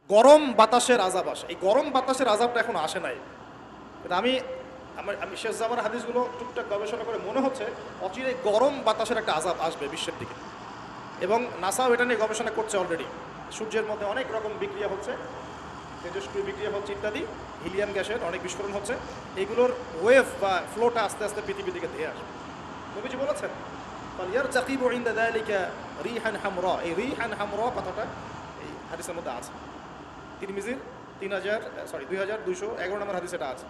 গরম বাতাসের আযাব আসে। এই গরম বাতাসের আযাবটা এখনো আসে নাই। কিন্তু আমি শেষ জামানার হাদিসগুলো টুকটাক গবেষণা করে মনে হচ্ছে অচিরেই গরম বাতাসের একটা আযাব আসবে বিশ্বের দিকে, এবং নাসাও এটা নিয়ে গবেষণা করছে অলরেডি। সূর্যের মধ্যে অনেক রকম বিক্রিয়া হচ্ছে, তেজস্ক্রিয় বিক্রিয়া হচ্ছে ইত্যাদি, হিলিয়াম গ্যাসের অনেক বিস্ফোরণ হচ্ছে। এইগুলোর ওয়েভ বা ফ্লোটা আস্তে আস্তে পৃথিবীর দিকে ধেয়ে আসবে। নবীজি বলেছেন ফালইয়ারতাকিবু ইনদা যালিকা রিহান হামরা। এই রিহান হামরা কথাটা এই হাদিসের মধ্যে আছে। তিরমিজির 2211 নম্বর হাদিস এটা আছে।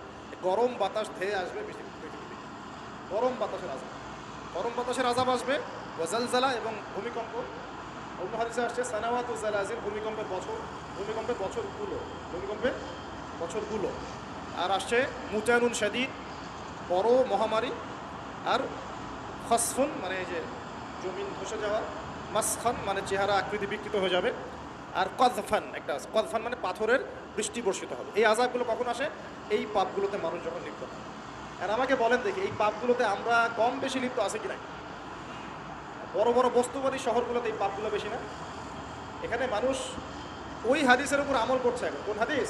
গরম বাতাস ধেয়ে আসবে পৃথিবীতে, গরম বাতাসের আযাব, গরম বাতাসের আযাব আসবে। ওয়াজালজালা এবং ভূমিকম্প। অন্য হাদিসে আসছে সানাওয়াতু জালাজিল, ভূমিকম্পের বছরগুলো। আর আসছে মুতানুন শাদীদ, বড় মহামারী। আর খসফুন মানে এই যে জমিন ধসে যাওয়া, মাসখান মানে চেহারা আকৃতি বিকৃত হয়ে যাবে। আর কযফান একটা আছে, কযফান মানে পাথরের বৃষ্টি বর্ষিত হবে। এই আযাবগুলো কখন আসে? এই পাপগুলোতে মানুষ যখন লিপ্ত হয়। আর আমাকে বলেন দেখি, এই পাপগুলোতে আমরা কম বেশি লিপ্ত আছে কি না? বড় বড় বস্তুবাদী শহরগুলোতে এই পাপগুলো বেশি না? এখানে মানুষ ওই হাদিসের উপর আমল করছে। এখন কোন হাদিস?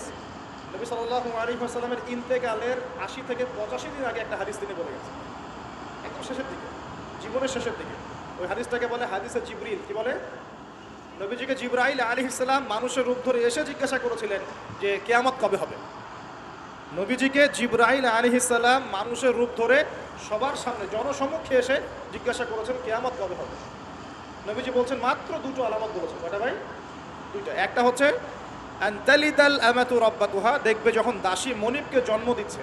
নবী সাল্লাল্লাহু আলাইহি ওয়াসাল্লামের ইন্তেকালের ৮০ থেকে ৮৫ দিন আগে একটা হাদিস তিনি বলে গেছেন, একদম শেষের দিকে, জীবনের শেষের দিকে। ওই হাদিসটাকে বলে হাদিসে জিবরিল। কি বলে? নবীজিকে জিবরাইল আলাইহিস সালাম মানুষের রূপ ধরে এসে জিজ্ঞাসা করেছিলেন যে কিয়ামত কবে হবে। নবীজিকে জিবরাইল আলাইহিস সালাম মানুষের রূপ ধরে সবার সামনে জনসমক্ষে এসে জিজ্ঞাসা করেছেন কিয়ামত কবে হবে। নবীজি বলছেন মাত্র দুটো আলামত বলেছেন। কয়টা ভাই? দুইটা। একটা হচ্ছে আনতালিদাল আমাতু রাব্বাতুহা, দেখবে যখন দাসী মনিবকে জন্ম দিচ্ছে।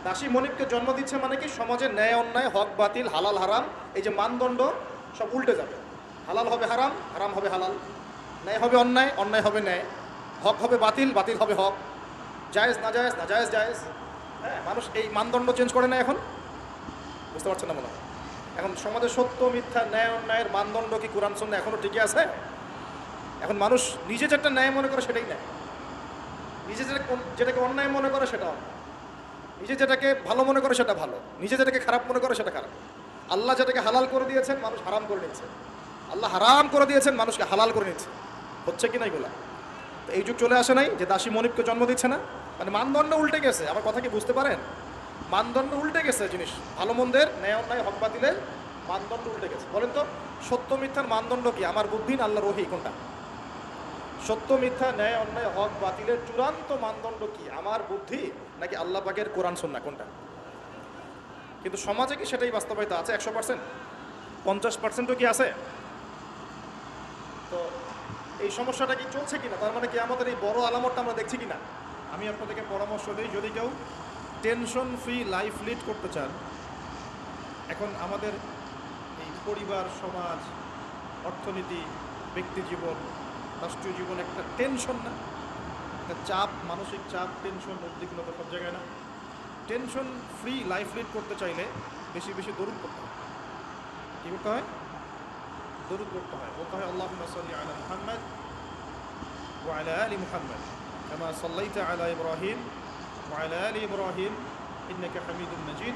দাসী মনিবকে জন্ম দিচ্ছে মানে কি? সমাজে ন্যায় অন্যায়, হক বাতিল, হালাল হারাম, এই যে মানদণ্ড সব উল্টে যাবে। হালাল হবে হারাম, হারাম হবে হালাল, ন্যায় হবে অন্যায়, অন্যায় হবে ন্যায়, হক হবে বাতিল, বাতিল হবে হক, জায়েজ নাজায়েজ, নাজায়েজ জায়েজ। হ্যাঁ, মানুষ এই মানদণ্ড চেঞ্জ করে না এখন। বুঝতে পারছেন না মনে হয়? এখন সমাজে সত্য মিথ্যা, ন্যায় অন্যায়ের মানদণ্ড কি কোরআন সুন্নাহ এখনো টিকে আছে? এখন মানুষ নিজে যেটা ন্যায় মনে করে সেটাই ন্যায়, নিজে যেটাকে অন্যায় মনে করে সেটা অন্যায়, নিজে যেটাকে ভালো মনে করে সেটা ভালো, নিজে যেটাকে খারাপ মনে করে সেটা খারাপ। আল্লাহ যেটাকে হালাল করে দিয়েছেন মানুষ হারাম করে নিচ্ছে, আল্লাহ হারাম করে দিয়েছেন মানুষকে হালাল করে নিচ্ছে। হচ্ছে কি না এগুলা? তো এই যুগ চলে আসে নাই যে দাসী মনিবকে জন্ম দিচ্ছে না? মানে মানদণ্ড উল্টে গেছে। আমার কথা কি বুঝতে পারেন? মানদণ্ড উল্টে গেছে। জিনিস ভালো মন্দের, ন্যায় অন্যায়, হক বাতিলের মানদণ্ড উল্টে গেছে। বলেন তো সত্য মিথ্যার মানদণ্ড কি? আমার বুদ্ধি না আল্লাহর ওহী? কোনটা? সত্য মিথ্যা, ন্যায় অন্যায়, হক বাতিলের চূড়ান্ত মানদণ্ড কি? আমার বুদ্ধি নাকি আল্লাহ পাকের কোরআন সুন্নাহ? কোনটা? কিন্তু সমাজে কি সেটাই বাস্তবায়িত আছে 100%? 50%ও কি আছে? তো এই সমস্যাটা কি চলছে কিনা? তার মানে কি আমাদের এই বড় আলামতটা আমরা দেখছি কিনা? আমি আপনাদেরকে পরামর্শ দিই, যদি কেউ টেনশন ফ্রি লাইফ লিড করতে চান, এখন আমাদের এই পরিবার, সমাজ, অর্থনীতি, ব্যক্তি জীবন, রাষ্ট্রীয় জীবন একটা টেনশন না? একটা চাপ, মানসিক চাপ, টেনশন, উদ্বিগ্নতা সব জায়গায় না? টেনশন ফ্রি লাইফ লিড করতে চাইলে বেশি বেশি দরুদ করতে হয়। কী করতে হয়? দরুদ করতে হয়। বলতে হয় আল্লাহুম্মা সাল্লি আলা মুহাম্মাদ ওয়া আলা আলি মুহাম্মাদ কামা সাল্লাইতা আলা ইব্রাহিম ওয়া আলা আলি ইব্রাহিম ইন্নাকা হামিদুম মাজিদ।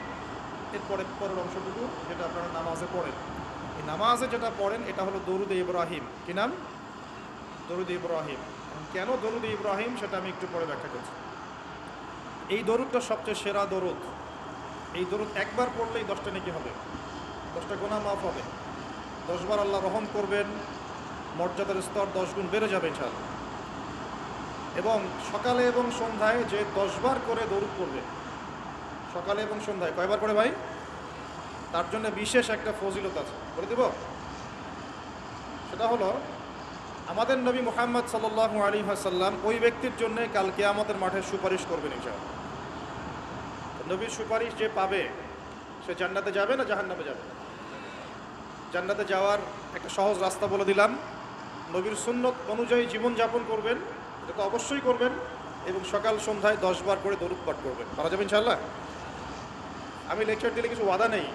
এরপরে পরের অংশটুকু যেটা আপনারা নামাজে পড়েন, এই নামাজে যেটা পড়েন এটা হলো দরুদে ইব্রাহিম। কি নাম? দরুদে ইব্রাহিম। কেন দরুদে ইব্রাহিম সেটা আমি একটু পরে ব্যাখ্যা করছি। এই দরুদটা সবচেয়ে সেরা দরুদ। এই দরুদ একবার পড়লেই 10টা নেকি হবে, 10টা গুনাহ মাফ হবে, 10 বার আল্লাহ রহম করবেন, মর্যাদার স্তর 10 গুণ বেড়ে যাবে ইনশাআল্লাহ। এবং সকালে এবং সন্ধ্যায় যে 10 বার করে দরুদ পড়বে, সকালে এবং সন্ধ্যায় কয়বার করে ভাই? তার জন্য বিশেষ একটা ফজিলত আছে, বলে দেব। সেটা হলো আমাদের নবী মুহাম্মদ সাল্লাল্লাহু আলাইহি ওয়াসাল্লাম ওই ব্যক্তির জন্য কাল কিয়ামতের মাঠে সুপারিশ করবেন ইনশাআল্লাহ। নবীর সুপারিশ যে পাবে সে জান্নাতে যাবে না জাহান্নামে যাবে? জান্নাতে যাওয়ার একটা সহজ রাস্তা বলে দিলাম। নবীর সুন্নত অনুযায়ী জীবনযাপন করবেন, এটা তো অবশ্যই করবেন, এবং সকাল সন্ধ্যায় 10 বার করে দরুদ পাঠ করবেন। পারা যাবে ইনশাআল্লাহ? আমি লেকচার দিলে কিছু ওয়াদা নেই,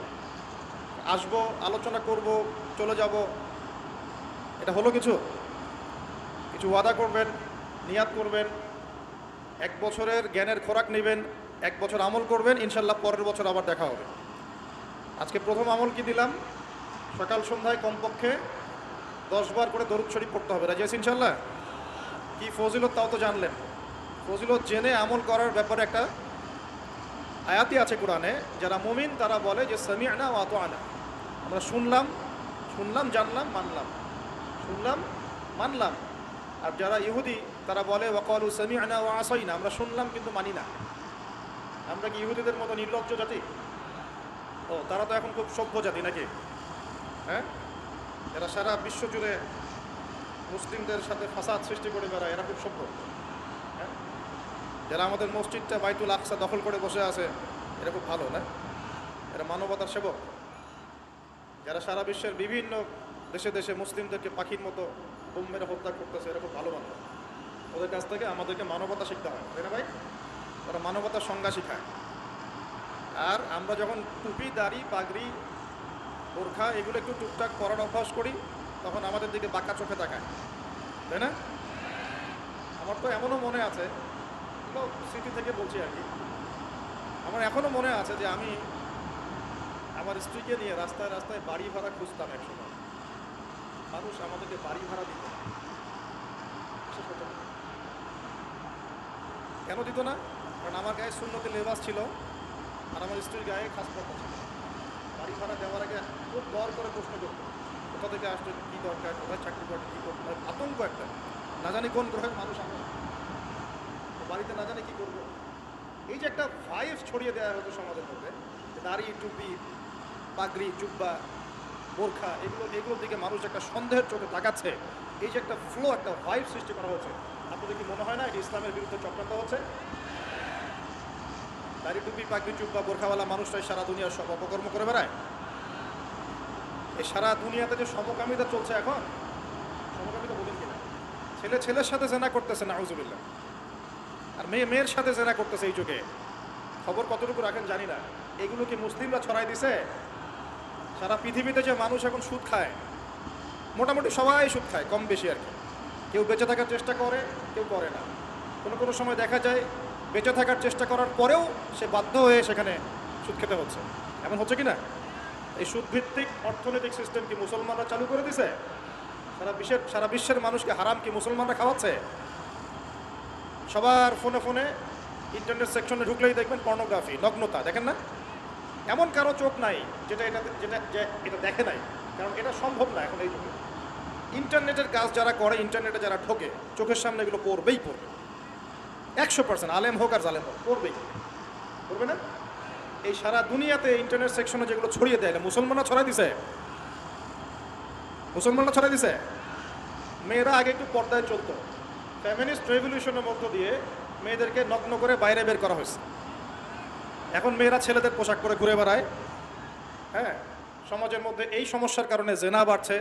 আসবো, আলোচনা করব, চলে যাব, এটা হলো কিছু? কিছু ওয়াদা করবেন, নিয়াত করবেন, 1 বছরের জ্ঞানের খোরাক নেবেন, 1 বছর আমল করবেন, ইনশাআল্লাহ পরের বছর আবার দেখা হবে। আজকে প্রথম আমল কি দিলাম? সকাল সন্ধ্যায় কমপক্ষে 10 বার করে দরুদ শরীফ পড়তে হবে। রাজি আছি ইনশাআল্লাহ? কি ফজিলত তাও তো জানলেন। ফজিলত জেনে আমল করার ব্যাপারে একটা আয়াতই আছে কোরআনে, যারা মুমিন তারা বলে যে সামি'না ওয়া আতা'না, আমরা শুনলাম জানলাম মানলাম, শুনলাম মানলাম। আর যারা ইহুদি তারা বলে ওয়াকালু সামি'না ওয়া আসাইনা, আমরা শুনলাম কিন্তু মানি না। আমরা কি ইহুদিদের মতো নির্লজ্জ জাতি? ও তারা তো এখন খুব সভ্য জাতি নাকি? হ্যাঁ, এরা সারা বিশ্ব জুড়ে মুসলিমদের সাথে ফাসাদ সৃষ্টি করে বেড়ায়, এরা খুব সভ্য। হ্যাঁ, যারা আমাদের মসজিদটা বাইতুল আকসা দখল করে বসে আছে এরা খুব ভালো না? এরা মানবতার সেবক। যারা সারা বিশ্বের বিভিন্ন দেশে দেশে মুসলিমদেরকে পাখির মতো বোম মেরে হত্যা করতেছে এরা খুব ভালো মানুষ। ওদের কাছ থেকে আমাদেরকে মানবতা শিখতে হয়, তাই না ভাই? ওরা মানবতার সংজ্ঞা শিখায়। আর আমরা যখন টুপি দাড়ি পাগড়ি বোরখা এগুলো একটু টুকটাক পরার অভ্যাস করি তখন আমাদের দিকে বাঁকা চোখে তাকায়, তাই না? আমার তো এমনও মনে আছে, এগুলো স্মৃতি থেকে বলছি আর কি, আমার এখনও মনে আছে যে আমি আমার স্ত্রীকে নিয়ে রাস্তায় রাস্তায় বাড়ি ভাড়া খুঁজতাম একসময়। মানুষ আমাদেরকে বাড়ি ভাড়া দিত। কেন দিত না? কারণ আমার গায়ে সুন্নতি লেবাস ছিল আর আমার স্ত্রীর গায়ে খাস পর্দা ছিল। বাড়ি ভাড়া দেওয়ার আগে খুব দর করে প্রশ্ন করতো, কোথা থেকে আসতো, কী দরকার, কোথায় চাকরি করতে, কী করতে, আতঙ্ক একটা, না জানি কোন গ্রহের মানুষ আমরা, বাড়িতে না জানি কী করবো। এই যে একটা ভাইবস ছড়িয়ে দেওয়া হতো সমাজের মধ্যে, দাড়ি টুপি পাগড়ি জুব্বা বোরখা এগুলোর দিকে মানুষ একটা সন্দেহের চোখে তাকাচ্ছে, এই যে একটা ফ্লো, একটা ভাইব সৃষ্টি করা হয়েছে, আপনাদের কি মনে হয় না এটি ইসলামের বিরুদ্ধে চক্রান্ত হচ্ছে? দাড়ি টুপি পাগড়ি জুব্বা বোরখাওয়ালা মানুষটাই সারা দুনিয়ার সব অপকর্ম করে বেড়ায়। এই সারা দুনিয়াতে যে সমকামিতা চলছে এখন, সমকামিতা বলেন কিনা, ছেলে ছেলের সাথে জেনা করতেছে নাউজুবিল্লাহ, আর মেয়ে মেয়ের সাথে জেনা করতেছে এই যুগে। খবর কতটুকু রাখেন জানি না, এগুলো কি মুসলিমরা ছড়াই দিছে? সারা পৃথিবীতে যে মানুষ এখন সুদ খায়, মোটামুটি সবাই সুদ খায় কম বেশি আর কি। কেউ বেঁচে থাকার চেষ্টা করে, কেউ করে না। কোনো কোনো সময় দেখা যায় বেঁচে থাকার চেষ্টা করার পরেও সে বাধ্য হয়ে সেখানে সুদ খেতে হচ্ছে। এমন হচ্ছে কি না? এই সুদভিত্তিক অর্থনৈতিক সিস্টেম কি মুসলমানরা চালু করে দিছে? সারা বিশ্বের মানুষকে হারাম কি মুসলমানরা খাওয়াচ্ছে? সবার ফোনে ফোনে ইন্টারনেট সেকশনে ঢুকলেই দেখবেন পর্নোগ্রাফি, নগ্নতা, দেখেন না? এমন কারো চোখ নাই যেটা এটা দেখে নাই, কারণ এটা সম্ভব না এখন এই যুগে। ইন্টারনেটের কাজ যারা করে, ইন্টারনেটে যারা ঢোকে, চোখের সামনে এগুলো পড়বেই পড়বে, 100%, আলেম হোক আর জালেম হোক, পড়বেই, পড়বে না? এই সারা দুনিয়াতে ইন্টারনেট সেকশনে যেগুলো ছড়িয়ে দেয়, মুসলমানরা ছড়াই দিছে, মুসলমানরা ছড়াই দিছে। মেয়েরা আগে একটু পর্দায় চলতো, ফেমিনিস্ট রেভলিউশনের মধ্য দিয়ে মেয়েদেরকে নগ্ন করে বাইরে বের করা হয়েছে। এখন মেয়েরা ছেলেদের পোশাক পরে ঘুরে বেড়ায়। হ্যাঁ, সমাজের মধ্যে এই সমস্যার কারণে জেনা বাড়ছে,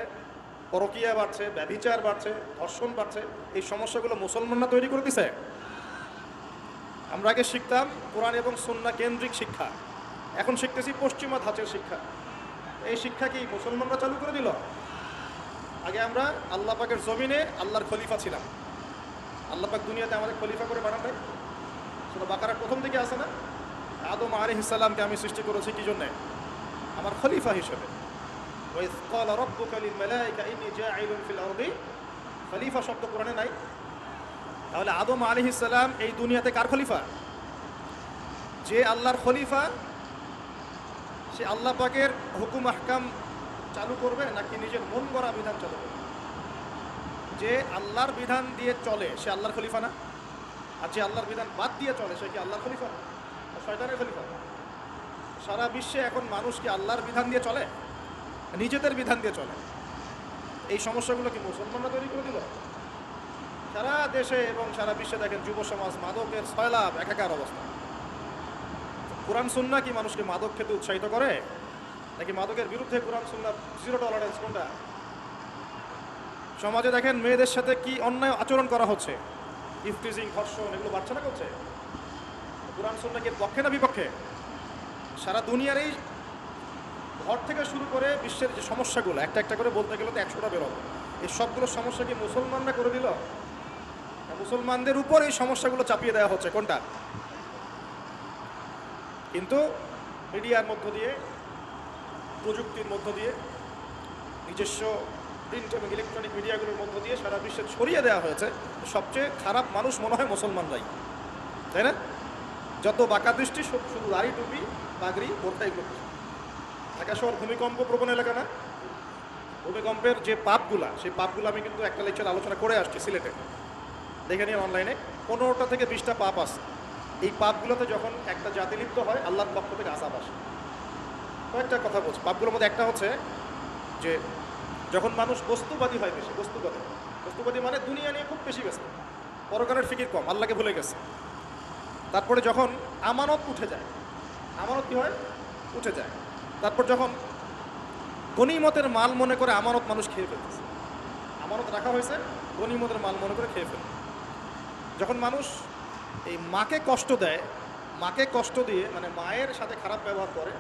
পরকীয়া বাড়ছে, ব্যভিচার বাড়ছে, ধর্ষণ বাড়ছে। এই সমস্যাগুলো মুসলমানরা তৈরি করে দিছে। আমরা আগে শিখতাম কোরআন এবং সুন্নাহ কেন্দ্রিক শিক্ষা, এখন শিখতেছি পশ্চিমা ধাঁচের শিক্ষা। এই শিক্ষা কি মুসলমানরা চালু করে দিল? আগে আমরা আল্লাহ পাকের জমিনে আল্লাহর খলিফা ছিলাম। আল্লাহ পাক দুনিয়াতে আমাদের খলিফা করে বানান নাই? সূরা বাকারার প্রথম দিকে আছে না, আদম আলাইহিস সালামকে আমি সৃষ্টি করেছি কি জন্যে? আমার খলিফা হিসেবে। ওয়াইয ক্বালা রাব্বুকা লিল মালায়েকা ইন্নী জাঈলুন ফিল আরদি, খলিফা শব্দ কোরআনে নাই। তাহলে আদম আলাইহিস সালাম এই দুনিয়াতে কার খলিফা? যে আল্লাহর খলিফা সে আল্লাহ পাকের হুকুম আহকাম চালু করবে নাকি নিজের মন গড়া বিধান চালু করবে? যে আল্লাহর বিধান দিয়ে চলে সে আল্লাহর খলিফা না? আর যে আল্লাহর বিধান বাদ দিয়ে চলে সে কি আল্লাহর খলিফা না, শয়তানের খলিফা? সারা বিশ্বে এখন মানুষ কি আল্লাহর বিধান দিয়ে চলে, নিজেদের বিধান দিয়ে চলে? এই সমস্যাগুলো কি মুসলমানরা তৈরি করে দিল? সারা দেশে এবং সারা বিশ্বে দেখেন যুব সমাজ মাদকের সয়লাভ, একাকার অবস্থা। কোরআন সুন্নাহ কি মানুষকে মাদক খেতে উৎসাহিত করে, নাকি মাদকের বিরুদ্ধে কোরআন সুন্নাহ জিরো টলারেন্স কোনটা? সমাজে দেখেন মেয়েদের সাথে কি অন্যায় আচরণ করা হচ্ছে, ইফটিজিং, ধর্ষণ, এগুলো বাড়ছে না করছে? কোরআন সুন্নাহ কি পক্ষে না বিপক্ষে? সারা দুনিয়ার এই ঘর থেকে শুরু করে বিশ্বের যে সমস্যাগুলো একটা একটা করে বলতে গেলে তো 100টা বেরোবে। এই সবগুলো সমস্যা কি মুসলমানরা করে দিল? মুসলমানদের উপর এই সমস্যাগুলো চাপিয়ে দেওয়া হচ্ছে কোনটা? কিন্তু মিডিয়ার মধ্য দিয়ে, প্রযুক্তির মধ্য দিয়ে, নিজস্ব প্রিন্ট এবং ইলেকট্রনিক মিডিয়াগুলোর মধ্য দিয়ে সারা বিশ্বে ছড়িয়ে দেওয়া হয়েছে, সবচেয়ে খারাপ মানুষ মনে হয় মুসলমানরাই, তাই না? যত বাঁকা দৃষ্টি শুধু দাড়ি টুপি পাগড়ি বোরখা এগুলো। ঢাকা শহর ভূমিকম্প প্রবণ এলাকা না? ভূমিকম্পের যে পাপগুলা, সেই পাপগুলো আমি কিন্তু একটা লেকচার আলোচনা করে আসছি সিলেটে, দেখে নিয়ে অনলাইনে 15টা থেকে 20টা পাপ আছে। এই পাপগুলোতে যখন একটা জাতি লিপ্ত হয়, আল্লাহর পক্ষ থেকে আযাব আসে। কয়েকটা কথা বলছি। পাপগুলোর মধ্যে একটা হচ্ছে যে যখন মানুষ বস্তুবাদী হয়, বেশি বস্তুবাদী মানে দুনিয়া নিয়ে খুব বেশি ব্যস্ত, পরকালের ফিকির কম, আল্লাহকে ভুলে গেছে। তারপরে যখন আমানত উঠে যায়, আমানত কি হয়? উঠে যায়। তারপর যখন গনিমতের মাল মনে করে আমানত মানুষ খেয়ে ফেলতেছে, আমানত রাখা হয়েছে, গনিমতের মাল মনে করে খেয়ে ফেলে। যখন মানুষ এই মাকে কষ্ট দেয়, মাকে কষ্ট দিয়ে মানে মায়ের সাথে খারাপ ব্যবহার করে,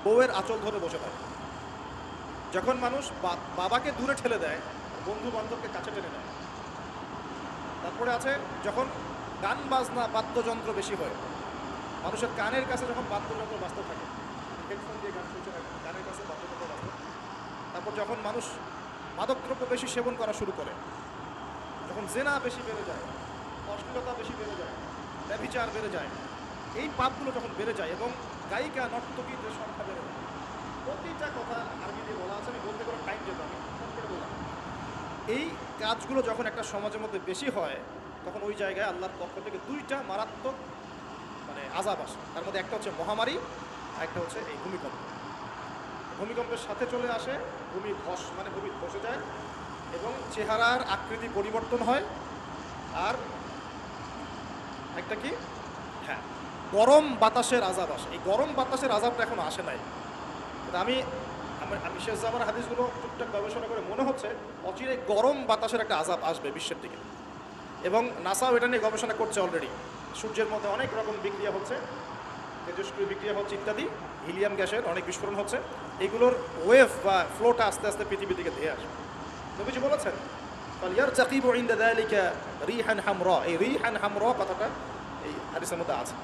বউয়ের আঁচল ধরে বসে থাকে। যখন মানুষ বাবাকে দূরে ঠেলে দেয়, বন্ধু বান্ধবকে কাছে টেনে নেয়। তারপরে আছে যখন গান বাজনা বাদ্যযন্ত্র বেশি হয়, মানুষের কানের কাছে যখন বাদ্যযন্ত্র বাজতে থাকে, হেডফোন দিয়ে গান শুনছে থাকে, কানের কাছে বাদ্যযন্ত্র বাজতে। তারপর যখন মানুষ মাদকদ্রব্য বেশি সেবন করা শুরু করে, যখন জেনা বেশি বেড়ে যায়, অশ্লীলতা বেশি বেড়ে যায়, ব্যভিচার বেড়ে যায়, এই পাপগুলো যখন বেড়ে যায় এবং গায়িকা নর্তকীদের সংখ্যা বেড়ে যায়। প্রতিটা কথা আরবি দিয়ে বলা আছে, আমি বলতে কোনো টাইম যেত, আমি ফোন করে বললাম। এই কাজগুলো যখন একটা সমাজের মধ্যে বেশি হয়, তখন ওই জায়গায় আল্লাহর পক্ষ থেকে 2টা মারাত্মক মানে আযাব আসে। তার মধ্যে একটা হচ্ছে মহামারী, আর একটা হচ্ছে এই ভূমিকম্প। ভূমিকম্পের সাথে চলে আসে ভূমি ধস, মানে ভূমি ধসে যায় এবং চেহারার আকৃতি পরিবর্তন হয়। আর একটা কি, হ্যাঁ, গরম বাতাসের আযাব আসে। এই গরম বাতাসের আযাবটা এখনো আসে নাই। আমি আমি শেষ জামার হাদিসগুলো টুকটাক গবেষণা করে মনে হচ্ছে অচিরে গরম বাতাসের একটা আযাব আসবে বিশ্বের দিকে, এবং নাসাও এটা নিয়ে গবেষণা করছে অলরেডি। সূর্যের মধ্যে অনেক রকম বিক্রিয়া হচ্ছে, তেজস্ক্রিয় বিক্রিয়া হচ্ছে ইত্যাদি, হিলিয়াম গ্যাসের অনেক বিস্ফোরণ হচ্ছে। এগুলোর ওয়েভ বা ফ্লোটা আস্তে আস্তে পৃথিবীর দিকে ধেয়ে আসবে। নবীজি বলেছেন ফালইয়ারতাকিবু ইনদা যালিকা রিহান হামরা। এই রিহান হামরা কথাটা এই হাদিসের মধ্যে আছে।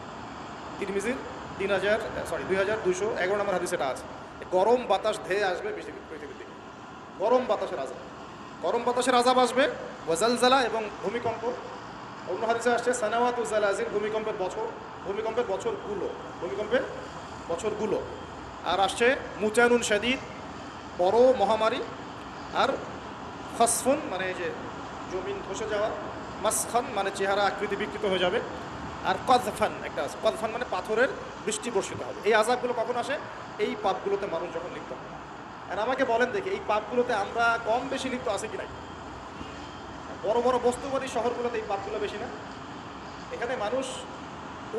তিরমিজির 2211 নম্বর হাদিস এটা আছে। গরম বাতাস ধেয়ে আসবে পৃথিবীর দিকে, গরম বাতাসের আযাব, গরম বাতাসের আযাব আসবে। ওয়াজালজালা এবং ভূমিকম্প। অন্য হাদিসে আসছে সানাওয়াতু জালাজিল, ভূমিকম্পের বছরগুলো। আর আসছে মুতানুন শাদীদ, বড় মহামারী। আর খসফুন মানে এই যে জমিন ধসে যাওয়া, মাসখান মানে চেহারা আকৃতি বিকৃত হয়ে যাবে। আর কযফান একটা আছে, কযফান মানে পাথরের বৃষ্টি বর্ষিত হবে। এই আযাবগুলো কখন আসে? এই পাপগুলোতে মানুষ যখন লিপ্ত হয়। আর আমাকে বলেন দেখি, এই পাপগুলোতে আমরা কম বেশি লিপ্ত আছে কি নাই? বড় বড় বস্তুবাদী শহরগুলোতে এই পাপগুলো বেশি না? এখানে মানুষ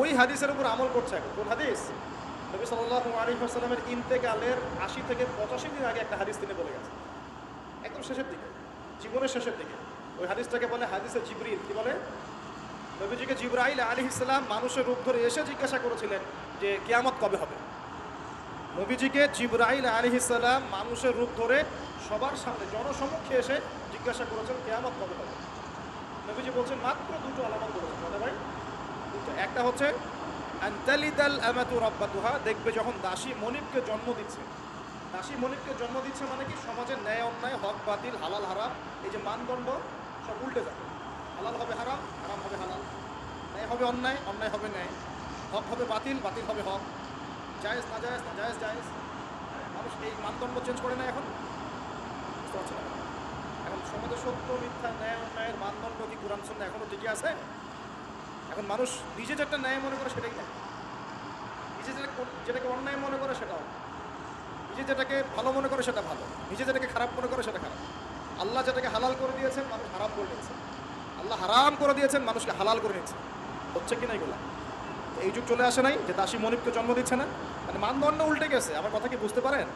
ওই হাদিসের উপর আমল করছে। এখন কোন হাদিস? নবী সাল্লাল্লাহু আলাইহি ওয়াসাল্লামের ইন্তেকালের 80 থেকে 85 দিন আগে একটা হাদিস তিনি বলে গেছেন, একদম শেষের দিকে, জীবনের শেষের দিকে। ওই হাদিসটাকে বলে হাদিসে জিবরিল। কি বলে? নবীজিকে জিবরাইল আলাইহিস সালাম মানুষের রূপ ধরে এসে জিজ্ঞাসা করেছিলেন যে কিয়ামত কবে হবে। নবীজিকে জিবরাইল আলাইহিস সালাম মানুষের রূপ ধরে সবার সামনে জনসমক্ষে এসে জিজ্ঞাসা করেছেন কিয়ামত কবে হবে। নবীজি বলছেন মাত্র 2টো আলামত বলেছেন। দাদা ভাই, দুটো। একটা হচ্ছে আনতালিদাল আমাতু রাব্বাতুহা, দেখবে যখন দাসী মনিবকে জন্ম দিচ্ছে। দাসী মনিবকে জন্ম দিচ্ছে মানে কি? সমাজের ন্যায় অন্যায়, হক বাতিল, হালাল হারাম, এই যে মানদণ্ড সব উল্টে যাবে। হালাল হবে হারাম, হারাম হবে হালাল, ন্যায় হবে অন্যায়, অন্যায় হবে ন্যায়, হক হবে বাতিল, বাতিল হবে হক, জায়েজ না জায়েজ না জায়েজ জায়েজ। মানুষ এই মানদণ্ড চেঞ্জ করে না এখন, বুঝতে পারছে না। এখন সমাজে সত্য মিথ্যা ন্যায় অন্যায়ের মানদণ্ড কি কোরআন সুন্নাহ এখনো টিকে আছে? এখন মানুষ নিজে যেটা ন্যায় মনে করে সেটাই ন্যায়, নিজে যেটাকে অন্যায় মনে করে সেটাও, নিজে যেটাকে ভালো মনে করে সেটা ভালো, নিজে যেটাকে খারাপ মনে করে সেটা খারাপ। আল্লাহ যেটাকে হালাল করে দিয়েছেন মানুষ হারাম করে নিচ্ছে, আল্লাহ হারাম করে দিয়েছেন মানুষকে হালাল করে নিচ্ছে। হচ্ছে কি না এগুলা? এই যুগ চলে আসে নাই যে দাসী মনিবকে জন্ম দিচ্ছে না? মানে মানদণ্ড উল্টে গেছে। আমার কথা কি বুঝতে পারেন?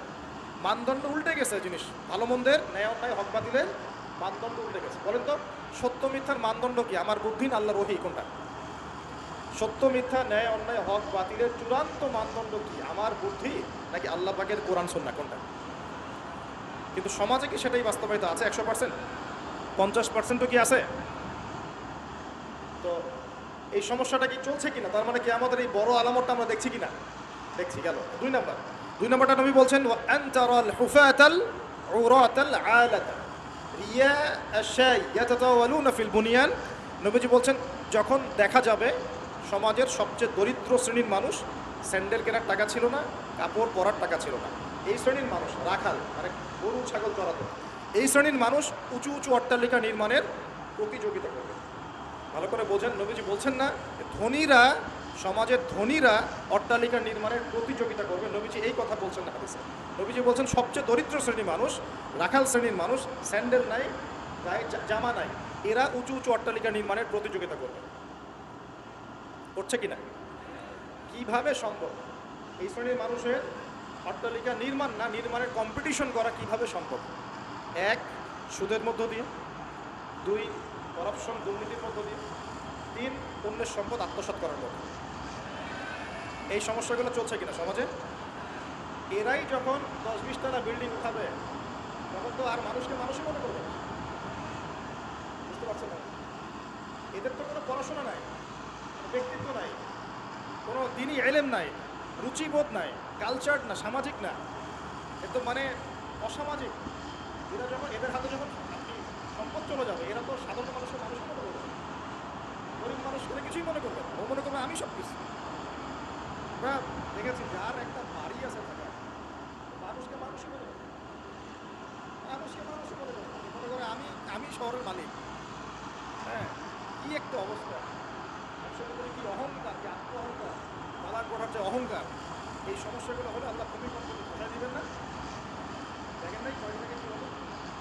মানদণ্ড উল্টে গেছে। জিনিস ভালো মন্দের, ন্যায় অন্যায়, হক বাতিলের মানদণ্ড উল্টে গেছে। বলেন তো সত্য মিথ্যার মানদণ্ড কি? আমার বুদ্ধি না আল্লাহর ওহী? কোনটা? সত্য মিথ্যা ন্যায় অন্যায় হক বাতিলের চূড়ান্ত মানদণ্ড কি? আমার বুদ্ধি নাকি আল্লাহ পাকের কোরআন সুন্নাহ? কোনটা? কিন্তু সমাজে কি সেটাই বাস্তবায়িত আছে 100%? 50%ও কি আছে? তো এই সমস্যাটা কি চলছে কিনা? তার মানে কি আমাদের এই বড় আলামতটা আমরা দেখছি কিনা? দেখছি। গেল 2 নম্বরটা নবী বলছেন ওয়া আনতারাল হুফাতাল উরাতাল আলাতা, রিয়া আশাই ইয়াতাতাওয়ালুনা ফিল বুনিয়ান, নবীজি বলছেন যখন দেখা যাবে সমাজের সবচেয়ে দরিদ্র শ্রেণীর মানুষ, স্যান্ডেল কেনার টাকা ছিল না, কাপড় পরার টাকা ছিল না, এই শ্রেণীর মানুষ রাখাল মানে গরু ছাগল চড়াতো, এই শ্রেণীর মানুষ উঁচু উঁচু অট্টালিকা নির্মাণের প্রতিযোগিতা করবে। ভালো করে বোঝেন, নবীজি বলছেন না ধনীরা, সমাজের ধনীরা অট্টালিকা নির্মাণের প্রতিযোগিতা করবে, নবীজি এই কথা বলছেন না হাদিসে। নবীজি বলছেন সবচেয়ে দরিদ্র শ্রেণীর মানুষ, রাখাল শ্রেণীর মানুষ, স্যান্ডেল নাই, গায়ে জামা নাই, এরা উঁচু উঁচু অট্টালিকা নির্মাণের প্রতিযোগিতা করবে। করছে কি না? কীভাবে সম্ভব এই শ্রেণীর মানুষের অট্টালিকা নির্মাণ না নির্মাণের কম্পিটিশন করা কিভাবে সম্ভব? এক, সুদের মধ্য দিয়ে; দুই, করাপশন দুর্নীতির মধ্য দিয়ে; তিন, অন্যের সম্পদ আত্মসাৎ করার মধ্য দিয়ে। এই সমস্যাগুলো চলছে কিনা সমাজে? এরাই যখন 10-20 তলা বিল্ডিং উঠাবে তখন তো আর মানুষকে মানুষই মনে করবে না। বুঝতে পারছেন না? এদের তো কোনো পড়াশোনা নাই, ব্যক্তিত্ব নাই, কোনো দিনই এলেম নাই, রুচিবোধ নাই, কালচার না, সামাজিক না, এ তো মানে অসামাজিক। এরা যখন এদের হাতে যখন আপনি সম্পদ চলে যাবে, এরা তো সাধারণ মানুষের মানুষ মনে করবে না, গরিব মানুষ এরা কিছুই মনে করবে না, ও মনে করবে আমি সব কিছু। আমরা দেখেছি যার একটা বাড়ি আছে থাকা, মানুষকে মানুষই মনে করবে, মানুষকে মানুষই মনে করবে, মনে করে আমি শহরের মালিক। হ্যাঁ, কি একটা অবস্থা! মানুষের মধ্যে কি অহংকার, কি আত্ম অহংকার, পালার করার যে অহংকার, এই সমস্যাগুলো হলে আল্লাহ ভূমিকম্পকে ধসাই দিবেন না? দেখেন নাই কয়েকদিন আগে কি হলো?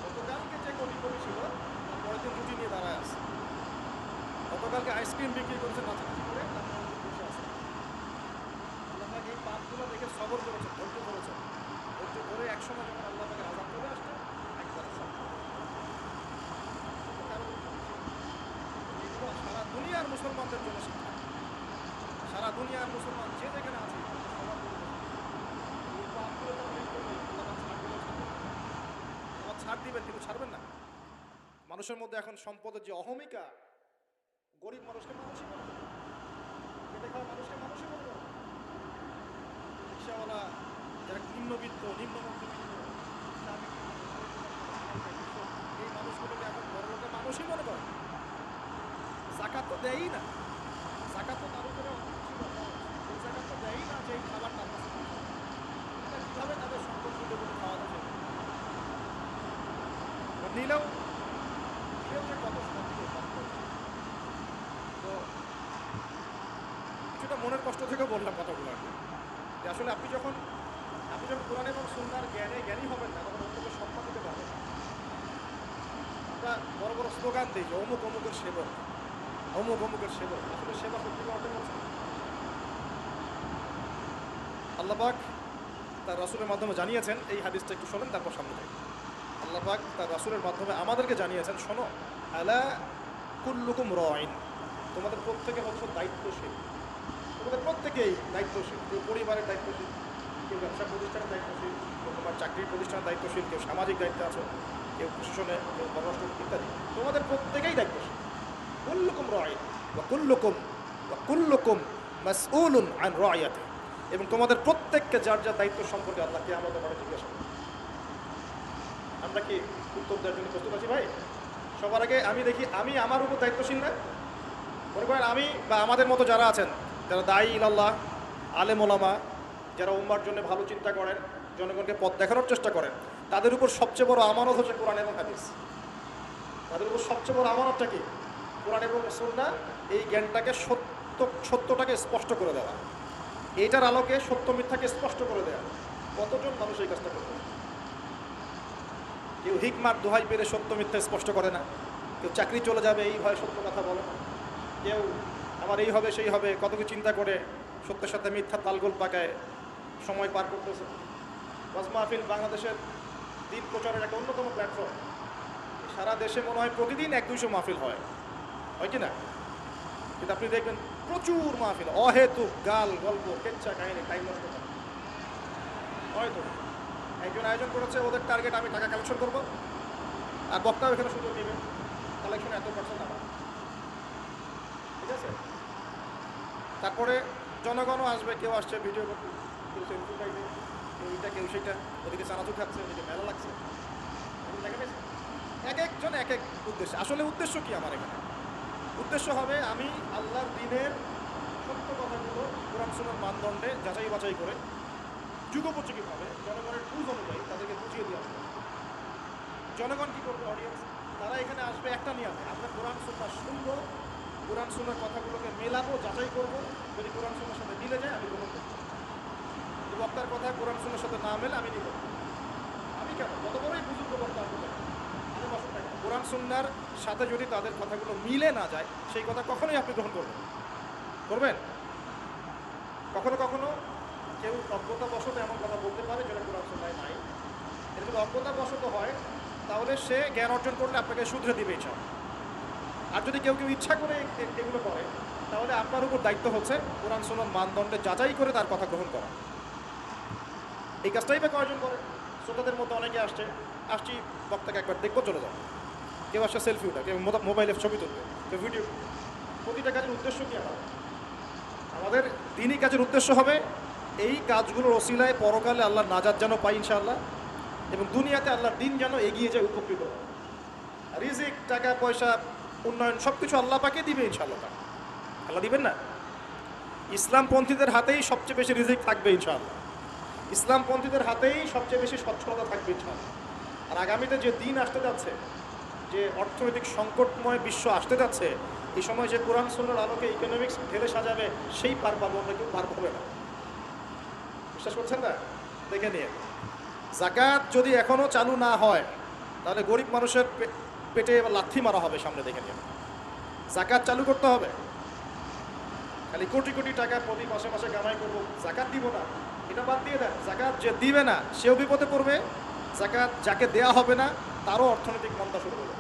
গতকালকে যে কোটিপতি ছিল তার পরের দিন রুটি নিয়ে দাঁড়ায় আছে, গতকালকে আইসক্রিম বিক্রি করেছে নাচানাচি করে, তার পরের দিন বসে আছে। আল্লাহ পাক এই পাপগুলো দেখে সবর করেছেন, ধৈর্য করেছেন, ধৈর্য ধরে একসময় যখন আল্লাহ পাকের আযাব চলে আসছে একবার সব সারা দুনিয়ার মুসলমানদের জন্য শিক্ষা। সারা দুনিয়ার মুসলমান যে যেখানে আছে ছাড় দিবেন, কিন্তু ছাড়বেন না। মানুষের মধ্যে এখন সম্পদের যে অহমিকা, গরিব মানুষকে মানুষই মনে করে, খেতে খাওয়া মানুষকে মানুষই মনে করে, রিক্সাওয়ালা যারা নিম্নবিত্ত, নিম্ন মধ্যবিত্ত, এই মানুষগুলোকে এখন বড় লোকের মানুষই মনে করে। জাকাত তো দেয়ই না, জাকাত তো তার উপরে এই জাকাত তো দেয়ই না যে এই খাবার তার কাছে কীভাবে তাদের সম্পদ মূল্য করে খাওয়া যাবে? নিলেও যে কত তো কিছুটা মনের কষ্ট থেকে বললাম কথাগুলো আর কি, যে আসলে আপনি যখন কোরআন এবং সুন্নাহর জ্ঞানী হবেন না, তখন অন্যকে সম্মান দিতে পারবেন না। আমরা বড় বড় স্লোগান দিই যে অমুক অমুকের সেবক, অমুক অমুকের সেবক, আসলে সেবা সত্যিকার অর্থে করছে। আল্লাহ পাক তার রাসূলের মাধ্যমে জানিয়েছেন, এই হাদিসটা একটু শোনেন তারপর সামনে যাই। আল্লাহ পাক তার রাসূলের মাধ্যমে আমাদেরকে জানিয়েছেন, শোনো, আলা কুল্লুকুম রাইন, তোমাদের প্রত্যেকে হচ্ছে দায়িত্বশীল, তোমাদের প্রত্যেকেই দায়িত্বশীল। কেউ পরিবারের দায়িত্বশীল, কেউ ব্যবসা প্রতিষ্ঠানের দায়িত্বশীল, কেউ তোমার চাকরির প্রতিষ্ঠানের দায়িত্বশীল, কেউ সামাজিক দায়িত্বে আছো, কেউ প্রশাসনে, কেউ পররাষ্ট্র ইত্যাদি, তোমাদের প্রত্যেকেই দায়িত্বশীল। কুল্লুকুম রাইন ওয়া কুল্লুকুম মাসউলুন আন রাইয়াতিহি, এবং তোমাদের প্রত্যেককে যার যার দায়িত্ব সম্পর্কে আল্লাহ কিয়ামতের মাঠে জিজ্ঞাসা করবেন। আমরা কি উত্তর দেওয়ার জন্য প্রস্তুত আছি ভাই? সবার আগে আমি দেখি আমি আমার উপর দায়িত্বশীল না? মনে করেন আমি বা আমাদের মতো যারা আছেন, যারা দায়ী ইলাল্লাহ, আলেম ওলামা, যারা উম্মার জন্য ভালো চিন্তা করেন, জনগণকে পথ দেখানোর চেষ্টা করেন, তাদের উপর সবচেয়ে বড় আমানত হচ্ছে কোরআন এবং হাদিস। তাদের উপর সবচেয়ে বড় আমানতটা কি? কোরআন এবং সুন্নাহ, এই জ্ঞানটাকে সত্যটাকে স্পষ্ট করে দেওয়া, এইটার আলোকে সত্য মিথ্যাকে স্পষ্ট করে দেওয়া। কতজন মানুষ এই কাজটা করবে? কেউ হিকমার দোহাই পেরে সত্য মিথ্যা স্পষ্ট করে না, কেউ চাকরি চলে যাবে এই ভয়ে সত্য কথা বলে না, কেউ আমার এই হবে সেই হবে কত কিছু চিন্তা করে সত্যের সাথে মিথ্যা তালগোল পাকায় সময় পার করতেছে। ওয়াজ মাহফিল বাংলাদেশের দিন প্রচারের একটা অন্যতম প্ল্যাটফর্ম। সারা দেশে মনে হয় প্রতিদিন 100-200 মাহফিল হয় কি না? কিন্তু আপনি দেখবেন প্রচুর মাহফিল, অহেতুক গাল গল্প কেচ্ছা কাহিনী, টাইম নষ্ট করে। হয়তো একজন আয়োজন করেছে, ওদের টার্গেট আমি টাকা কালেকশন করবো, আর বক্তাও এখানে সুযোগ নেবেন, কালেকশন এত পার্সেন্ট আমার, ঠিক আছে? তারপরে জনগণও আসবে, কেউ আসছে ভিডিও করতে, কেউ সেলফি পাইবে, কেউ এইটা কেউ সেইটা, ওদিকে চানাচুর খাচ্ছে, ওদিকে মেলা লাগছে, দেখা পেয়েছে। এক একজন এক এক উদ্দেশ্য। আসলে উদ্দেশ্য কি আমার এখানে? উদ্দেশ্য হবে আমি আল্লাহর দ্বীনের সত্য কথাগুলো কোরআন সুন্নাহর মানদণ্ডে যাচাই বাছাই করে যুগোপযোগীভাবে জনগণের বুঝ অনুযায়ী তাদেরকে বুঝিয়ে দেওয়া হবে। জনগণ কী করবে? অডিয়েন্স তারা এখানে আসবে একটা নিয়মে, আমরা কোরআন সুন্নাহ শুনবো, কোরআন সুন্নাহর কথাগুলোকে মেলাবো, যাচাই করবো, যদি কোরআন সুন্নাহর সাথে মিলে যায় আমি গ্রহণ করবো, যদি বক্তার কথা কোরআন সুন্নাহর সাথে না মেলে আমি নিব। আমি কেন? যত বড়ই বুজুর্গ বক্তা আসবে আমি বসত থাকি, কোরআন সুন্নাহর সাথে যদি তাদের কথাগুলো মিলে না যায় সেই কথা কখনোই আপনি গ্রহণ করবেন। কখনো কখনো কেউ অজ্ঞতাবশত এমন কথা বলতে পারে যেটা কোরআন সুন্নাহয় নাই। এটা যদি অজ্ঞতাবশত হয় তাহলে সে জ্ঞান অর্জন করলে আপনাকে শুধরে দিবে ইচ্ছা। আর যদি কেউ ইচ্ছা করে এগুলো করে তাহলে আপনার উপর দায়িত্ব হচ্ছে কোরআন সুন্নাহর মানদণ্ডে যাচাই করে তার কথা গ্রহণ করা। এই কাজটাই বা কয়জন করে? শ্রোতাদের মধ্যে অনেকে আসছি বক্তাকে একবার দেখবো, চলে যাও। কেউ আসছে সেলফি ওঠা, কেউ মোবাইলে ছবি তুলবে, কেউ ভিডিও। প্রতিটা কাজের উদ্দেশ্য কি? আমাদের দিনই কাজের উদ্দেশ্য হবে এই কাজগুলোর ওসিলায় পরকালে আল্লাহ নাজাত যেন পাই ইনশাআল্লাহ, এবং দুনিয়াতে আল্লাহর দিন যেন এগিয়ে যায়, উপকৃত হয়। রিজিক, টাকা পয়সা, উন্নয়ন সব কিছু আল্লাহ পাকে দিবে ইনশাআল্লাহ। আল্লাহ দিবেন না? ইসলামপন্থীদের হাতেই সবচেয়ে বেশি রিজিক থাকবে ইনশাআল্লাহ। ইসলামপন্থীদের হাতেই সবচেয়ে বেশি সচ্ছলতা থাকবে ইনশাআল্লাহ। আর আগামীতে যে দিন আসতে যাচ্ছে, যে অর্থনৈতিক সংকটময় বিশ্ব আসতে যাচ্ছে, এই সময় যে কোরআন সুন্নাহর আলোকে ইকোনমিক্স ঢেলে সাজাবে সেই পার পাবো আমরা, কেউ পার পাবে না। বিশ্বাস করছেন না? দেখে নিয়ে যাকাত যদি এখনও চালু না হয় তাহলে গরিব মানুষের পেটে এবার লাথি মারা হবে সামনে, দেখে নিয়ে। যাকাত চালু করতে হবে। খালি কোটি কোটি টাকা প্রতি মাসে মাসে কামাই করবো, যাকাত দিব না, এটা বাদ দিয়ে দেন। যাকাত যে দিবে না সেও বিপদে পড়বে, যাকাত যাকে দেয়া হবে না তারও অর্থনৈতিক মন্দা শুরু হবে।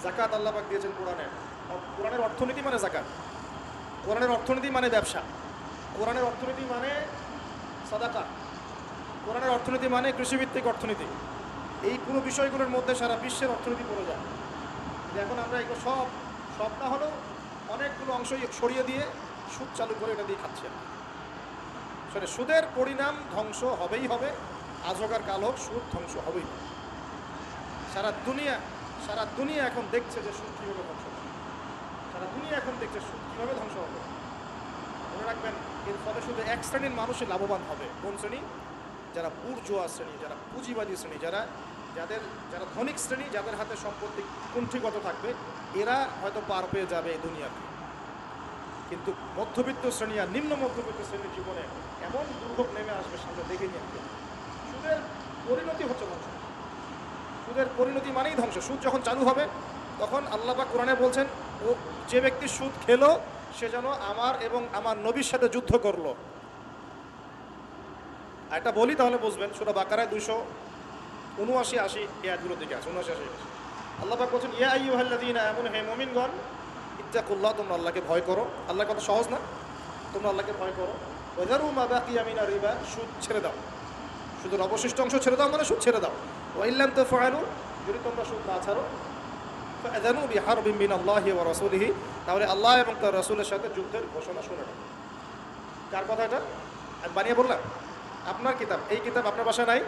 যাকাত আল্লাহ পাক দিয়েছেন কোরআনে। কোরআনের অর্থনীতি মানে যাকাত, কোরআনের অর্থনীতি মানে ব্যবসা, কোরআনের অর্থনীতি মানে সাদাকা, কোরআনের অর্থনীতি মানে কৃষিভিত্তিক অর্থনীতি। এই পুরো বিষয়গুলোর মধ্যে সারা বিশ্বের অর্থনীতি পড়ে যায়। এখন আমরা এগুলো সব না হলেও অনেকগুলো অংশ সরিয়ে দিয়ে সুদ চালু করে এটা দিয়ে খাচ্ছি। আসলে সুদের পরিণাম ধ্বংস হবেই হবে, আজ হোক আর কাল হোক সুদ ধ্বংস হবেই। সারা দুনিয়া এখন দেখছে যে সুদ কীভাবে ধ্বংস হবে, সারা দুনিয়া এখন দেখছে সুদ কীভাবে ধ্বংস হবে। মনে রাখবেন, এর ফলে শুধু এক শ্রেণীর মানুষই লাভবান হবে। কোন শ্রেণী? যারা বুর্জোয়া শ্রেণী, যারা পুঁজিবাদী শ্রেণী, যারা ধনিক শ্রেণী, যাদের হাতে সম্পত্তি কুণ্ঠিগত থাকবে, এরা হয়তো পার পেয়ে যাবে এই দুনিয়াতে। কিন্তু মধ্যবিত্ত শ্রেণী আর নিম্ন মধ্যবিত্ত শ্রেণীর জীবনে এমন দুর্ভোগ নেমে আসবে সামনে, দেখে নিয়ে। সুদের পরিণতি হচ্ছে ধ্বংস। সুদের পরিণতি মানেই ধ্বংস। সুদ যখন চালু হবে তখন আল্লাহ পাক কোরআনে বলছেন, ও যে ব্যক্তি সুদ খেলো সে যেন আমার এবং আমার নবীর সাথে যুদ্ধ করলো। এটা বলি তাহলে বুঝবেন। সূরা বাকারায় 279-80 এই আয়াতগুলোর দিকে আছে। 79-80 আল্লাহ পাক বলছেন, ইয়া আইয়ুহাল্লাযীনা আমানু, হে মুমিনগণ, ইত্তাকুল্লাহ, তোমরা আল্লাহকে ভয় করো। আল্লাহর কথা সহজ না? তোমরা আল্লাহকে ভয় করো। ওয়াযারু মা বাকিয়া মিনার রিবা, সুদ ছেড়ে দাও। সুদের অবশিষ্ট অংশ ছেড়ে দাও, মানে সুদ ছেড়ে দাও। ওয়া ইল্লাম তাফআলু, যদি তোমরা সুদ না ছাড়ো, ফাআযানু বিহারবিন মিনাল্লাহি ওয়া রাসূলিহি, তাহলে আল্লাহ এবং তার রাসূলের সাথে যুদ্ধের ঘোষণা শুনে নাও। কার কথা এটা? আমি বানিয়ে বললাম? আপনার কিতাব। এই কিতাব আপনার বাসায় নাই?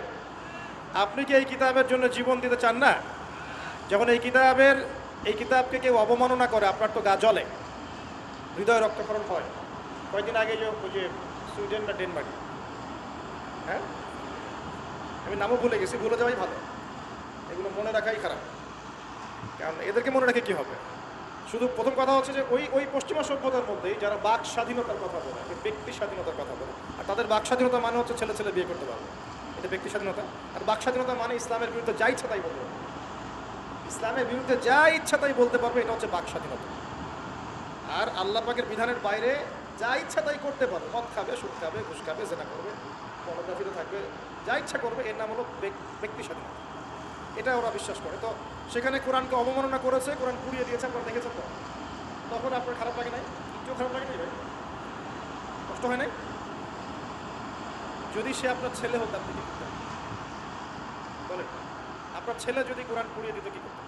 আপনি কি এই কিতাবের জন্য জীবন দিতে চান না? যখন এই কিতাবকে কেউ অবমাননা করে আপনার তো গা জ্বলে, হৃদয় রক্তক্ষরণ হয়। কয়েকদিন আগে ওই যে সুইডেন না ডেনমার্ক, হ্যাঁ, আমি নামও ভুলে গেছি, ভুলে যাওয়াই ভালো। এগুলো মনে রাখাই খারাপ, কারণ এদেরকে মনে রেখে কী হবে? শুধু প্রথম কথা হচ্ছে যে ওই পশ্চিমা সভ্যতার মধ্যেই যারা বাক স্বাধীনতার কথা বলে, ব্যক্তি স্বাধীনতার কথা বলে, আর তাদের বাক স্বাধীনতা মানে হচ্ছে ছেলে ছেলে বিয়ে করতে পারবে, এটা ব্যক্তি স্বাধীনতা। আর বাক স্বাধীনতা মানে ইসলামের বিরুদ্ধে যা ইচ্ছা তাই বলতে পারবে, ইসলামের বিরুদ্ধে যা ইচ্ছা তাই বলতে পারবে, এটা হচ্ছে বাক স্বাধীনতা। আর আল্লাহ পাকের বিধানের বাইরে যা ইচ্ছা তাই করতে পারবে, মদ খাবে, সুদ খাবে, ঘুষ খাবে, জেনা করবে, পর্নোগ্রাফিতে থাকবে, যা ইচ্ছা করবে, এর নাম হলো ব্যক্তি স্বাধীনতা। এটা ওরা বিশ্বাস করে। তো সেখানে কোরআনকে অবমাননা করেছে, কোরআন পুড়িয়ে দিয়েছে, আপনারা দেখেছেন তো? তখন আপনার খারাপ লাগে নাই? একটু খারাপ লাগে নাই ভাই? কষ্ট হয় নাই? যদি সে আপনার ছেলে হতো আপনি কি করতেন বলেন? আপনার ছেলে যদি কোরআন পুড়িয়ে দিত কি করতেন?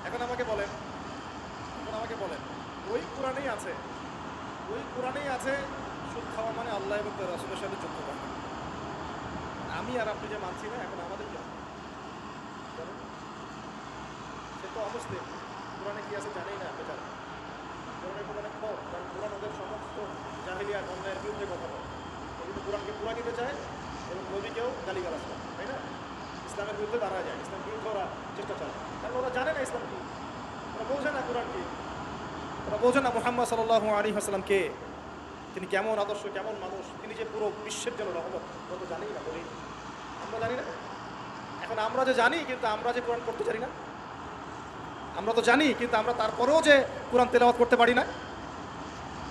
এখন আমাকে বলেন, ওই কোরআনেই আছে সুদ খাওয়া মানে আল্লাহ এবং তার রাসূলের সাথে যুদ্ধ করা। আমি আর আপনি যে মানছি না, এখন আমাদের কি জানেন? সে তো অমুসলিম, কোরআনে কি আছে জানেই না বেচারা। কোরআনে খোঁজ, কারণ কোরআন ওদের সমস্ত জাহিলিয়াত অন্যায়ের বিরুদ্ধে কথা বলে। এই জন্য কোরআনকে পুরা নিতে চায় এবং নবীকেও গালিগালাজ করে, তাই না? ইসলামের বিরুদ্ধে দাঁড়া যায়, ইসলামের বিরুদ্ধে ওরা চেষ্টা চালায়, কারণ ওরা জানে না ইসলাম কি, ওরা বোঝে না কোরআন কি, ওরা বোঝে না মুহাম্মদ সাল্লাল্লাহু আলাইহি ওয়াসাল্লাম কে, তিনি কেমন আদর্শ, কেমন মানুষ, তিনি যে পুরো বিশ্বের জন্য রহমত, ওরা তো জানেই না, বলি আমরা জানি না। এখন আমরা যে জানি, কিন্তু আমরা যে কোরআন পড়তে জানি না। আমরা তো জানি, কিন্তু আমরা তারপরেও যে কোরআন তেলাওয়াত করতে পারি না,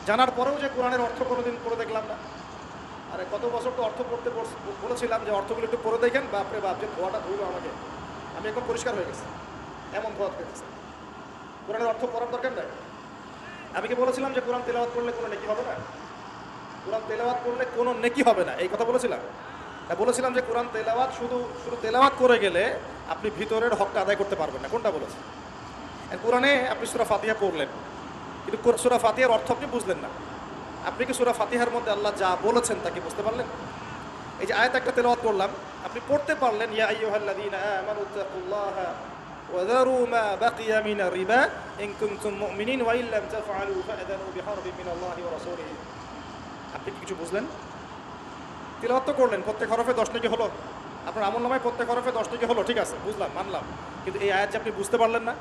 জানার পরেও যে কোরআনের অর্থ কোনোদিন পড়ে দেখলাম না। আরে কত বছর তো অর্থ পড়তে বলেছিলাম যে অর্থগুলো একটু পড়ে দেখেন, বাপরে বাপ, যে ধোয়াটা ধুইল আমাকে, আমি একদম পরিষ্কার হয়ে গেছি, এমন ধোয়া হয়ে গেছে। কোরআনের অর্থ পড়ার দরকার নাই। আমি কি বলেছিলাম যে কোরআন তেলাওয়াত করলে কোনো নেকি হবে না? কোরআন তেলাওয়াত করলে কোনো নেকি হবে না, এই কথা বলেছিলাম? বলেছিলাম যে কোরআন তেলাওয়াত শুধু তেলাওয়াত করে গেলে আপনি ভিতরের হকটা আদায় করতে পারবেন না। কোনটা বলেছে? কোরআনে আপনি সূরা ফাতিহা পড়লেন, কিন্তু সূরা ফাতিহার অর্থ আপনি বুঝলেন না। আপনি কি সূরা ফাতিহার মধ্যে আল্লাহ যা বলেছেন তা কি বুঝতে পারলেন? এই যে আয়াত একটা তেলাওয়াত করলাম, আপনি পড়তে পারলেন, ইয়া আইয়ুহাল্লাযীনা আমানু তাকুল্লাহা ওয়া যারু মা বাকিয়া মিনার রিবা ইন কুনতুম মুমিনিন ওয়া ইল্লাম তাফআলু ফাআযানু বিহারবিন মিনাল্লাহি ওয়া রাসূলিহি। আপনি কি কিছু বুঝলেন? তেলাওয়াত তো করলেন, প্রত্যেক হরফে 10 নেকি হলো, আপনার আমলনামায় প্রত্যেক হরফে 10 নেকি হলো, ঠিক আছে, বুঝলাম, মানলাম, কিন্তু এই আয়াত যে আপনি বুঝতে পারলেন না।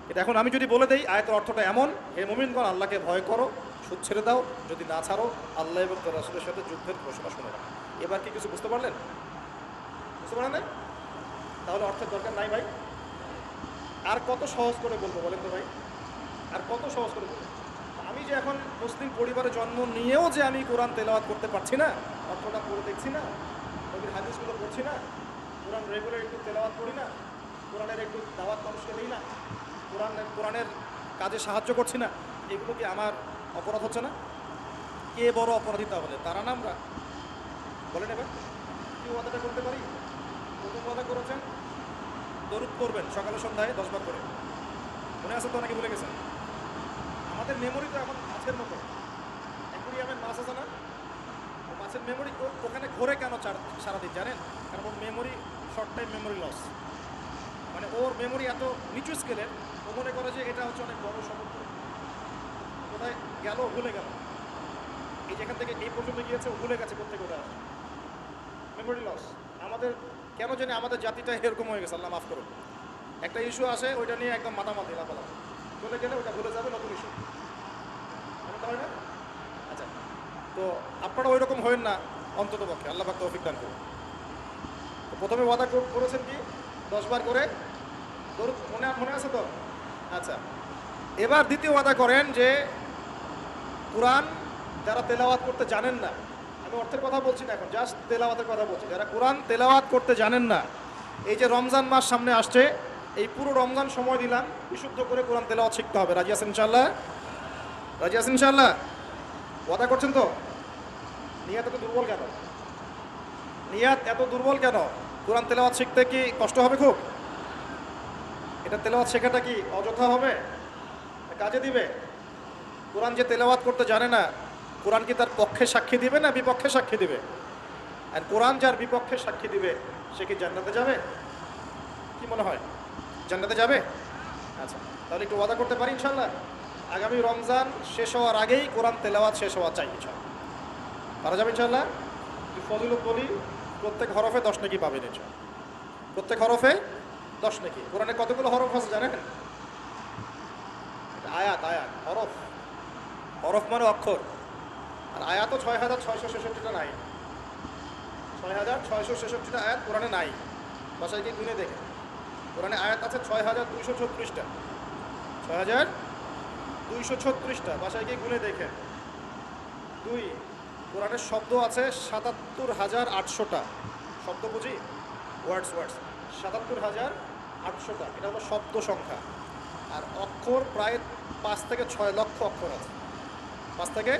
কিন্তু এখন আমি যদি বলে দেই আয়াতের অর্থটা এমন, হে মুমিনগণ আল্লাহকে ভয় করো, সুদ ছেড়ে দাও, যদি না ছাড়ো আল্লাহ এবং তার রাসূলের সাথে যুদ্ধের ঘোষণা শুনে রাখো। এবার কি কিছু বুঝতে পারলেন? বুঝতে পারেন নাই? তাহলে অর্থের দরকার নাই ভাই। আর কত সহজ করে বলবো বলেন তো ভাই, আর কত সহজ করে বলবো? আমি যে এখন মুসলিম পরিবারে জন্ম নিয়েও যে আমি কোরআন তেলাওয়াত করতে পারছি না, অর্থটা পড়ে দেখছি না, নবীর হাদিসগুলো পড়ছি না, কোরআন রেগুলার একটু তেলাওয়াত করি না, কোরআনের একটু দাওয়াত মানুষকে দিই না, কোরআনের কাজে সাহায্য করছি না, এগুলো কি আমার অপরাধ হচ্ছে না? কে বড় অপরাধী তাহলে? তারা না আমরা? বলেন এবার কি ওয়াদাটা করতে পারি? প্রথম ওয়াদা করেছেন দরুদ করবেন সকালে সন্ধ্যায় 10 বার করে, মনে আছে তো? নাকি ভুলে গেছেন? আমাদের মেমোরি তো এখন মাছের মতো, অ্যাকুরিয়ামের মাছ আছে না, মাছের মেমোরি ওখানে ঘোরে কেন সারাদিন জানেন? কারণ ওর memory short time memory loss, মানে ওর মেমোরি এত নিচু স্কেলের, ও মনে করে যে এটা হচ্ছে অনেক বড় সমুদ্র, কোথায় গেল ভুলে গেল, এই যেখান থেকে এই পর্যন্ত গিয়েছে ও ভুলে গেছে কোথায় কোথায় আসে, মেমোরি লস। আমাদের কেন জানি আমাদের জাতিটা এরকম হয়ে গেছে, আল্লাহ মাফ করুন। একটা ইস্যু আসে, ওইটা নিয়ে একদম মাতামাতি লাফালাফি, চলে গেলে ওটা ভুলে যাবে, নতুন ইস্যু, এমন হয় না? আচ্ছা, তো আপনারা ওই রকম হয়েন না অন্তত পক্ষে, আল্লাহ পাক তৌফিক দান করুন। তো প্রথমে ওয়াদা করেছেন কি 10 বার করে দরুদ, মনে আছে তো? আচ্ছা, এবার দ্বিতীয় ওয়াদা করেন যে কোরআন যারা তেলাওয়াত করতে জানেন না, আমি অর্থের কথা বলছি না এখন, জাস্ট তেলাওয়াতের কথা বলছি, যারা কোরআন তেলাওয়াত করতে জানেন না, এই যে রমজান মাস সামনে আসছে, এই পুরো রমজান সময় দিলাম বিশুদ্ধ করে কোরআন তেলাওয়াত শিখতে হবে। রাজি আছেন ইনশাআল্লাহ? রাজি আছেন ইনশাআল্লাহ? ওয়াদা করছেন তো? নিয়াত এত দুর্বল কেন? নিয়াত এত দুর্বল কেন? কোরআন তেলাওয়াত শিখতে কি কষ্ট হবে খুব? এটা তেলাওয়াত শেখাটা কি অযথা হবে? কাজে দিবে? কোরআন যে তেলাওয়াত করতে জানে না, কোরআন কি তার পক্ষে সাক্ষী দিবে না বিপক্ষে সাক্ষী দিবে? আর কোরআন যার বিপক্ষে সাক্ষী দিবে সে কি জান্নাতে যাবে? কি মনে হয়, জান্নাতে যাবে? আচ্ছা, তাহলে একটু ওয়াদা করতে পারি ইনশাআল্লাহ আগামী রমজান শেষ হওয়ার আগেই কোরআন তেলাওয়াত শেষ হওয়া চাই ইনশাআল্লাহ। পারা যাবে ইনশাআল্লাহ? ফজিলত বলি, প্রত্যেক হরফে 10 নেকি পাবেন ইনশাআল্লাহ, প্রত্যেক হরফে 10 নেকি। কোরআনে কতগুলো হরফ আছে জানেন? আয়াত, হরফ, হরফ মানে অক্ষর, আর আয়াতও 6666টা নাই, 6666টা আয়াত কোরআনে নাই, বাসায় গিয়ে গুনে দেখে। কোরআনে আয়াত আছে 6236টা, 6236টা, বাসায় গিয়ে গুনে দেখে। 2, কোরআনের শব্দ আছে 77,800টা, শব্দ বুঝি, ওয়ার্ডস 77,800টা, এটা হলো শব্দ সংখ্যা। আর অক্ষর প্রায় 5 থেকে 6 লক্ষ অক্ষর আছে, 5 থেকে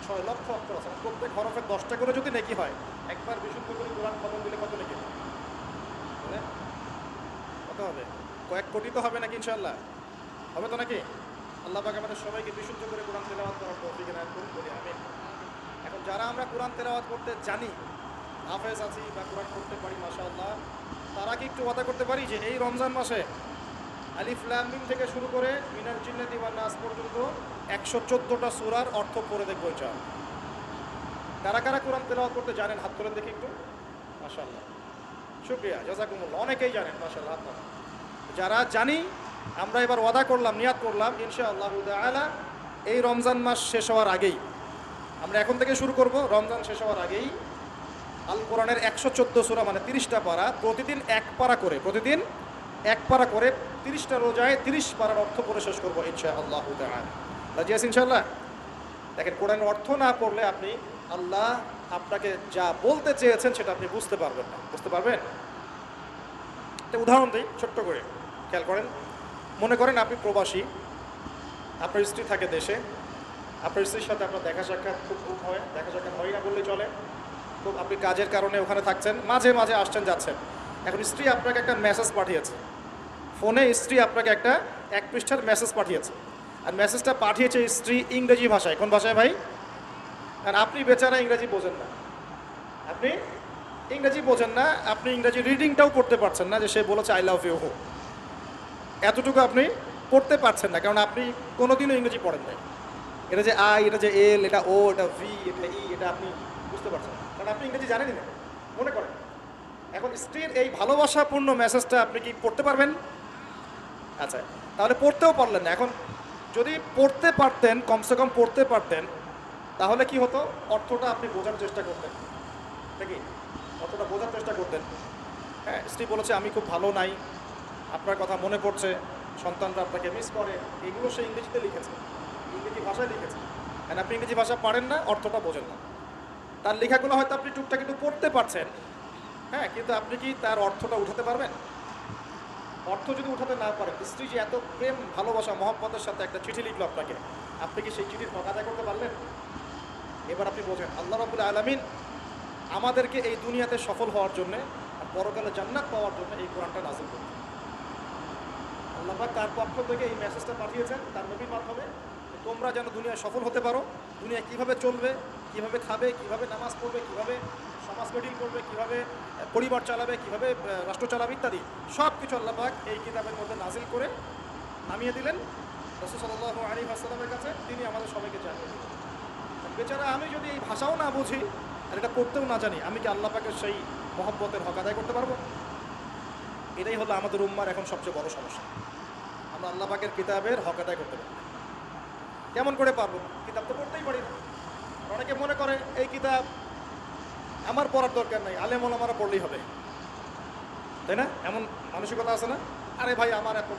6 লক্ষ অক্ষর আছে। প্রত্যেক হরফের 10টা করে যদি নেকি হয়, একবার বিশুদ্ধ করে কোরআন খতম দিলে কত নেকি হয়? কত হবে? কয়েক কোটি তো হবে নাকি ইনশাআল্লাহ? হবে তো নাকি? আল্লাহ পাক আমাদের সবাইকে বিশুদ্ধ করে কোরআন তেলাওয়াত করার তৌফিক এনায়েত করুন, বলি আমিন। এখন যারা আমরা কোরআন তেলাওয়াত করতে জানি, হাফেজ আছি বা কোরআন পড়তে পারি মাশাআল্লাহ, তারা কি একটু ওয়াদা করতে পারি যে এই রমজান মাসে আলিফ লাম মিম থেকে শুরু করে মিনাল জিন্নাতি ওয়ান নাস পর্যন্ত 114টা সূরার অর্থ পড়ে দেখবো ইনশাআল্লাহ? কারা কারা কোরআন তেলাওয়াত করতে জানেন হাত তোলেন দেখি একটু। মাশাআল্লাহ, শুকরিয়া, জাযাকুমুল্লাহ, অনেকেই জানেন মাশাআল্লাহ। আপনারা যারা জানি, আমরা এবার ওয়াদা করলাম, নিয়াত করলাম ইনশাআল্লাহ তাআলা এই রমজান মাস শেষ হওয়ার আগেই, আমরা এখন থেকে শুরু করব, রমজান শেষ হওয়ার আগেই আল কোরআনের 114 সূরা মানে 30টা পারা, প্রতিদিন এক পারা করে, প্রতিদিন এক পারা করে 30টা রোজায় 30 পারার অর্থ পড়ে শেষ করবো ইনশাআল্লাহ তাআলা। রাজি আছেন ইনশাআল্লাহ? দেখেন, কোরআনের অর্থ না পড়লে আপনি আল্লাহ আপনাকে যা বলতে চেয়েছেন সেটা আপনি বুঝতে পারবেন না। বুঝতে পারবেন? একটা উদাহরণ দিই ছোট্ট করে, খেয়াল করেন। মনে করেন আপনি প্রবাসী, আপনার স্ত্রী থাকে দেশে, আপনার স্ত্রীর সাথে আপনার দেখা সাক্ষাৎ খুব কম হয়, দেখা সাক্ষাৎ হয় না বললেই চলে। খুব আপনি কাজের কারণে ওখানে থাকছেন, মাঝে মাঝে আসছেন যাচ্ছেন। এখন স্ত্রী আপনাকে একটা মেসেজ পাঠিয়েছে, ফোনে স্ত্রী আপনাকে একটা 1 পৃষ্ঠার মেসেজ পাঠিয়েছে, আর মেসেজটা পাঠিয়েছে স্ত্রী ইংরেজি ভাষায়। কোন ভাষায় ভাই? আর আপনি বেচারা ইংরেজি বোঝেন না, আপনি ইংরেজি বোঝেন না, আপনি ইংরেজি রিডিংটাও পড়তে পারছেন না যে সে বলেছে আই লাভ ইউ, এতটুকু আপনি পড়তে পারছেন না, কারণ আপনি কোনোদিনও ইংরেজি পড়েন নাই। এটা যে আই, এটা যে এল, এটা ও, এটা ভি, এটা ই, এটা আপনি বুঝতে পারছেন না, কারণ আপনি ইংরেজি জানেনই না। মনে করেন এখন স্ত্রীর এই ভালোবাসাপূর্ণ মেসেজটা আপনি কি পড়তে পারবেন? আচ্ছা, তাহলে পড়তেও পারলেন না। এখন যদি পড়তে পারতেন, কমসে কম পড়তে পারতেন, তাহলে কি হতো? অর্থটা আপনি বোঝার চেষ্টা করতেন, নাকি? অর্থটা বোঝার চেষ্টা করতেন। হ্যাঁ, স্ত্রী বলেছে আমি খুব ভালো নাই, আপনার কথা মনে পড়ছে, সন্তানরা আপনাকে মিস করে, এগুলো সে ইংরেজিতে লিখেছে, ইংরেজি ভাষায় লিখেছে। কারণ আপনি ইংরেজি ভাষা পারেন না, অর্থটা বোঝেন না। তার লেখাগুলো হয়তো আপনি টুকটাক একটু পড়তে পারছেন, হ্যাঁ, কিন্তু আপনি কি তার অর্থটা উঠাতে পারবেন? অর্থ যদি উঠাতে না পারেন, স্ত্রী যে এত প্রেম ভালোবাসা মহব্বতের সাথে একটা চিঠি লিখলো আপনাকে, আপনি কি সেই চিঠির হক আদায় করতে পারলেন? এবার আপনি বোঝেন, আল্লাহ রাব্বুল আলামিন আমাদেরকে এই দুনিয়াতে সফল হওয়ার জন্যে আর পরকালে জান্নাত পাওয়ার জন্য এই কোরআনটা নাযিল করেছেন। আল্লাহ পাক তার পক্ষ থেকে এই মেসেজটা পাঠিয়েছেন তার নবীর মাধ্যমে, তোমরা যেন দুনিয়ায় সফল হতে পারো, দুনিয়া কীভাবে চলবে, কীভাবে খাবে, কীভাবে নামাজ পড়বে, কীভাবে সমাজ গঠন করবে, কীভাবে পরিবার চালাবে, কীভাবে রাষ্ট্র চালাবে ইত্যাদি সব কিছু আল্লাহ পাক এই কিতাবের মধ্যে নাজিল করে নামিয়ে দিলেন রাসূল সাল্লাল্লাহু আলাইহি ওয়াসাল্লামের কাছে, তিনি আমাদের সবাইকে জানিয়ে দিলেন। বেচারা আমি যদি এই ভাষাও না বুঝি আর এটা পড়তেও না জানি, আমি কি আল্লাহ পাকের সেই মহব্বতের হক আদায় করতে পারবো? এটাই হলো আমাদের উম্মার এখন সবচেয়ে বড় সমস্যা। আমরা আল্লাহ পাকের কিতাবের হক আদায় করতে পারবো কেমন করে পারবো? কিতাব তো পড়তেই পারি না। অনেকে মনে করে এই কিতাব আমার পড়ার দরকার নাই, আলেম ওলামারা পড়লেই হবে, তাই না? এমন মানসিকতা আছে না? আরে ভাই আমি এত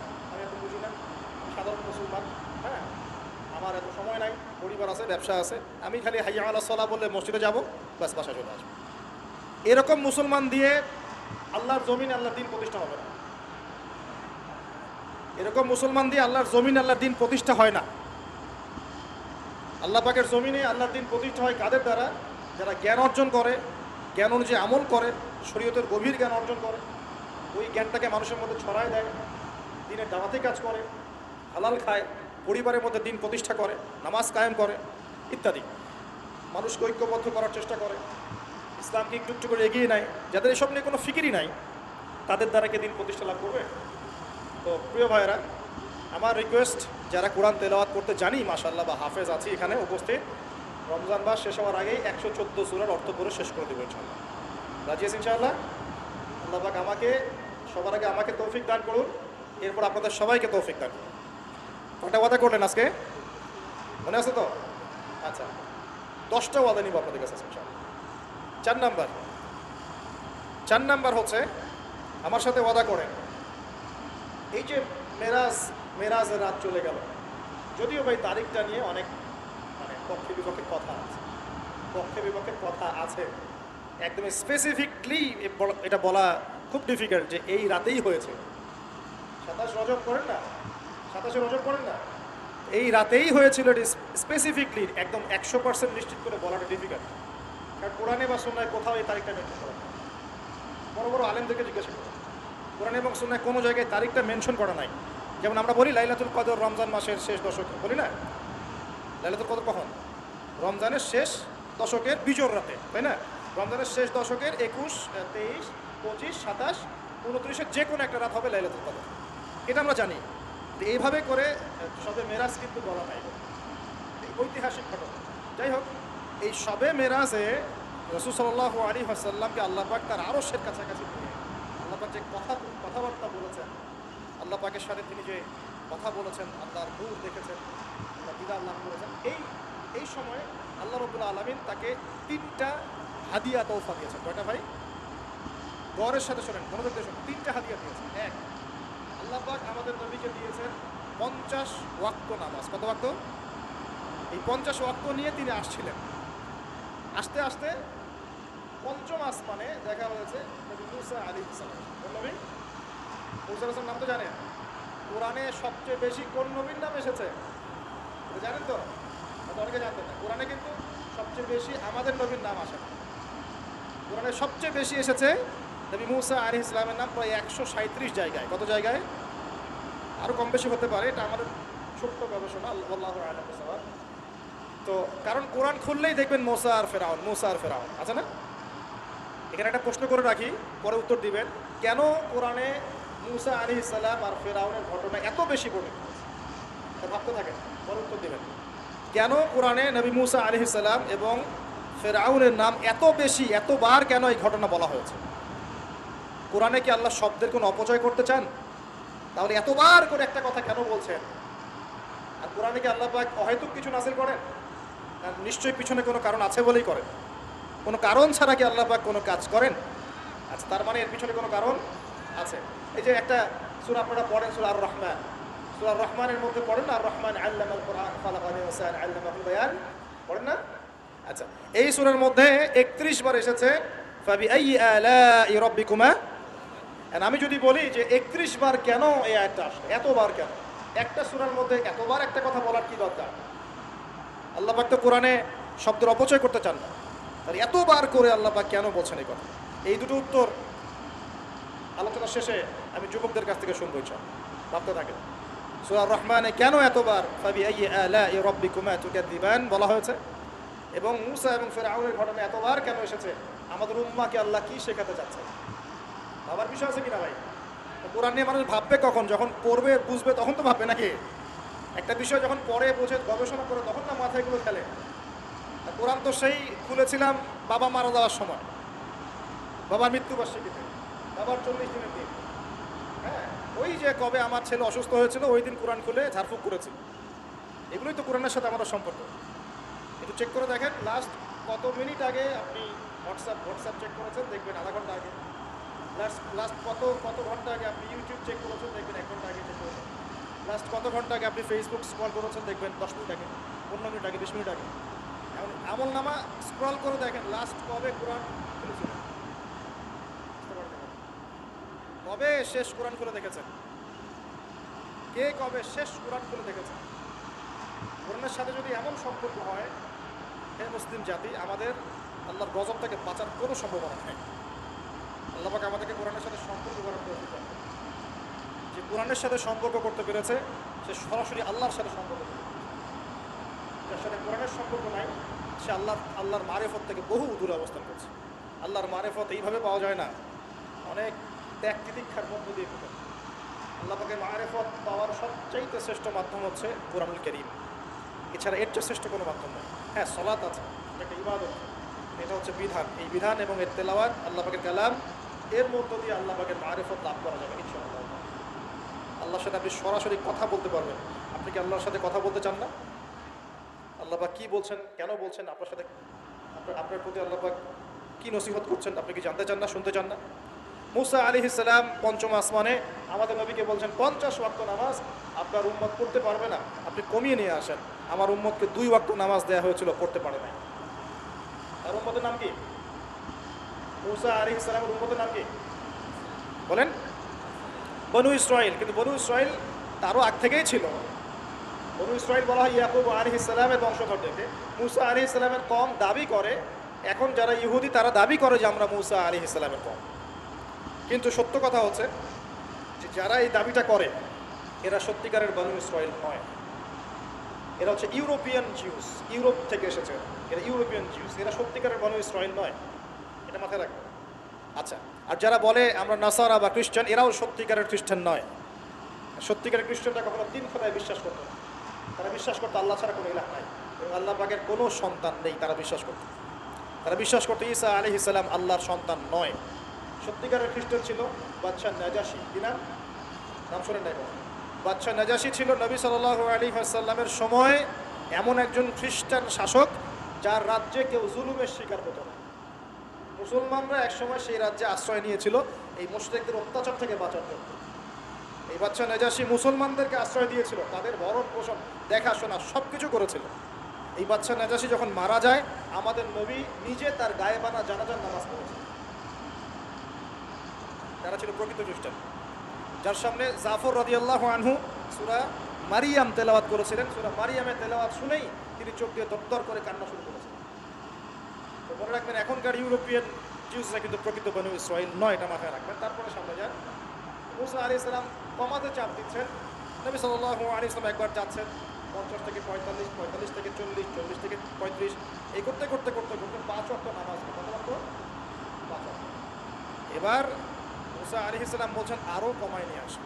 বুঝি না, আমি সাধারণ মুসলমান, হ্যাঁ, আমার এত সময় নাই, পরিবার আছে, ব্যবসা আছে, আমি খালি হাইয়া আলাস সালাহ বললে মসজিদে যাবো, ব্যাস বাসায় চলে আসবো। এরকম মুসলমান দিয়ে আল্লাহর জমিন আল্লাহর দিন প্রতিষ্ঠা হবে না। এরকম মুসলমান দিয়ে আল্লাহর জমিন আল্লাহর দিন প্রতিষ্ঠা হয় না। আল্লাহ পাকের জমিনে আল্লাহর দিন প্রতিষ্ঠা হয় কাদের দ্বারা? যারা জ্ঞান অর্জন করে, জ্ঞান অনুযায়ী আমল করে, শরীয়তের গভীর জ্ঞান অর্জন করে, ওই জ্ঞানটাকে মানুষের মধ্যে ছড়ায় দেয়, দিনের দাওয়াতি কাজ করে, হালাল খায়, পরিবারের মধ্যে দিন প্রতিষ্ঠা করে, নামাজ কায়েম করে ইত্যাদি, মানুষকে ঐক্যবদ্ধ করার চেষ্টা করে, ইসলামকে একটু একটু করে এগিয়ে নেয়। যাদের এসব নিয়ে কোনো ফিকিরই নাই, তাদের দ্বারা কে দিন প্রতিষ্ঠা লাভ করবে? তো প্রিয় ভাইয়েরা, আমার রিকোয়েস্ট, যারা কোরআন তেলাওয়াত করতে জানি মাশাআল্লাহ বা হাফেজ আছি এখানে উপস্থিত, রমজান মাস শেষ হওয়ার আগেই 114 সূরার অর্থ করে শেষ করে দেবো ইনশাআল্লাহ। রাজি আছি ইনশাআল্লাহ? আল্লাহ পাক আমাকে সবার আগে আমাকে তৌফিক দান করুন, এরপর আপনাদের সবাইকে তৌফিক দান করুন। কটা ওয়াদা করলেন আজকে? মনে আছে তো? আচ্ছা, 10টা ওয়াদা নিব আপনাদের কাছে ইনশাআল্লাহ। 4 নাম্বার হচ্ছে, আমার সাথে ওয়াদা করেন, এই যে মেরাজের রাত চলে গেল, যদিও ভাই তারিখটা নিয়ে অনেক পক্ষে বিপক্ষের কথা আছে, একদম স্পেসিফিকলি এটা বলা খুব ডিফিকাল্ট যে এই রাতেই হয়েছে। 27 রজব করেন না, 27 রজব করেন না, এই রাতেই হয়েছিল, এটি স্পেসিফিকলি একদম 100% নিশ্চিত করে বলাটা ডিফিকাল্ট। কারণ কোরআনে বা সুন্নাহয় কোথাও এই তারিখটা মেনশন করা নেই। বড় বড় আলেমদেরকে জিজ্ঞাসা করুন, কোরআনে এবং সুন্নাহয় কোনো জায়গায় তারিখটা মেনশন করা নাই। যেমন আমরা বলি লাইলাতুল কদর রমজান মাসের শেষ দশকে, বলি না? লাইলাতুল কদর কখন? রমজানের শেষ দশকের বিজোর রাতে, তাই না? রমজানের শেষ দশকের 21, 23, 25, 27, 29 যে কোনো একটা রাত হবে লাইলাতুল কদর, এটা আমরা জানি। এইভাবে করে শবে মেরাজ কিন্তু বলা নাই, ঐতিহাসিক ঘটনা। যাই হোক, এই শবে মেরাজে রাসূল সাল্লাল্লাহু আলাইহি ওয়াসাল্লামকে আল্লাহ পাক তার আরশের কাছাকাছি নিয়ে আল্লাহ পাক যে কথাবার্তা বলেছেন, আল্লাহ পাকের সাথে তিনি যে কথা বলেছেন, আল্লাহর নূর দেখেছেন, দিদার লাভ করেছেন, এই সময়ে আল্লাহ রাব্বুল আলামিন তাকে 3টা হাদিয়া তৌফা দিয়েছেন। কয়টা ভাই? গৌরের সাথে শোনেন, মনোযোগ দিয়ে শোনেন। 3টা হাদিয়া দিয়েছেন। এক, আল্লাহ পাক আমাদের নবীকে দিয়েছেন 50 ওয়াক্ত নামাজ। কত ওয়াক্ত? এই 50 ওয়াক্ত নিয়ে তিনি আসছিলেন। আস্তে আস্তে পঞ্চম আসমানে দেখা হয়েছে নবী মুসা আলাইহিস সালাম। কোন নবী? মুসা আলাইহিস সালাম নাম তো জানেন। কোরআনে সবচেয়ে বেশি কোন নবীর নাম এসেছে এটা জানেন তো? অনেকে জানতেন না। কোরআনে কিন্তু সবচেয়ে বেশি আমাদের নবীর নাম আসে না। কোরআনে সবচেয়ে বেশি এসেছে নবী মুসা আলাইহিস সালামের নাম প্রায় 137 জায়গায়। কত জায়গায়? আরও কম বেশি হতে পারে, এটা আমাদের ছোট্ট গবেষণা, আল্লাহু আ'লাম বিসওয়াব। তো কারণ কোরআন খুললেই দেখবেন মুসা আর ফেরাউন, মুসা আর ফেরাউন আছে না? এখানে একটা প্রশ্ন করে রাখি, পরে উত্তর দিবেন। কেন কোরআনে মুসা আলাইহিস সালাম আর ফেরাউনের ঘটনা এত বেশি বর্ণিত হয়েছে? ভাবতে থাকেন, পরে উত্তর দিবেন। কেন কোরআনে নবী মুসা আলাইহিস সালাম এবং ফেরাউনের নাম এত বেশি, এতবার কেন এই ঘটনা বলা হয়েছে? কোরআনে কি আল্লাহ শব্দের কোনো অপচয় করতে চান? তাহলে এতবার করে একটা কথা কেন বলছেন? আর কোরআনে কি আল্লাহ পাক অহেতুক কিছু নাযিল করেন? নিশ্চয়ই পিছনে কোনো কারণ আছে বলেই করেন। কোনো কারণ ছাড়া কি আল্লাহ পাক কোনো কাজ করেন? আচ্ছা, তার মানে এর পিছনে কোনো কারণ আছে। এই যে একটা সূরা আপনারা পড়েন, সূরা আর রহমান। সূরা আর রহমানের মধ্যে পড়েন না, আর রহমান আল্লামাল কোরআন খালাকাল ইনসান আল্লামাহুল বায়ান, পড়েন না? আচ্ছা, এই সূরার মধ্যে 31 বার এসেছে ফাবিআইয়ি আলাই রাব্বিকুমা। আমি যদি বলি যে 31 বার কেন এই আয়াতটা আসলো, এতবার কেন? একটা সূরার মধ্যে এতবার একটা কথা বলার কি দরকার? আল্লাহ পাক তো কোরআনে শব্দের অপচয় করতে চান না, তাহলে এতবার করে আল্লাহ পাক কেন বলছেন এই কথা? এই দুটো উত্তর আলোচনার শেষে আমি যুবকদের কাছ থেকে শুনবো, ইনশাআল্লাহ। ভাবতে থাকেন, সূরা আর রহমানে কেন এতবার ফাবিআইয়ি আলাই রাব্বিকুমা তুকাযযিবান বলা হয়েছে, এবং মুসা এবং ফিরআউনের ঘটনা এতবার কেন এসেছে? আমাদের উম্মাহকে আল্লাহ কি শেখাতে চাচ্ছে? ভাবার বিষয় আছে কিনা ভাই? কোরআন নিয়ে মানুষ ভাববে কখন? যখন পড়বে, বুঝবে, তখন তো ভাববে নাকি? একটা বিষয় যখন পড়ে, বোঝে, গবেষণা করে, তখন না মাথায় এগুলো খেলে। কোরআন তো সেই খুলেছিলাম বাবা মারা যাওয়ার সময়, বাবার মৃত্যুবার্ষিকীতে, বাবার 40 দিনের দিন। হ্যাঁ, ওই যে কবে আমার ছেলে অসুস্থ হয়েছিল, ওই দিন কোরআন খুলে ঝাড়ফুঁক করেছিল। এগুলোই তো কোরআনের সাথে আমাদের সম্পর্ক। একটু চেক করে দেখেন, লাস্ট কত মিনিট আগে আপনি হোয়াটসঅ্যাপ চেক করেছেন, দেখবেন আধা ঘন্টা আগে। লাস্ট কত ঘন্টা আগে আপনি ইউটিউব চেক করেছেন, দেখবেন 1 ঘন্টা আগে চেক করেছেন। লাস্ট কত ঘন্টা আগে আপনি ফেসবুক স্ক্রল করেছেন, দেখবেন 10 মিনিট আগে, 15 মিনিট আগে, 20 মিনিট আগে। এখন আমল নামা স্ক্রল করে দেখেন লাস্ট কবে কোরআন খুলেছেন, কবে শেষ কোরআন খুলে দেখেছেন, কে কবে শেষ কোরআন খুলে দেখেছেন। কোরআনের সাথে যদি এমন সম্পর্ক হয়, হে মুসলিম জাতি, আমাদের আল্লাহর গজব থেকে বাঁচার কোনো সম্ভাবনা নেই। আল্লাহ পাক আমাদেরকে কোরআনের সাথে সম্পর্ক করার তৌফিক দান করুন। যে কোরআনের সাথে সম্পর্ক করতে পেরেছে, সে সরাসরি আল্লাহর সাথে সম্পর্ক করতে পেরেছে। যার সাথে কোরআনের সম্পর্ক নাই, সে আল্লাহর মারেফত থেকে বহু দূরে অবস্থান করছে। আল্লাহর মারেফত এইভাবে পাওয়া যায় না, অনেক ত্যাগ তিতিক্ষার মধ্য দিয়ে পেতে। আল্লাহ পাকের মারেফত পাওয়ার সবচাইতে শ্রেষ্ঠ মাধ্যম হচ্ছে কোরআনুল কারীম। এছাড়া এর চেয়ে শ্রেষ্ঠ কোনো মাধ্যম নেই। হ্যাঁ, সালাত আছে, একটা ইবাদত, এটা হচ্ছে বিধান। এই বিধান এবং এর তেলাওয়াত, আল্লাহ পাকের কালাম, এর মধ্য দিয়ে আল্লাহ পাকের মারেফত লাভ করা যাবে ইনশাআল্লাহ। আল্লাহর সাথে আপনি সরাসরি কথা বলতে পারবেন। আপনি কি আল্লাহর সাথে কথা বলতে চান না? আল্লাহ পাক কী বলছেন, কেন বলছেন, আপনার সাথে আপনার প্রতি আল্লাহ পাক কী নসিহত করছেন, আপনি কি জানতে চান না, শুনতে চান না? মুসা আলাইহিস সালাম পঞ্চম আসমানে আমাদের নবীকে বলছেন 50 ওয়াক্ত নামাজ আপনার উম্মত পড়তে পারবে না, আপনি কমিয়ে নিয়ে আসেন। আমার উম্মতকে 2 ওয়াক্ত নামাজ দেওয়া হয়েছিল, পড়তে পারে নাই। তার উম্মতের নাম কি? মুসা আলাইহিস সালামের উম্মতের নাম কি বলেন? বনু ইসরাইল। কিন্তু বনু ইসরাইল তারও আগ থেকেই ছিল। বনু ইসরাইল বলা হয় ইয়াকুব আলাইহিস সালামের বংশধরদেরকে। মুসা আলাইহিস সালামের কম দাবি করে, এখন যারা ইহুদি তারা দাবি করে যে আমরা মুসা আলাইহিস সালামের কম। কিন্তু সত্য কথা হচ্ছে যে যারা এই দাবিটা করে এরা সত্যিকারের বনু ইসরাইল নয়। এরা হচ্ছে ইউরোপিয়ান জিউস, ইউরোপ থেকে এসেছে, এরা ইউরোপিয়ান জিউস, এরা সত্যিকারের বনু ইসরাইল নয়। এটা মাথায় রাখবেন। আচ্ছা, আর যারা বলে আমরা নাসারা বা খ্রিস্টান, এরাও সত্যিকারের খ্রিস্টান নয়। সত্যিকারের খ্রিস্টানরা কখনো 3 খোদায় বিশ্বাস করতো না। তারা বিশ্বাস করতো আল্লাহ ছাড়া কোনো ইলাহ নাই এবং আল্লাহ পাকের কোনো সন্তান নেই, তারা বিশ্বাস করতো। তারা বিশ্বাস করতো ঈসা আলাইহিস সালাম আল্লাহর সন্তান নয়। সত্যিকারের খ্রিস্টান ছিল বাদশাহ নাজাশী। কি নাম? নাম শোনেন নাই? বাদশাহ নাজাশী ছিল নবী সাল্লাল্লাহু আলাইহি ওয়াসাল্লামের সময় এমন একজন খ্রিস্টান শাসক যার রাজ্যে কেউ জুলুমের শিকার হতো না। মুসলমানরা একসময় সেই রাজ্যে আশ্রয় নিয়েছিল এই মুশরিকদের অত্যাচার থেকে বাঁচার জন্য। এই বাদশাহ নাজাশী মুসলমানদেরকে আশ্রয় দিয়েছিল, তাদের ভরণ পোষণ দেখাশোনা সব কিছু করেছিল। এই বাদশাহ নাজাশী যখন মারা যায়, আমাদের নবী নিজে তার গায়ে বানা জানাজার নামাজ পড়েছে। তারা ছিল প্রকৃত খ্রিস্টান, যার সামনে জাফর রাদিয়াল্লাহু আনহু সূরা মারিয়াম তেলাওয়াত করেছিলেন। সূরা মারিয়ামের তেলাওয়াত শুনেই তিনি চোখ দিয়ে দরদর করে কান্না শুরু করেছেন। তো মনে রাখবেন, এখনকার ইউরোপিয়ান জিউসরা কিন্তু প্রকৃত বনু ইসরাইল নয়, এটা মাথায় রাখবেন। তারপরে সামনে যান। মুসা আলাইহিস সালাম কমাতে চাপ দিচ্ছেন। নবী সাল্লাল্লাহু আলাইহি ওয়াসাল্লাম একবার যাচ্ছেন 50 থেকে 45, 45 থেকে 40, 40 থেকে 35, এই করতে করতে করতে করতে 5 ওয়াক্ত নামাজ। কত ওয়াক্ত? 5 ওয়াক্ত। এবার মুসা আলাইহিস সালাম বলছেন আরও কমায় নিয়ে আসুন,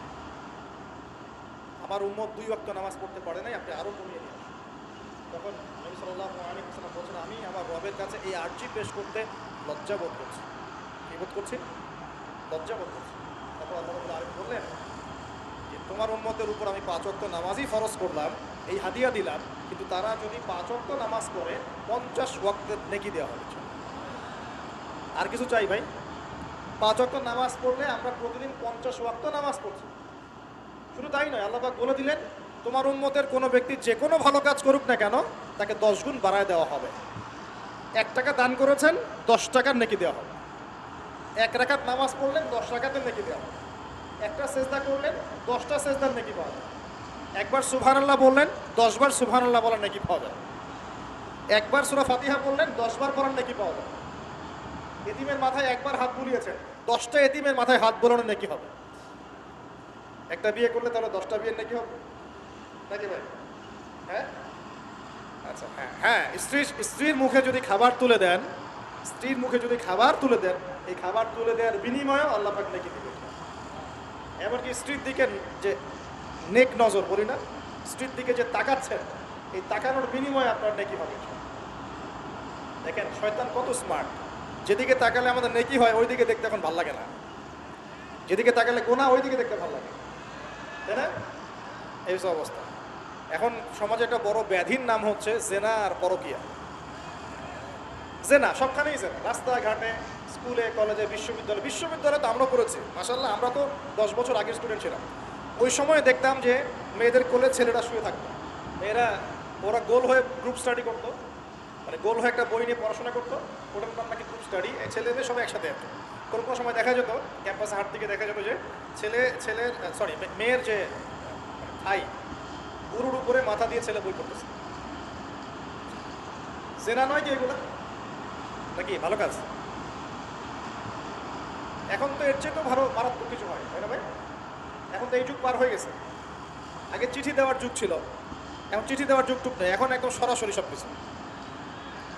আমার উম্মত 2 ওয়াক্ত নামাজ পড়তে পারে নাই, আপনি আরও কমিয়ে নিয়ে আসুন। তখন নবী সাল্লাল্লাহু আলাইহি ওয়াসাল্লাম বলছেন, আমি আমার রবের কাছে এই আরজি পেশ করতে লজ্জা বোধ করছি। কী বোধ করছি? লজ্জা বোধ করছি। তারপর আল্লাহ রাব্বুল আলামিন বললেন যে তোমার উম্মতের উপর আমি 5 ওয়াক্ত নামাজই ফরজ করলাম, এই হাদিয়া দিলাম, কিন্তু তারা যদি 5 ওয়াক্ত নামাজ পড়ে 50 ওয়াক্তের নেকি দেওয়া হবে। আর কিছু চাই ভাই? 5 ওয়াক্ত নামাজ পড়লে আমরা প্রতিদিন 50 ওয়াক্ত নামাজ পড়ছি। শুধু তাই নয়, আল্লাহ পাক বলে দিলেন তোমার উম্মতের কোনো ব্যক্তি যে কোনো ভালো কাজ করুক না কেন, তাকে 10 গুণ বাড়ায় দেওয়া হবে। 1 টাকা দান করেছেন, 10 টাকার নেকি দেওয়া হবে। 1 রাকাত নামাজ পড়লেন, 10 রাকাতের নেকি দেওয়া হবে। একটা সেজদা করলেন, 10টা সেজদার নেকি পাওয়া যাবে। একবার সুবহানাল্লাহ বললেন, 10 বার সুবহানাল্লাহ বলার নেকি পাওয়া যাবে। একবার সূরা ফাতিহা বললেন, 10 বার পড়ার নেকি পাওয়া যাবে। এতিমের মাথায় একবার হাত বুলিয়েছেন, 10টা এতিমের মাথায় হাত বোলানোর নেকি হবে। একটা বিয়ে করলে তাহলে 10টা বিয়ের নেকি হবে নাকি ভাই? হ্যাঁ, আচ্ছা, হ্যাঁ হ্যাঁ, স্ত্রীর মুখে যদি খাবার তুলে দেন, স্ত্রীর মুখে যদি খাবার তুলে দেন, এই খাবার তুলে দেওয়ার বিনিময়েও আল্লাহ পাক নেকি দিবেন। এমনকি স্ত্রীর দিকে যে নেক নজর বলি না, স্ত্রীর দিকে যে তাকাচ্ছেন, এই তাকানোর বিনিময়ে আপনার নেকি হবে। দেখেন শয়তান কত স্মার্ট। যেদিকে তাকালে আমাদের নেকি হয় ওই দিকে দেখতে এখন ভালো লাগে না, যেদিকে তাকালে গোনা ওই দিকে দেখতে ভালো লাগে, তাই না? এই সব অবস্থা। এখন সমাজে একটা বড় ব্যাধির নাম হচ্ছে জেনা আর পরকিয়া। জেনা সবখানেই জেনা, রাস্তাঘাটে, স্কুলে, কলেজে, বিশ্ববিদ্যালয়ে তো আমরা করেছি মাশাআল্লাহ। আমরা তো 10 বছর আগের স্টুডেন্ট ছিলাম। ওই সময় দেখতাম যে মেয়েদের কোলে ছেলেরা শুয়ে থাকতো, মেয়েরা ওরা গোল হয়ে গ্রুপ স্টাডি করতো, মানে গোল হয়ে একটা বই নিয়ে পড়াশোনা করতো, ওটার নাম নাকি গ্রুপ স্টাডি। ছেলে মেয়ে সবাই একসাথে আসতো। কোনো কোনো সময় দেখা যেত ক্যাম্পাসে হাট থেকে দেখা যেত যে মেয়ের যে ভাই গুরুর উপরে মাথা দিয়ে ছেলে বই পড়তেছে। জেনা নয় কি এগুলো? নাকি ভালো কাজ? এখন তো এর চেয়ে তো মারাত্মক কিছু হয়, তাই না ভাই? এখন তো এই যুগ পার হয়ে গেছে। আগে চিঠি দেওয়ার যুগ ছিল, এখন চিঠি দেওয়ার যুগ টুক নেই, এখন একদম সরাসরি সব কিছু,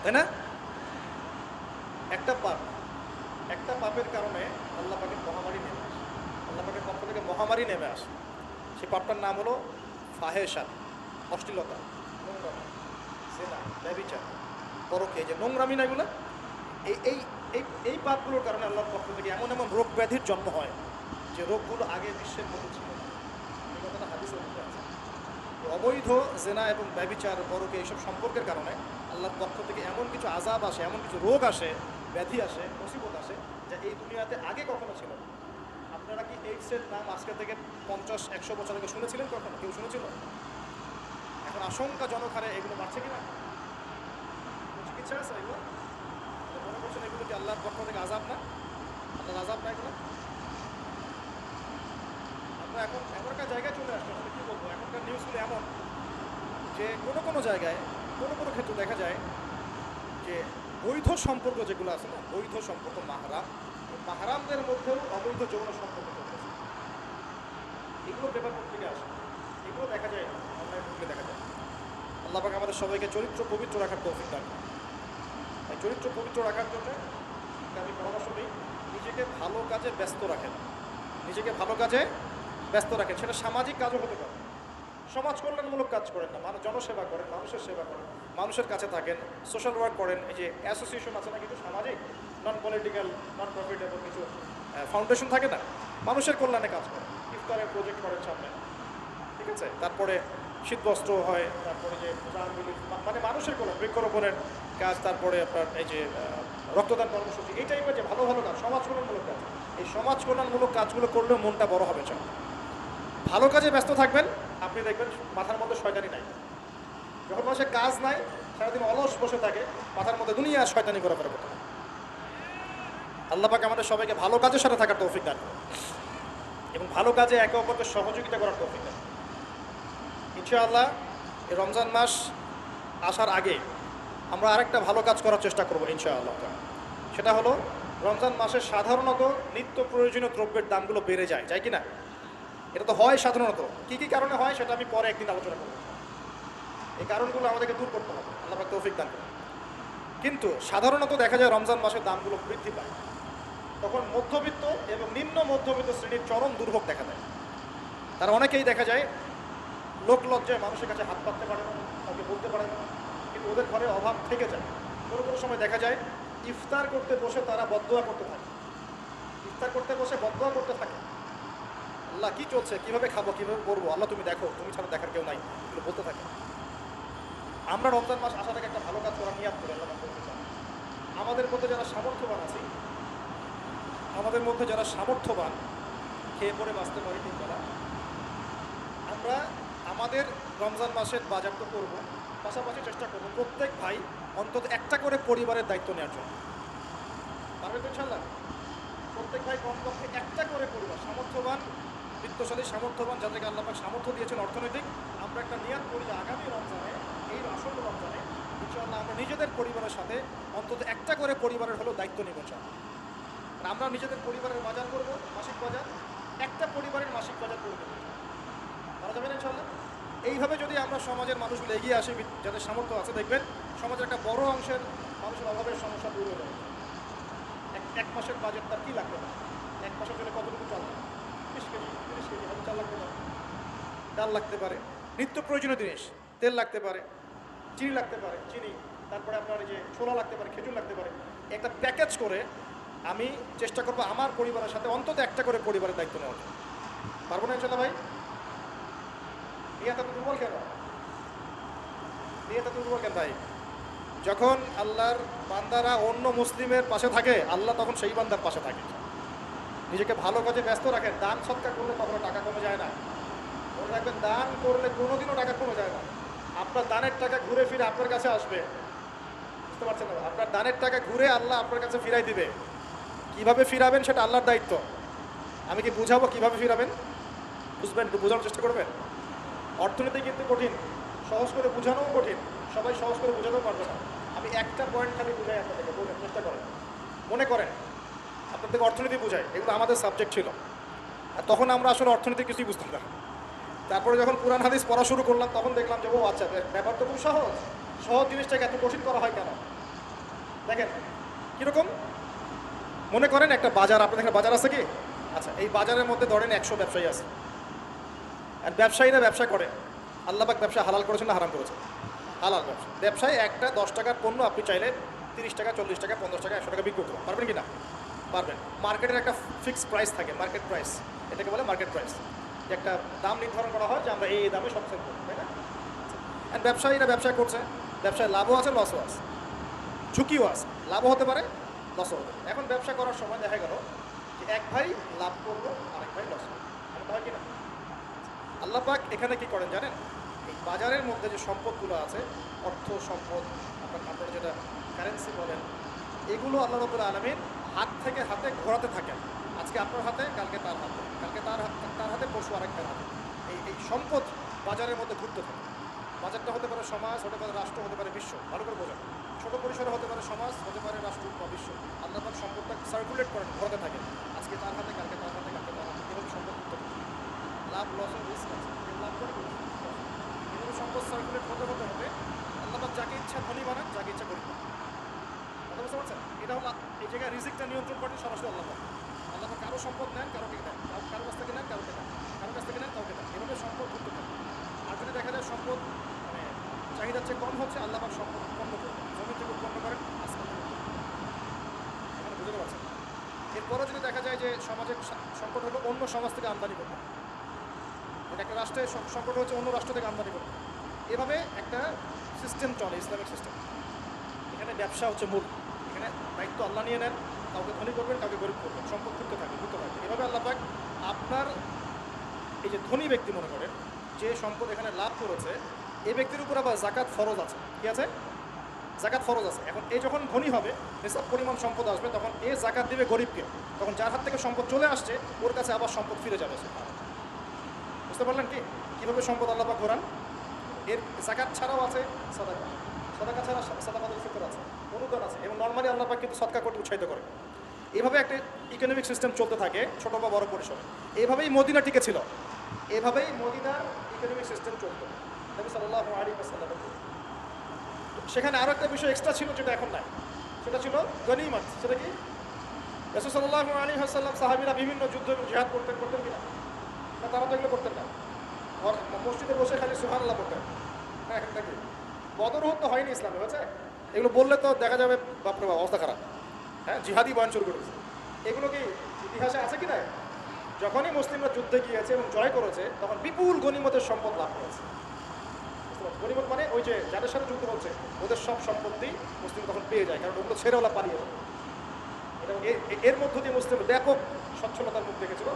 তাই না? একটা পাপের কারণে আল্লাহ পাকের মহামারী নেমে আসে, আল্লাহ পাকের পক্ষ থেকে মহামারী নেমে আসে। সেই পাপটার নাম হলো ফাহেশা, অশ্লীলতা, নোংরামি, জেনা, ব্যভিচার, পরকে, যে নোংরামি না এগুলো, এই এই এই এই পাপগুলোর কারণে আল্লাহর পক্ষ থেকে এমন এমন রোগ ব্যাধির জন্ম হয় যে রোগগুলো আগে বিশ্বের মধ্যে ছিল না। এই কথাটা হাদিসের মধ্যে আছে। অবৈধ জেনা এবং ব্যভিচার, পরকে, এইসব সম্পর্কের কারণে আল্লাহর পক্ষ থেকে এমন কিছু আযাব আসে, এমন কিছু রোগ আসে, ব্যাধি আসে, মুসিবত আসে, যা এই দুনিয়াতে আগে কখনো ছিল না। আপনারা কি এইডসের নাম আজকে থেকে 50-100 বছর আগে শুনেছিলেন? কখনো কেউ শুনেছিল? এখন আশঙ্কাজনক হারে এগুলো বাড়ছে কিনা? চিকিৎসা আছে এগুলো? মনে করছেন এগুলো কি আল্লাহর পক্ষ থেকে আযাব না? আল্লাহর আযাব না এগুলো? আমরা এখন এমন একটা জায়গায় চলে আসছি, আসলে কী বলবো, এখনকার নিউজগুলো এমন যে কোনো জায়গায় কোনো ক্ষেত্রে দেখা যায় যে বৈধ সম্পর্ক যেগুলো আছে না, বৈধ সম্পর্ক মাহরাম, মাহরামদের মধ্যেও অবৈধ যৌন সম্পর্ক চলতেছে। এগুলো পেপার পত্রিকা আসে, এগুলো দেখা যায় না, অনলাইন ঢুকলে দেখা যায়। আল্লাহ পাক আমাদের সবাইকে চরিত্র পবিত্র রাখার তৌফিক দান করেন। তাই চরিত্র পবিত্র রাখার জন্য আমি পরামর্শ দিই, নিজেকে ভালো কাজে ব্যস্ত রাখেন, নিজেকে ভালো কাজে ব্যস্ত রাখেন। সেটা সামাজিক কাজও হতে পারে, সমাজ কল্যাণমূলক কাজ করেন না, জনসেবা করেন, মানুষের সেবা করেন, মানুষের কাছে থাকেন, সোশ্যাল ওয়ার্ক করেন। এই যে অ্যাসোসিয়েশন আছে না কিছু সামাজিক, নন পলিটিক্যাল, নন প্রফিট এবং কিছু ফাউন্ডেশন থাকে না, মানুষের কল্যাণে কাজ করেন, ইফতারের প্রজেক্ট করেন সামনে, ঠিক আছে। তারপরে শীতবস্ত্র হয়, তারপরে যে মানে মানুষের কল্যাণ, বৃক্ষরোপণের কাজ, তারপরে আপনার এই যে রক্তদান কর্মসূচি, এই টাইপের যে ভালো ভালো কাজ, সমাজ কল্যাণমূলক কাজ, এই সমাজ কল্যাণমূলক কাজগুলো করলেও মনটা বড় হবে। চান ভালো কাজে ব্যস্ত থাকবেন, আপনি দেখবেন মাথার মধ্যে শয়তানি নাই। যখন মানুষের কাজ নাই, সারাদিন অলস বসে থাকে, মাথার মধ্যে দুনিয়া শয়তানি করে ফেলে করতে। আল্লাহ পাক আমাদের সবাইকে ভালো কাজের সাথে থাকার তৌফিক দান করুন এবং ভালো কাজে একে অপরকে সহযোগিতা করার তৌফিক দান। ইনশাআল্লাহ এই রমজান মাস আসার আগে আমরা আরেকটা ভালো কাজ করার চেষ্টা করব ইনশাআল্লাহ। সেটা হলো রমজান মাসে সাধারণত নিত্য প্রয়োজনীয় দ্রব্যের দামগুলো বেড়ে যায়, কি না? এটা তো হয় সাধারণত। কী কী কারণে হয় সেটা আমি পরে একদিন আলোচনা করব। এই কারণগুলো আমাদেরকে দূর করতে হবে, আল্লাহ পাক তৌফিক দান করুন। কিন্তু সাধারণত দেখা যায় রমজান মাসের দামগুলো বৃদ্ধি পায়, তখন মধ্যবিত্ত এবং নিম্ন মধ্যবিত্ত শ্রেণীর চরম দুর্ভোগ দেখা দেয়। তারা অনেকেই দেখা যায় লোক লজ্জায় মানুষের কাছে হাত পাততে পারে না, কাউকে বলতে পারে না, কিন্তু ওদের ঘরে অভাব থেকে যায়। কোনো কোনো সময় দেখা যায় ইফতার করতে বসে তারা বদদোয়া করতে থাকে, ইফতার করতে বসে বদদোয়া করতে থাকে, আল্লাহ কী চলছে, কীভাবে খাবো, কীভাবে করবো, আল্লাহ তুমি দেখো, তুমি ছাড়া দেখার কেউ নাই, এগুলো বলতে থাকে। আমরা রমজান মাস আসা থেকে একটা ভালো কাজ করার নিয়াত করে আল্লাহ করতে চাই। আমাদের মধ্যে যারা সামর্থ্যবান আছি, আমাদের মধ্যে যারা সামর্থ্যবান, খেয়ে পরে বাঁচতে পারি ঠিক তারা, আমরা আমাদের রমজান মাসের বাজার তো করবো, পাশাপাশি চেষ্টা করবো প্রত্যেক ভাই অন্তত একটা করে পরিবারের দায়িত্ব নেওয়ার জন্য। পারবে তো ইনশাআল্লাহ? প্রত্যেক ভাই কমপক্ষে একটা করে পরিবার, সামর্থ্যবান, বিত্তশালী, সামর্থ্যবান, যাদেরকে আল্লাহ পাক সামর্থ্য দিয়েছেন অর্থনৈতিক, আমরা একটা নিয়াত করি যে আগামী রমজানে, এই আসল রমজানে ইনশাআল্লাহ আমরা নিজেদের পরিবারের সাথে অন্তত একটা করে পরিবারের হলেও দায়িত্ব নেব ইনশাআল্লাহ। আমরা নিজেদের পরিবারের বাজার করব, মাসিক বাজার, একটা পরিবারের মাসিক বাজার করে দেবো, করা যাবে না ইনশাআল্লাহ? এইভাবে যদি আমরা সমাজের মানুষগুলো এগিয়ে আসি, যাদের সামর্থ্য আছে, দেখবেন সমাজের একটা বড় অংশের মানুষের অভাবের সমস্যা দূর হয়ে যাবে। এক মাসের বাজেট তার কী লাগবে না, এক মাসের জন্য কতটুকু চাল লাগবে? 20 কেজি 30 কেজি হয়তো চাল লাগতে পারে, ডাল লাগতে পারে, নিত্য প্রয়োজনীয় জিনিস, তেল লাগতে পারে, চিনি লাগতে পারে, চিনি, তারপরে আপনার এই যে ছোলা লাগতে পারে, খেজুর লাগতে পারে। একটা প্যাকেজ করে আমি চেষ্টা করবো আমার পরিবারের সাথে অন্তত একটা করে পরিবারের দায়িত্ব নেওয়ার জন্য। পারবো না ইনশাআল্লাহ ভাই? নিয়ত এত দুর্বল কেন? নিয়ত এত দুর্বল কেন ভাই? যখন আল্লাহর বান্দারা অন্য মুসলিমের পাশে থাকে, আল্লাহ তখন সেই বান্দার পাশে থাকে। নিজেকে ভালো কাজে ব্যস্ত রাখেন। দান সৎকার করলে কখনো টাকা কমে যায় না, মনে রাখবেন। দান করলে কোনোদিনও টাকা কমে যায় না। আপনার দানের টাকা ঘুরে ফিরে আপনার কাছে আসবে, বুঝতে পারছেন না? আপনার দানের টাকা ঘুরে আল্লাহ আপনার কাছে ফিরাই দিবে। কীভাবে ফিরাবেন সেটা আল্লাহর দায়িত্ব। আমি কি বুঝাবো কীভাবে ফিরাবেন? বুঝবেন, একটু বোঝানোর চেষ্টা করবেন। অর্থনীতি কিন্তু কঠিন, সহজ করে বোঝানোও কঠিন, সবাই সহজ করে বোঝাতেও পারবে না। আমি একটা পয়েন্ট খালি বুঝাই আপনাদেরকে, বোঝার চেষ্টা করেন। মনে করেন আপনাদেরকে অর্থনীতি বুঝাই, এগুলো আমাদের সাবজেক্ট ছিল, আর তখন আমরা আসলে অর্থনীতি কিছুই বুঝতাম না। তারপরে যখন কোরআন হাদিস পড়া শুরু করলাম, তখন দেখলাম যে ও আচ্ছা, ব্যাপার তো খুব সহজ। সহজ জিনিসটাকে এত কঠিন করা হয় কেন? দেখেন কীরকম। মনে করেন একটা বাজার, আপনাদের এখানে বাজার আছে কি? আচ্ছা, এই বাজারের মধ্যে ধরেন 100 ব্যবসায়ী আছে, আর ব্যবসায়ীরা ব্যবসা করে। আল্লাহ পাক ব্যবসা হালাল করেছেন না হারাম করেছেন? হালাল ব্যবসা। ব্যবসায় একটা 10 টাকার পণ্য আপনি চাইলে 30 টাকা, 40 টাকা, 50 টাকা, 100 টাকা বিক্রি করতে পারবেন কি না? পারবেন। মার্কেটের একটা ফিক্সড প্রাইস থাকে, মার্কেট প্রাইস, এটাকে বলে মার্কেট প্রাইস, যে একটা দাম নির্ধারণ করা হয় যে আমরা এই দামে সব সেল করবো, তাই না? আর ব্যবসায়ীরা ব্যবসা করছে, ব্যবসায় লাভও আছে, লসও আছে, ঝুঁকিও আছে, লাভও হতে পারে, লসও হতে পারে। এখন ব্যবসা করার সময় দেখা গেল যে এক ভাই লাভ করলো, আরেক ভাই লস করলো, এমনটা হয় কিনা? আল্লাহ পাক এখানে কি করেন জানেন? এই বাজারের মধ্যে যে সম্পদগুলো আছে, অর্থ সম্পদ, আপনারা যেটা কারেন্সি বলেন, এগুলো আল্লাহ রাব্বুল আলামিন হাত থেকে হাতে ঘোরাতে থাকেন। আজকে আপনার হাতে, কালকে তার হাতে, কালকে তার হাতে, পরশু আরেকটার হাতে। এই সম্পদ বাজারের মধ্যে ঘুরতে থাকে। বাজারটা হতে পারে সমাজ, হতে পারে রাষ্ট্র, হতে পারে বিশ্ব, ভালো করে বোঝেন। ছোটো পরিসরে হতে পারে সমাজ, হতে পারে রাষ্ট্র বা বিশ্ব। আল্লাহ পাক সম্পদটা সার্কুলেট করেন, ঘোরাতে থাকেন। আজকে তার হাতে, কালকে তার হাতে, কালকে তার হাতে, এভাবে সম্পদ ঘুরতে থাকে। লাভ লসের রিস্ক আছে, লাভ করে এভাবে সম্পদ সার্কুলেট হতে হতে হতে আল্লাহ পাক যাকে ইচ্ছা ধনী বানান, যাকে ইচ্ছা গরিব বানান। কথা বুঝতে পারছেন? এটা হলো এই জায়গায় রিজিকটা নিয়ন্ত্রণ করেন সরাসরি আল্লাহ পাক। আল্লাহ পাক কারো সম্পদ নেন, কারোকে দেন, কারো কাছ থেকে নেন, কারোকে দেন, কারো কাছ থেকে নেন, কাউকে দেন, এভাবে সম্পদ ঘুরতে থাকে। আর যদি দেখা যায় সম্পদ মানে চাহিদার চেয়ে কম হচ্ছে, আল্লাহ পাক সম্পদ উৎপন্ন করেন, জমি থেকে উৎপন্ন করেন, আসমান থেকে উৎপন্ন করেন। এখানে বুঝতে পারছেন? এরপরে যদি দেখা যায় যে সমাজের সংকট হলো অন্য সমাজ থেকে আমদানি করতে, এটা একটা রাষ্ট্রের সংকট হচ্ছে অন্য রাষ্ট্র থেকে আমদানি করতে, এভাবে একটা সিস্টেম চলে, ইসলামিক সিস্টেম। এখানে ব্যবসা হচ্ছে মূল, এখানে দায়িত্ব আল্লাহ নিয়ে নেন, কাউকে ধনী করবেন, কাউকে গরিব করবেন, সম্পদ ঘুরতে থাকে, এভাবে আল্লাহ পাক আপনার এই যে ধনী ব্যক্তি মনে করেন যে সম্পদ এখানে লাভ করেছে, এই ব্যক্তির উপর আবার জাকাত ফরজ আছে। কি আছে? জাকাত ফরজ আছে। এখন এই যখন ধনী হবে, নিসাব পরিমাণ সম্পদ আসবে, তখন এ জাকাত দিবে গরিবকে, তখন যার হাত থেকে সম্পদ চলে আসছে ওর কাছে আবার সম্পদ ফিরে যাবে। বুঝতে পারলেন কি কীভাবে সম্পদ আল্লাহ পাক ঘোরান? এর জাকাত ছাড়াও আছে সাদাকা, সাদাকা ছাড়া সাদাকাতুল ফিতর আছে, অনুদান আছে, এবং নর্মালি আল্লাহ পাক কিন্তু সদকা করতে উৎসাহিত করে। এভাবে একটা ইকোনমিক সিস্টেম চলতে থাকে ছোটো বা বড় পরিসরে। এইভাবেই মদিনা টিকে ছিল, এভাবেই মদিনার ইকোনমিক সিস্টেম চলত নবী সাল্লাল্লাহু আলাইহি ওয়াসাল্লাম। সেখানে আরও একটা বিষয় এক্সট্রা ছিল যেটা এখন নাই, সেটা ছিল গনিমত। সেটা কি? রাসূল সাল্লাল্লাহু আলাইহি ওয়াসাল্লাম সাহাবীরা বিভিন্ন যুদ্ধ এবং জিহাদ করতেন কিনা? না, তারা তো এগুলো করতেন না। মসজিদে বসে খালি সুবহানাল্লাহ করতেন। হ্যাঁ, নাকি বদর তো হয়নি ইসলামে, হয়েছে? এগুলো বললে তো দেখা যাবে বাপরে বাপ অবস্থা খারাপ। হ্যাঁ, জিহাদি বয়ান শুরু করেছে। এগুলো কি ইতিহাসে আছে কি না? যখনই মুসলিমরা যুদ্ধে গিয়েছে এবং জয় করেছে, তখন বিপুল গনিমতের সম্পদ লাভ করেছে। গনিমত মানে ওই যে যাদের সাথে যুদ্ধ হচ্ছে ওদের সব সম্পত্তি মুসলিম তখন পেয়ে যায়, কারণ ওগুলো ছেড়ে ওলা পালিয়ে যায়। এবং এর মধ্য দিয়ে মুসলিম ব্যাপক সচ্ছলতার মুখ দেখেছিল।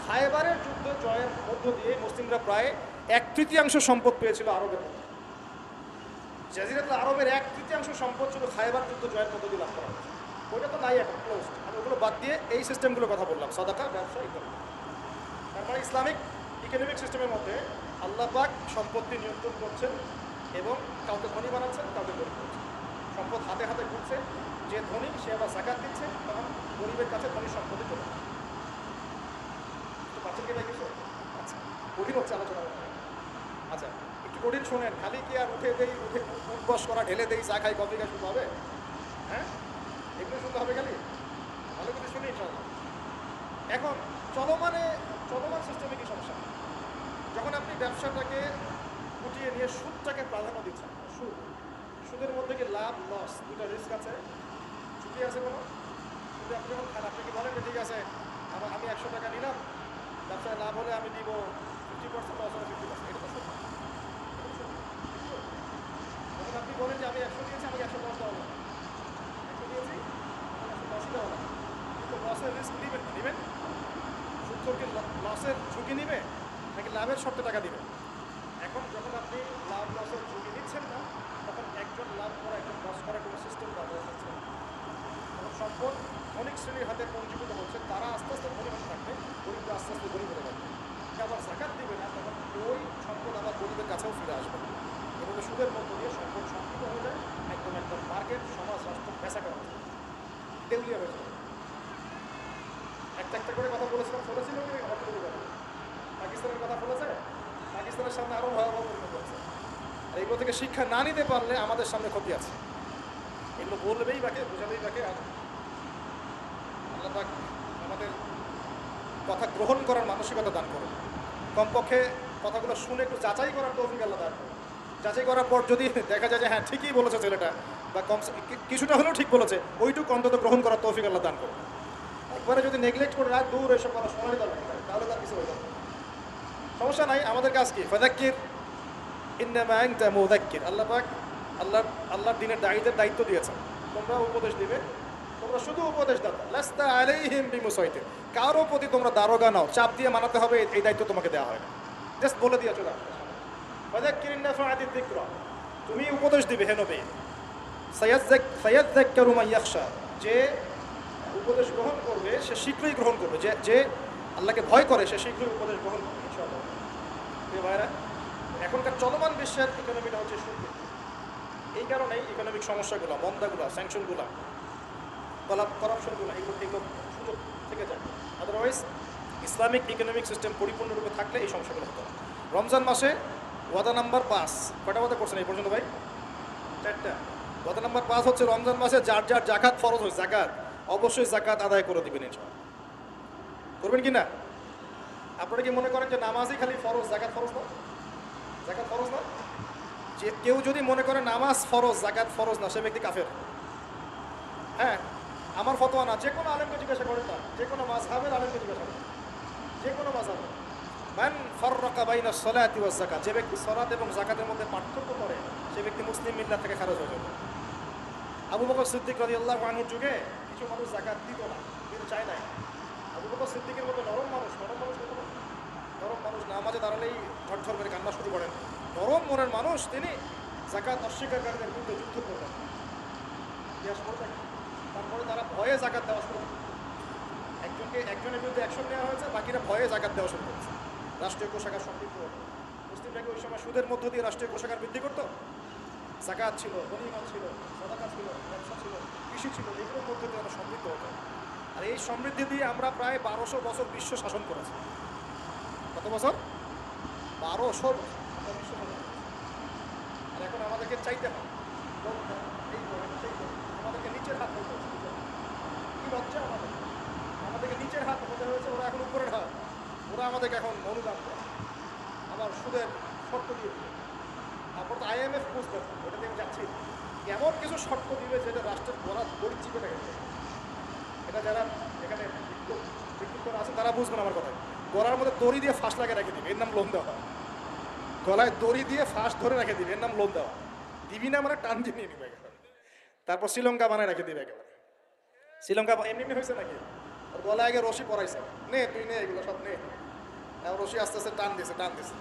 খায়বারের যুদ্ধ জয়ের মধ্য দিয়ে মুসলিমরা প্রায় 1/3 সম্পদ পেয়েছিল আরবের মধ্যে। জাজিরাতুল আরবের 1/3 সম্পদ শুধু খায়বার যুদ্ধ জয়ের মধ্য দিয়ে লাভ করা হয়েছে। ওইটা তো নাই, এখন ক্লোজ। আমি ওগুলো বাদ দিয়ে এই সিস্টেমগুলোর কথা বললাম, সাদাকা, ব্যবসা ইত্যাদি। তার মানে ইসলামিক ইকোনমিক সিস্টেমের মধ্যে আল্লাহ পাক সম্পত্তি নিয়ন্ত্রণ করছেন এবং কাউকে ধনী বানাচ্ছেন, কাউকে গরিব করছেন। সম্পদ হাতে হাতে ঘুরছে, যে ধনী সে আবার জাকাত দিচ্ছে, তখন গরিবের কাছে ধনী সম্পত্তি চলে যাচ্ছে। পাচ্ছেন কি ভাই কিছু? আচ্ছা, কঠিন হচ্ছে আলোচনা। আচ্ছা, একটু কঠিন শোনেন। খালি কি আর উঠে উঠবস করা, ঢেলে দেই, চা খাই, কফি খাই শুনতে হবে? হ্যাঁ, এগুলো শুনতে হবে খালি? ভালো করে শুনি ইনশাআল্লাহ। এখন চলমান সিস্টেমে কি সমস্যা? যখন আপনি ব্যবসাটাকে গুটিয়ে নিয়ে সুদটাকে প্রাধান্য দিচ্ছেন, সুদের মধ্যে কি লাভ লস দুটা রিস্ক আছে, ঝুঁকি আছে কোনো? যদি আপনি যখন খান, আপনি কি বলেন যে ঠিক আছে আমি 100 টাকা নিলাম, ব্যবসায় লাভ হলে আমি দিব 50%, লস হলে 50%, এটা তো সুদ। যখন আপনি বলেন যে আমি 100 দিয়েছি, আমাকে 110 দেওয়া হবে, 100 দিয়েছি 110 দেওয়া হবে, কিন্তু লসের রিস্ক নেবেন? সুদ কি লসের ঝুঁকি নিবে নাকি লাভের শর্তে টাকা দিবে? এখন যখন আপনি লাভ লসের ঝুঁকি নিচ্ছেন না, তখন একজন লাভ করা একজন লস করা কোনো সিস্টেম ব্যবহার হচ্ছে। তখন সম্পদ অনেক শ্রেণীর হাতে পঞ্জীভূত হচ্ছে, তারা আস্তে আস্তে ধনী হতে থাকবে, গরিবরা আস্তে আস্তে গরিব হতে থাকবে। আবার জাকাত দিবে না, তখন ওই সম্পদ আবার গরিবের কাছেও ফিরে আসবে। এভাবে সুদের মধ্য দিয়ে সম্পদ সংকীর্ণ হয়ে যায়, একদম মার্কেট, সমাজ, রাষ্ট্র বেচা করা হচ্ছে, দেউলিয়া হয়ে যাবে। একটা করে কথা বলেছিল কি অতটুকু কথা? পাকিস্তানের কথা বলেছে, পাকিস্তানের সামনে আরও ভয়াবহ পরিণত হচ্ছে। আর এগুলো থেকে শিক্ষা না নিতে পারলে আমাদের সামনে ক্ষতি আছে। এগুলো বলবেই বাকে, বোঝাবেই বাকে। আর আল্লাহ পাক আমাদের কথা গ্রহণ করার মানসিকতা দান করুন। কমপক্ষে কথাগুলো শুনে একটু যাচাই করার তৌফিক আল্লাহ দান করুন। যাচাই করার পর যদি দেখা যায় যে হ্যাঁ ঠিকই বলেছে ছেলেটা, বা কিছুটা হলেও ঠিক বলেছে, ওইটুকু অন্তত গ্রহণ করার তৌফিক আল্লাহ দান করুন। একবারে যদি নেগলেক্ট করে রাখ, দূর এসব কথা শোনারই দরকার নেই, তাহলে তার কিছু হয়ে যাবে। সমস্যা নাই, আমাদের কাজ কি? ফাযাক্কির ইন্নামা আনতা মুযাক্কির। আল্লাহ পাক আল্লাহর দ্বীনের দায়ীদের দায়িত্ব দিয়েছেন, তোমরা উপদেশ দিবে, তোমরা শুধু উপদেশ দাও, লাস্তা আলাইহিম বিমুসাইতির। কারো প্রতি তোমরা দারোগা নাও, চাপ দিয়ে মানাতে হবে, এই দায়িত্ব তোমাকে দেওয়া হয় না। জাস্ট বলে দিয়ে চলে আসো। ফাযাক্কির ইন নাফাআতিদ যিকরা, তুমি উপদেশ দিবে হে নবী। সায়াযাক্কারু মান ইয়াখশা, যে উপদেশ গ্রহণ করবে সে শীঘ্রই গ্রহণ করবে, যে আল্লাহকে ভয় করে সে শীঘ্রই উপদেশ গ্রহণ করবে ইনশাআল্লাহ। প্রিয় ভাইরা, এখনকার চলমান বিশ্বের ইকোনমিটা হচ্ছে সুদ। এই কারণেই ইকোনমিক সমস্যাগুলো, মন্দাগুলো, স্যাংশনগুলো, করাপশনগুলো, এগুলো সুযোগ থেকে যায়। আদারওয়াইজ ইসলামিক ইকোনমিক সিস্টেম পরিপূর্ণরূপে থাকলে এই সমস্যাগুলো হতো না। রমজান মাসে ওয়াদা নাম্বার 5 কয়টা ওয়াদা করছেন এই পর্যন্ত ভাই? 4টা। কথা নাম্বার 5 হচ্ছে রমজান মাসে যার যার জাকাত ফরজ হয় জাকাত অবশ্যই জাকাত আদায় করে দিবেন ইনশাআল্লাহ। করবেন কি না? আপনারা কি মনে করেন যে নামাজই খালি ফরজ, জাকাত ফরজ না? জাকাত ফরজ না? যে কেউ যদি মনে করে নামাজ ফরজ জাকাত ফরজ না, সে ব্যক্তি কাফের। হ্যাঁ, আমার ফতোয়া না, যে কোনো আলেমকে জিজ্ঞাসা করেন না, যে কোনো মাযহাবের আলেমকে জিজ্ঞাসা করেন, যে কোনো মাযহাবের। মান ফাররাকা বাইনা সলাতি ওয়াজ যাকাত, যে ব্যক্তি সালাত এবং যাকাতের মধ্যে পার্থক্য করে সে ব্যক্তি মুসলিম মিল্লাত থেকে খারিজ হয়ে যাবে। আবু বকর সিদ্দিক রাদিয়াল্লাহু আনহুর যুগে কিছু মানুষ যাকাত দিত না, দিতে চায় না। আবু বকর সিদ্দিকের মতো নরম মানুষ নামাজে দাঁড়ালেই ঝরঝর করে কান্না শুরু করেন, নরম মনের মানুষ, তিনি যাকাত অস্বীকারীদের বিরুদ্ধে যুদ্ধ করলেন। তারপরে তারা ভয়ে যাকাত দেওয়া শুরু করে। একজনের বিরুদ্ধে অ্যাকশন নেওয়া হয়েছে, বাকিরা ভয়ে যাকাত দেওয়া শুরু করেছে। রাষ্ট্রীয় কোষাগার সমৃদ্ধ হতো। মুসলিমরা ওই সময় সুদের মধ্য দিয়ে রাষ্ট্রীয় কোষাগার বৃদ্ধি করতো। যাকাত ছিল, গনিমত ছিল, সাদাকা ছিল, ব্যবসা ছিল, কৃষি ছিল, এগুলোর মধ্য দিয়ে আমরা সমৃদ্ধ হতো। আর এই সমৃদ্ধি দিয়ে আমরা প্রায় 1200 বছর বিশ্ব শাসন করেছি। কত বছর? 1200 বছর আমরা বিশ্ব শাসন করেছি। আর এখন আমাদেরকে চাইতে হয়, আমাদেরকে নিচের হাত হতে হচ্ছে। কি লজ্জা আমাদেরকে নিচের হাত হতে হয়েছে, ওরা এখন উপরের হাত। ওরা আমাদেরকে এখন অনুদান করে, আবার সুদের শর্ত দিয়ে দিবে। তারপর তো IMF বুঝবে, ওটা দিয়ে যাচ্ছি এমন কিছু শর্ত দিবে যেটা রাষ্ট্রের গরিব চিপে রেখেছে। এটা যারা এখানে বিক্ষুব্ধ আছে তারা বুঝবেন আমার কথা। গলার মধ্যে দড়ি দিয়ে ফাঁস লাগিয়ে রেখে দিবে, এর নাম লোন দেওয়া। গলায় দড়ি দিয়ে ফাঁস ধরে রেখে দিবে, এর নাম লোন দেওয়া। দিবি না মানে টান দিয়ে নিয়ে নিবে একেবারে। তারপর শ্রীলঙ্কা বানায় রেখে দিবে একেবারে। শ্রীলঙ্কা এমনি হয়েছে নাকি? ওর গলায় আগে রশি পরাইছে, নে তুই নে এগুলো সব নে। রশি আস্তে আস্তে টান দিয়েছে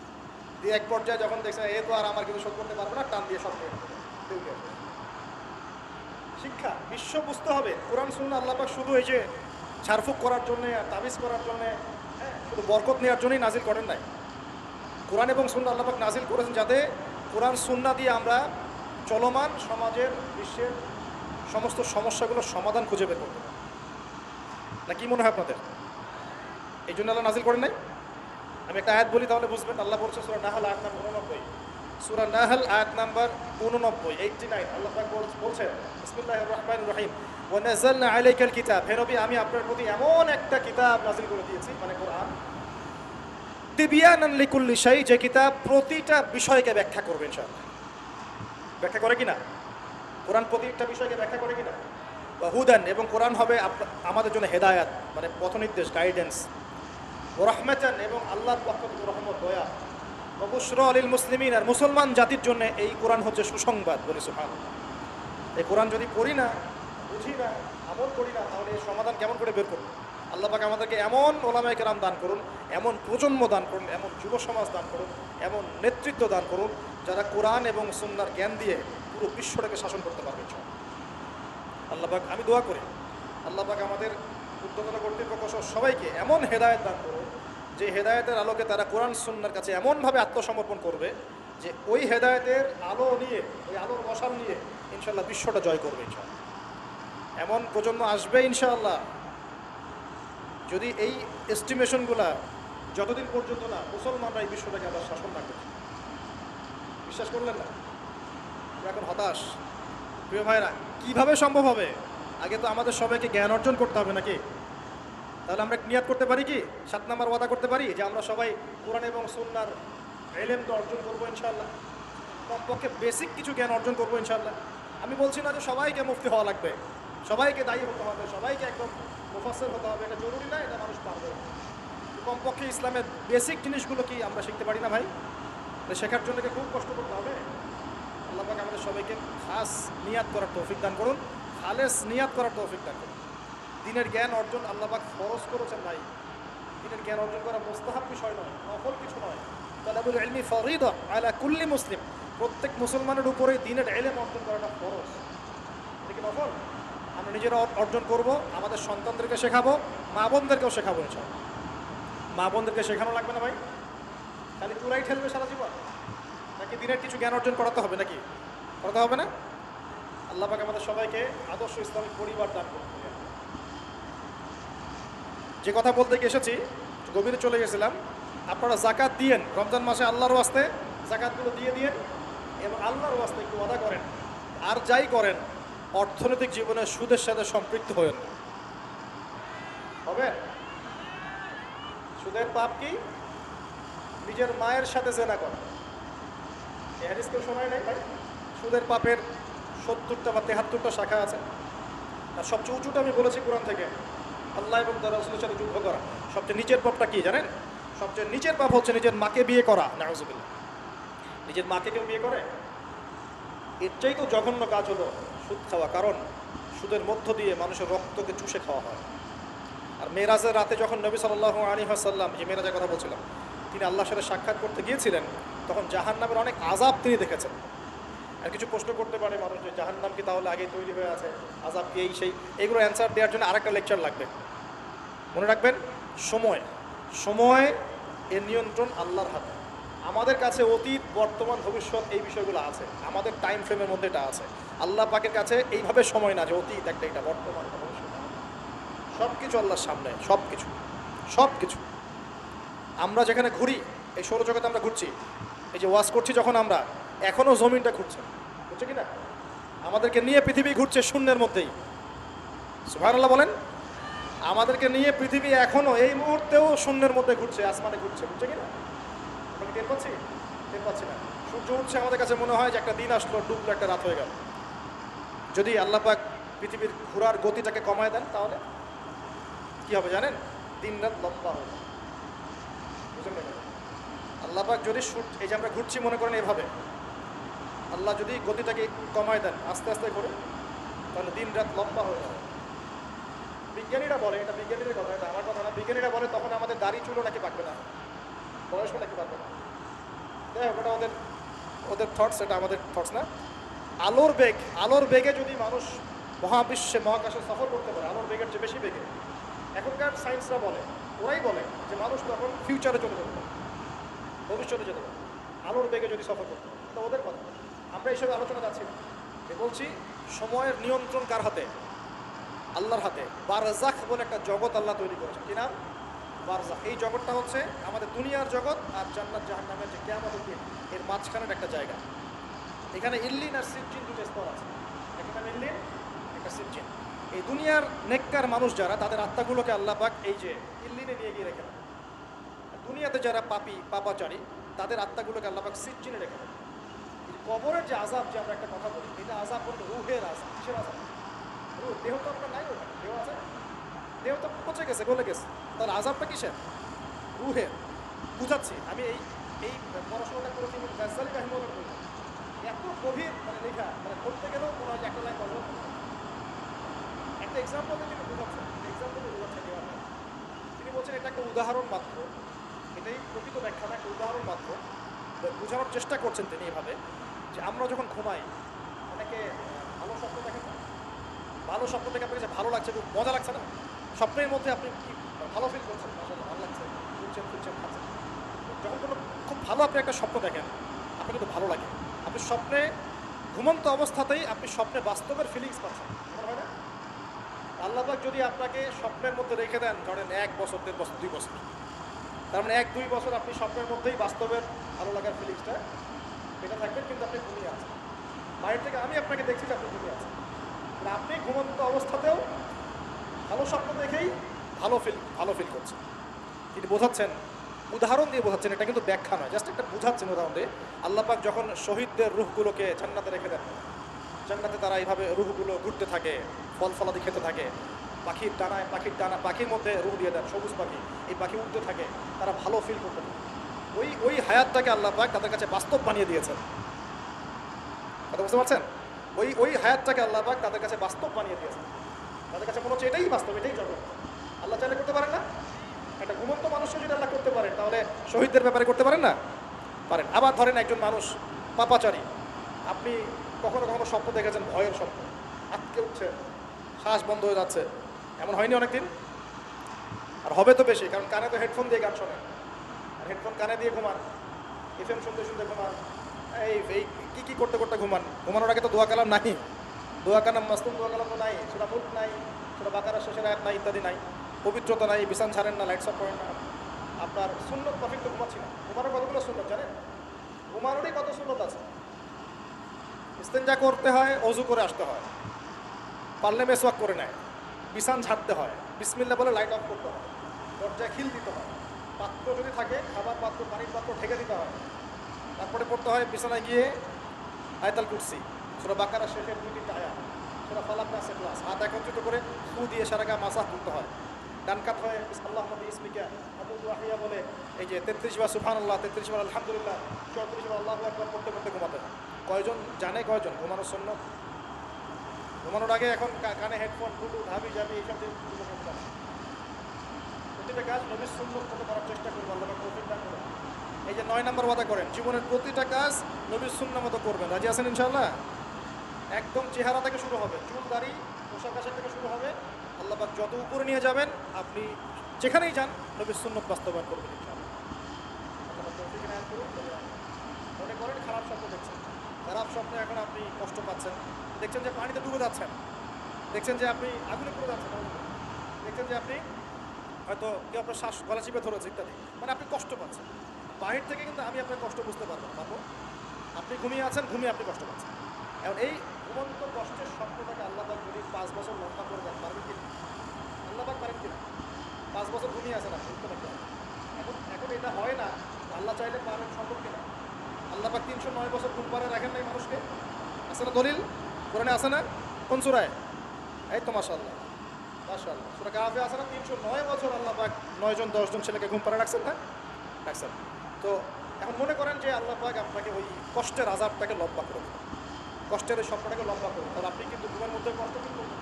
দিয়ে এক পর্যায়ে যখন দেখছে এ তো আর আমার কিছু শোধ করতে পারবে না, টান দিয়ে সব শিক্ষা বিশ্ব বুঝতে হবে। কোরআন সুন্নাহ আল্লাহ পাক শুধু এই যে ছাড়ফুক করার জন্যে আর তাবিজ করার জন্যে, শুধু বরকত নেওয়ার জন্যই নাজিল করেন নাই। কোরআন এবং সুন্নাহ আল্লাহ পাক নাজিল করেছেন যাতে কোরআন সুন্নাহ দিয়ে আমরা চলমান সমাজের বিশ্বের সমস্ত সমস্যাগুলোর সমাধান খুঁজে বের করতে পারি। না কি মনে হয় আপনাদের? এই জন্য আল্লাহ নাজিল করেন নাই? আমি একটা আয়াত বলি তাহলে বুঝবেন। আল্লাহ বলছে সূরা নাহল আয়াত নাম্বার 89, সূরা নাহল আয়াত নাম্বার 89 আল্লাহ পাক বলছেন বিসমিল্লাহির রহমানির রহিম, ওয়া নাযালনা আলাইকাল কিতাব, হে নবী আমি আপনার প্রতি এমন একটা কিতাব নাজিল করে দিয়েছি, মানে কোরআন, তিবিয়ানান লিকুল্লি শাই, যে কিতাব প্রতিটা বিষয়কে ব্যাখ্যা করবে ইনশাআল্লাহ। ব্যাখ্যা করে কিনা? কোরআন প্রতিটা বিষয়কে ব্যাখ্যা করে কিনা? ওয়া হুদান, এবং কোরআন হবে আমাদের জন্য হেদায়াত, মানে পথনির্দেশ, গাইডেন্স। ওয়া রাহমাতান, এবং আল্লাহর পক্ষ থেকে রহমত, দয়া। ওয়া বুশরা লিল মুসলিমিন, আর মুসলমান জাতির জন্য এই কোরআন হচ্ছে সুসংবাদ। বলি সুবহানাল্লাহ। এই কোরআন যদি পড়ি না, বুঝি না, আমল করি না, তাহলে এর সমাধান কেমন করে বের করব? আল্লাহ পাক আমাদেরকে এমন ওলামায়ে কেরাম দান করুন, এমন প্রজন্ম দান করুন, এমন যুব সমাজ দান করুন, এমন নেতৃত্ব দান করুন যারা কোরআন এবং সুন্নাহর জ্ঞান দিয়ে পুরো বিশ্বটাকে শাসন করতে পারবে। আল্লাহ পাক, আমি দোয়া করি আল্লাহ পাক আমাদের উদ্যোগতা কর্তৃপক্ষ সবাইকে এমন হেদায়েত দান করুন যে হেদায়েতের আলোকে তারা কোরআন সুন্নাহর কাছে এমনভাবে আত্মসমর্পণ করবে যে ওই হেদায়েতের আলো নিয়ে, ওই আলোর মশাল নিয়ে ইনশাআল্লাহ বিশ্বটা জয় করবে। ইনশাআল্লাহ এমন প্রজন্ম আসবে ইনশাআল্লাহ। যদি এই এস্টিমেশনগুলা যতদিন পর্যন্ত না মুসলমানরা এই বিশ্বটাকে আবার শাসন না করছে, বিশ্বাস করলেন না, এখন হতাশ। প্রিয় ভাইরা, কিভাবে সম্ভব হবে? আগে তো আমাদের সবাইকে জ্ঞান অর্জন করতে হবে নাকি? তাহলে আমরা নিয়াত করতে পারি কি, 7 নাম্বার ওয়াদা করতে পারি যে আমরা সবাই কোরআন এবং সুন্নাহর ইলম তো অর্জন করবো ইনশাআল্লাহ, কমপক্ষে বেসিক কিছু জ্ঞান অর্জন করবো ইনশাআল্লাহ। আমি বলছি না যে সবাইকে মুফতি হওয়া লাগবে, সবাইকে দায়ী হতে হবে, সবাইকে একদম মুফাসসির হতে হবে, এটা জরুরি না, এটা মানুষ পারবে। কমপক্ষে ইসলামের বেসিক জিনিসগুলো কি আমরা শিখতে পারি না ভাই? শেখার জন্য কি খুব কষ্ট করতে হবে? আল্লাহ পাক আমাদের সবাইকে খাস নিয়াত করার তৌফিক দান করুন, খালেস নিয়াত করার তৌফিক দান করুন। দ্বীনের জ্ঞান অর্জন আল্লাহ পাক ফরজ করেছেন ভাই। দ্বীনের জ্ঞান অর্জন করা মুস্তাহাব বিষয় নয়, নফল কিছু নয়। তালাবুল ইলমি ফরিদা আলা কুল্লি মুসলিম, প্রত্যেক মুসলমানের উপরেই দ্বীনের ইলম অর্জন করাটা ফরজ। এটা কি নফল? আমরা নিজেরা অর্জন করব, আমাদের সন্তানদেরকে শেখাবো, মা বোনদেরকেও শেখাবো ইনশাআল্লাহ। মা বোনদেরকে শেখানো লাগবে না ভাই? খালি চুরাই ঠেলবে সারা জীবন? নাকি দিনের কিছু জ্ঞান অর্জন করাতে হবে? নাকি করাতে হবে না? আল্লাহ পাক আমাদের সবাইকে আদর্শ ইসলামিক পরিবার দান করুন। যে কথা বলতে গিয়ে এসেছি, গভীরে চলে গেছিলাম। আপনারা যাকাত দিয়েন রমজান মাসে, আল্লাহর ওয়াস্তে যাকাতগুলো দিয়ে দিয়েন এবং আল্লাহর ওয়াস্তে একটু ওয়াদা করেন আর যাই করেন অর্থনৈতিক জীবনে সুদের সাথে সম্পৃক্ত হয়েন না। হবে? সুদের পাপ কি? নিজের মায়ের সাথে জেনা করা। এই হাদিস কেউ শোনায় নাই ভাই? সুদের পাপের 70টা বা 73টা শাখা আছে, আর সবচেয়ে উঁচুটা আমি বলেছি কোরআন থেকে, আল্লাহ এবং তার রাসূলের সাথে যুদ্ধ করা। সবচেয়ে নিচের পাপটা কি জানেন? সবচেয়ে নিচের পাপ হচ্ছে নিজের মাকে বিয়ে করা। নাউযুবিল্লাহ। নিজের মাকে কেউ বিয়ে করে? এর চাইতে জঘন্য কাজ হলো সুদ খাওয়া, কারণ সুদের মধ্য দিয়ে মানুষের রক্তকে চুষে খাওয়া হয়। আর মেরাজের রাতে যখন নবী সাল্লাল্লাহু আলাইহি ওয়াসাল্লাম, যে মেরাজের কথা বলছিলাম, তিনি আল্লাহর সাথে সাক্ষাৎ করতে গিয়েছিলেন, তখন জাহান্নামের অনেক আযাব তিনি দেখেছেন। আর কিছু প্রশ্ন করতে পারে মানুষ যে জাহান্নাম কি তাহলে আগেই তৈরি হয়ে আছে, আযাব কি এই সেই, এগুলো অ্যান্সার দেওয়ার জন্য আরেকটা লেকচার লাগবে। মনে রাখবেন, সময় সময় এর নিয়ন্ত্রণ আল্লাহর হাতে। আমাদের কাছে অতীত, বর্তমান, ভবিষ্যৎ এই বিষয়গুলো আছে, আমাদের টাইম ফ্রেমের মধ্যে এটা আছে। আল্লাহ পাকের কাছে এইভাবে সময় না যে অতীত একটা, এটা বর্তমান, এটা ভবিষ্যৎ। সব কিছু আল্লাহর সামনে, সব কিছু, সব কিছু। আমরা যেখানে ঘুরি, এই সৌরজগতে আমরা ঘুরছি, এই যে ওয়াজ করছি যখন আমরা, এখনও জমিনটা ঘুরছে, বুঝছে কিনা? আমাদেরকে নিয়ে পৃথিবী ঘুরছে শূন্যের মধ্যেই। সুবহানাল্লাহ বলেন। আমাদেরকে নিয়ে পৃথিবী এখনও এই মুহূর্তেও শূন্যের মধ্যে ঘুরছে, আসমানে ঘুরছে, বুঝছে কিনা? আমরা টের পাচ্ছি? টের পাচ্ছি না। সূর্য উঠছে, আমাদের কাছে মনে হয় যে একটা দিন আসলো, ডুবলো, একটা রাত হয়ে গেল। যদি আল্লাহ পাক পৃথিবীর ঘোরার গতিটাকে কমায় দেন, তাহলে কি হবে জানেন? দিন রাত লম্বা হবে। বুঝলেন? আল্লাহ পাক যদি এই যে আমরা ঘুরছি মনে করেন এভাবে, আল্লাহ যদি গতিটাকে কমায় দেন, আস্তে আস্তে করে, তাহলে দিন রাত লম্বা হয়ে যাবে। বিজ্ঞানীরা বলে, এটা বিজ্ঞানীদের কথা, এটা আমার কথা না, বিজ্ঞানীরা বলে তখন আমাদের দাড়ি চুলও নাকি পাকবে না, বয়সও নাকি পাকবে না। যাই হোক, ওটা ওদের থটস, এটা আমাদের থটস না। আলোর বেগে যদি মানুষ মহাবিশ্বে, মহাকাশে সফর করতে পারে, আলোর বেগের চেয়ে বেশি বেগে, এখনকার সায়েন্সরা বলে, ওরাই বলে যে মানুষ তখন ফিউচারে চলে যেতে পারে, ভবিষ্যতে যেতে পারে, আলোর বেগে যদি সফর করতে পারে। তো ওদের কথা, আমরা এইসব আলোচনা যাচ্ছি না। বলছি সময়ের নিয়ন্ত্রণ কার হাতে? আল্লাহর হাতে। বারজাখ বলে একটা জগৎ আল্লাহ তৈরি করেছেন। কি নাম? বারজাখ। এই জগৎটা হচ্ছে আমাদের দুনিয়ার জগৎ আর জান্নাত জাহান্নামের যে কিয়ামতের দিন, এর মাঝখানের একটা জায়গা। এখানে ইল্লিন আর সিজ্জিন দুটো স্তর আছে। একটা নাম ইল্লিন, একটা সিজ্জিন। এই দুনিয়ার নেককার মানুষ যারা, তাদের আত্মাগুলোকে আল্লাহ পাক এই যে ইল্লিনে নিয়ে গিয়ে রেখে দেন। দুনিয়াতে যারা পাপাচারী, তাদের আত্মাগুলোকে আল্লাহ পাক সিজ্জিনে রেখে দেন। কবরের যে আযাব, যে আমরা একটা কথা বলি, এটা আযাব বলতে রুহের আযাব। কিসের আযাব? দেহ তো আপনার নাই, ওখানে দেহ আছে, দেহ তো পচে গেছে, গলে গেছে, তাহলে আযাবটা কিসের? রুহের। বুঝাচ্ছি, আমি এই পড়াশোনাটা করেছি গাজ্জালী রাহিমাহুল্লাহ বই, এত গভীর মানে লেখা, মানে পড়তে গেলেও মনে হয় যে একটা লাইন বলবো। একটা এক্সাম্পল দিয়ে তিনি বোঝাচ্ছেন, তিনি বলছেন এটা একটা উদাহরণ মাত্র, এটাই প্রকৃত ব্যাখ্যা না, একটা উদাহরণ মাত্র। বোঝানোর চেষ্টা করছেন তিনি এভাবে যে আমরা যখন ঘুমাই, অনেকে ভালো স্বপ্ন দেখেন না? ভালো স্বপ্ন দেখে আপনার কাছে ভালো লাগছে, খুব মজা লাগছে না? স্বপ্নের মধ্যে আপনি কি ভালো ফিল করছেন? মাশাআল্লাহ, ভালো লাগছে, ঘুরছেন খাচ্ছেন। যখন কোনো খুব ভালো আপনি একটা স্বপ্ন দেখেন, আপনার কিন্তু ভালো লাগে। আপনি স্বপ্নে, ঘুমন্ত অবস্থাতেই আপনি স্বপ্নে বাস্তবের ফিলিংস পাচ্ছেন, মনে হয় না? আল্লাহ পাক যদি আপনাকে স্বপ্নের মধ্যে রেখে দেন, ধরেন 1 বছর, 1.5 বছর, 2 বছর, তার মানে 1-2 বছর আপনি স্বপ্নের মধ্যেই বাস্তবের ভালো লাগার ফিলিংসটা এটা থাকবেন, কিন্তু আপনি ঘুমিয়ে আছেন। বাইরে থেকে আমি আপনাকে দেখছি যে আপনি ঘুমিয়ে আছেন, আপনি ঘুমন্ত অবস্থাতেও ভালো স্বপ্ন দেখেই ভালো ফিল করছেন। তিনি বোঝাচ্ছেন, উদাহরণ দিয়ে বোঝাচ্ছেন, এটা কিন্তু ব্যাখ্যা নয়, জাস্ট একটা বোঝাচ্ছেন উদাহরণ দিয়ে। আল্লাহ পাক যখন শহীদদের রূহগুলোকে জান্নাতে রেখে দেন, জান্নাতে তারা এইভাবে রূহগুলো ঘুরতে থাকে, ফল ফলাদি খেতে থাকে, পাখির মধ্যে রূহ দিয়ে দেন, সবুজ পাখি, এই পাখি উঠতে থাকে, তারা ভালো ফিল করতে থাকে। ওই হায়াতটাকে আল্লাহ পাক তাদের কাছে বাস্তব বানিয়ে দিয়েছেন। কথা বুঝতে পারছেন? ওই হায়াতটাকে আল্লাহ পাক তাদের কাছে বাস্তব বানিয়ে দিয়েছেন। তাদের কাছে মনে হচ্ছে এটাই বাস্তব, এটাই জগৎ। আল্লাহ চাইলে করতে পারেন না? একটা ঘুমন্ত মানুষকে যদি আল্লাহ করতে পারেন, তাহলে শহীদদের ব্যাপারে করতে পারেন না? পারেন। আবার ধরেন একজন মানুষ পাপাচারী, আপনি কখনো কখনো স্বপ্ন দেখেছেন, ভয়ের স্বপ্ন, আটকে উঠছে, শ্বাস বন্ধ হয়ে যাচ্ছে, এমন হয়নি অনেকদিন? আর হবে তো বেশি, কারণ কানে তো হেডফোন দিয়ে গান শোনেন, আর হেডফোন কানে দিয়ে ঘুমান, এফএম শুনতে শুনতে ঘুমান, এই কী করতে করতে ঘুমানোর আগে তো দোয়া কালাম নাই, দোয়া কালাম মাসলুম দোয়া কালাম তো নাই, সেটা মুল্ক নাই, সেটা বাকারা শেষের আয়াত নাই, ইত্যাদি নাই, পবিত্রতা নাই, বিছান ছাড়েন না, লাইটস অফ করেন না, আপনার সুন্নত মাফিক তো ঘুমাচ্ছি না। ঘুমানোর কতগুলো সুন্নত জানেন? ঘুমানোরই কত সুন্নত আছে। ইস্তেঞ্জা করতে হয়, অজু করে আসতে হয়, পারলে মেসওয়াক করে নেয়, বিছান ঝাড়তে হয়, বিসমিল্লাহ বলে লাইট অফ করতে হয়, দরজায় খিল দিতে হয়, পাত্র যদি থাকে খাবার পাত্র পানির পাত্র ঢেকে দিতে হয়, তারপরে পড়তে হয় বিছানায় গিয়ে আয়াতুল কুরসি, সূরা বাকারা শেষের 2-3টা আয়াত, সূরা ফালাক নাস ইখলাস, হাত একত্রিত করে ফু দিয়ে সারা গা মাসাহ করতে হয়। ডান কাত হয়ে আল্লাহুম্মা বিসমিকা আমুতু ওয়া আহইয়া বলে এই যে 33 বার সুবহানাল্লাহ, 33 বার আলহামদুলিল্লাহ, 34 বার আল্লাহু আকবার পড়তে পড়তে ঘুমাতে হয়। কয়জন জানে? কয়জন ঘুমানোর সুন্নাত? ঘুমানোর আগে এখন কানে হেডফোন, ব্লুটুথ, হাবি জাবি এইসব দিয়ে প্রতিটা কাজ নবীর সুন্নাত মতো করার চেষ্টা করবো, আল্লাহ তৌফিক দান করুন। এই যে 9 নম্বর ওয়াদা করেন, জীবনের প্রতিটা কাজ নবীর সুন্নাহ মতো করবেন। রাজি আছেন ইনশাআল্লাহ? একদম চেহারা থেকে শুরু হবে, চুল দাড়ি পোশাক আশাক থেকে শুরু হবে, আল্লাহ পাক যত উপরে নিয়ে যাবেন আপনি যেখানেই যান নবীর সুন্নাত বাস্তবায়ন করবেন ইনশাআল্লাহ। আল্লাহ তৌফিক দান করুন। মনে করেন খারাপ স্বপ্ন দেখছেন, খারাপ স্বপ্নে এখন আপনি কষ্ট পাচ্ছেন, দেখছেন যে পানিতে ডুবে যাচ্ছেন, দেখছেন যে আপনি আগুনে পড়ে যাচ্ছেন, দেখছেন যে আপনি হয়তো কেউ আপনার শ্বাস গলা চিপে ধরেছে ইত্যাদি, মানে আপনি কষ্ট পাচ্ছেন। বাহির থেকে কিন্তু আমি আপনার কষ্ট বুঝতে পারবো। আপনি ঘুমিয়ে আছেন, ঘুমিয়ে আপনি কষ্ট পাচ্ছেন। এখন এই ঘুমন্ত কষ্টের স্বপ্নটাকে আল্লাহ পাক যদি 5 বছর লম্বা করে দেন, পারবেন কিনা? আল্লাহ পাক পারেন কিনা? 5 বছর ঘুমিয়ে আছেন আপনি, উত্তর একটা। এখন এটা হয় না, আল্লাহ চাইলে পারেন, সম্ভব কিনা? আল্লাহ পাক 309 বছর ঘুম পাড়ে রাখেন নাই মানুষকে? আছে না দলিল? কোরআনে আছে না? কোন সূরায়? এই তো মাশাআল্লাহ, মাশাআল্লাহ, সূরা কাহফে আছে না? 309 বছর আল্লাহ পাক 9 জন 10 জন ছেলেকে ঘুম পাড়ে রাখছেন না? রাখছেন। তো এখন মনে করেন যে আল্লাহ পাক আপনাকে ওই কষ্টের আযাবটাকে লম্বা করে দিলেন, কষ্টের এই স্বপ্নটাকে লম্বা করুন, তাহলে আপনি কিন্তু ঘুমের মধ্যে কষ্ট ফিল করবেন।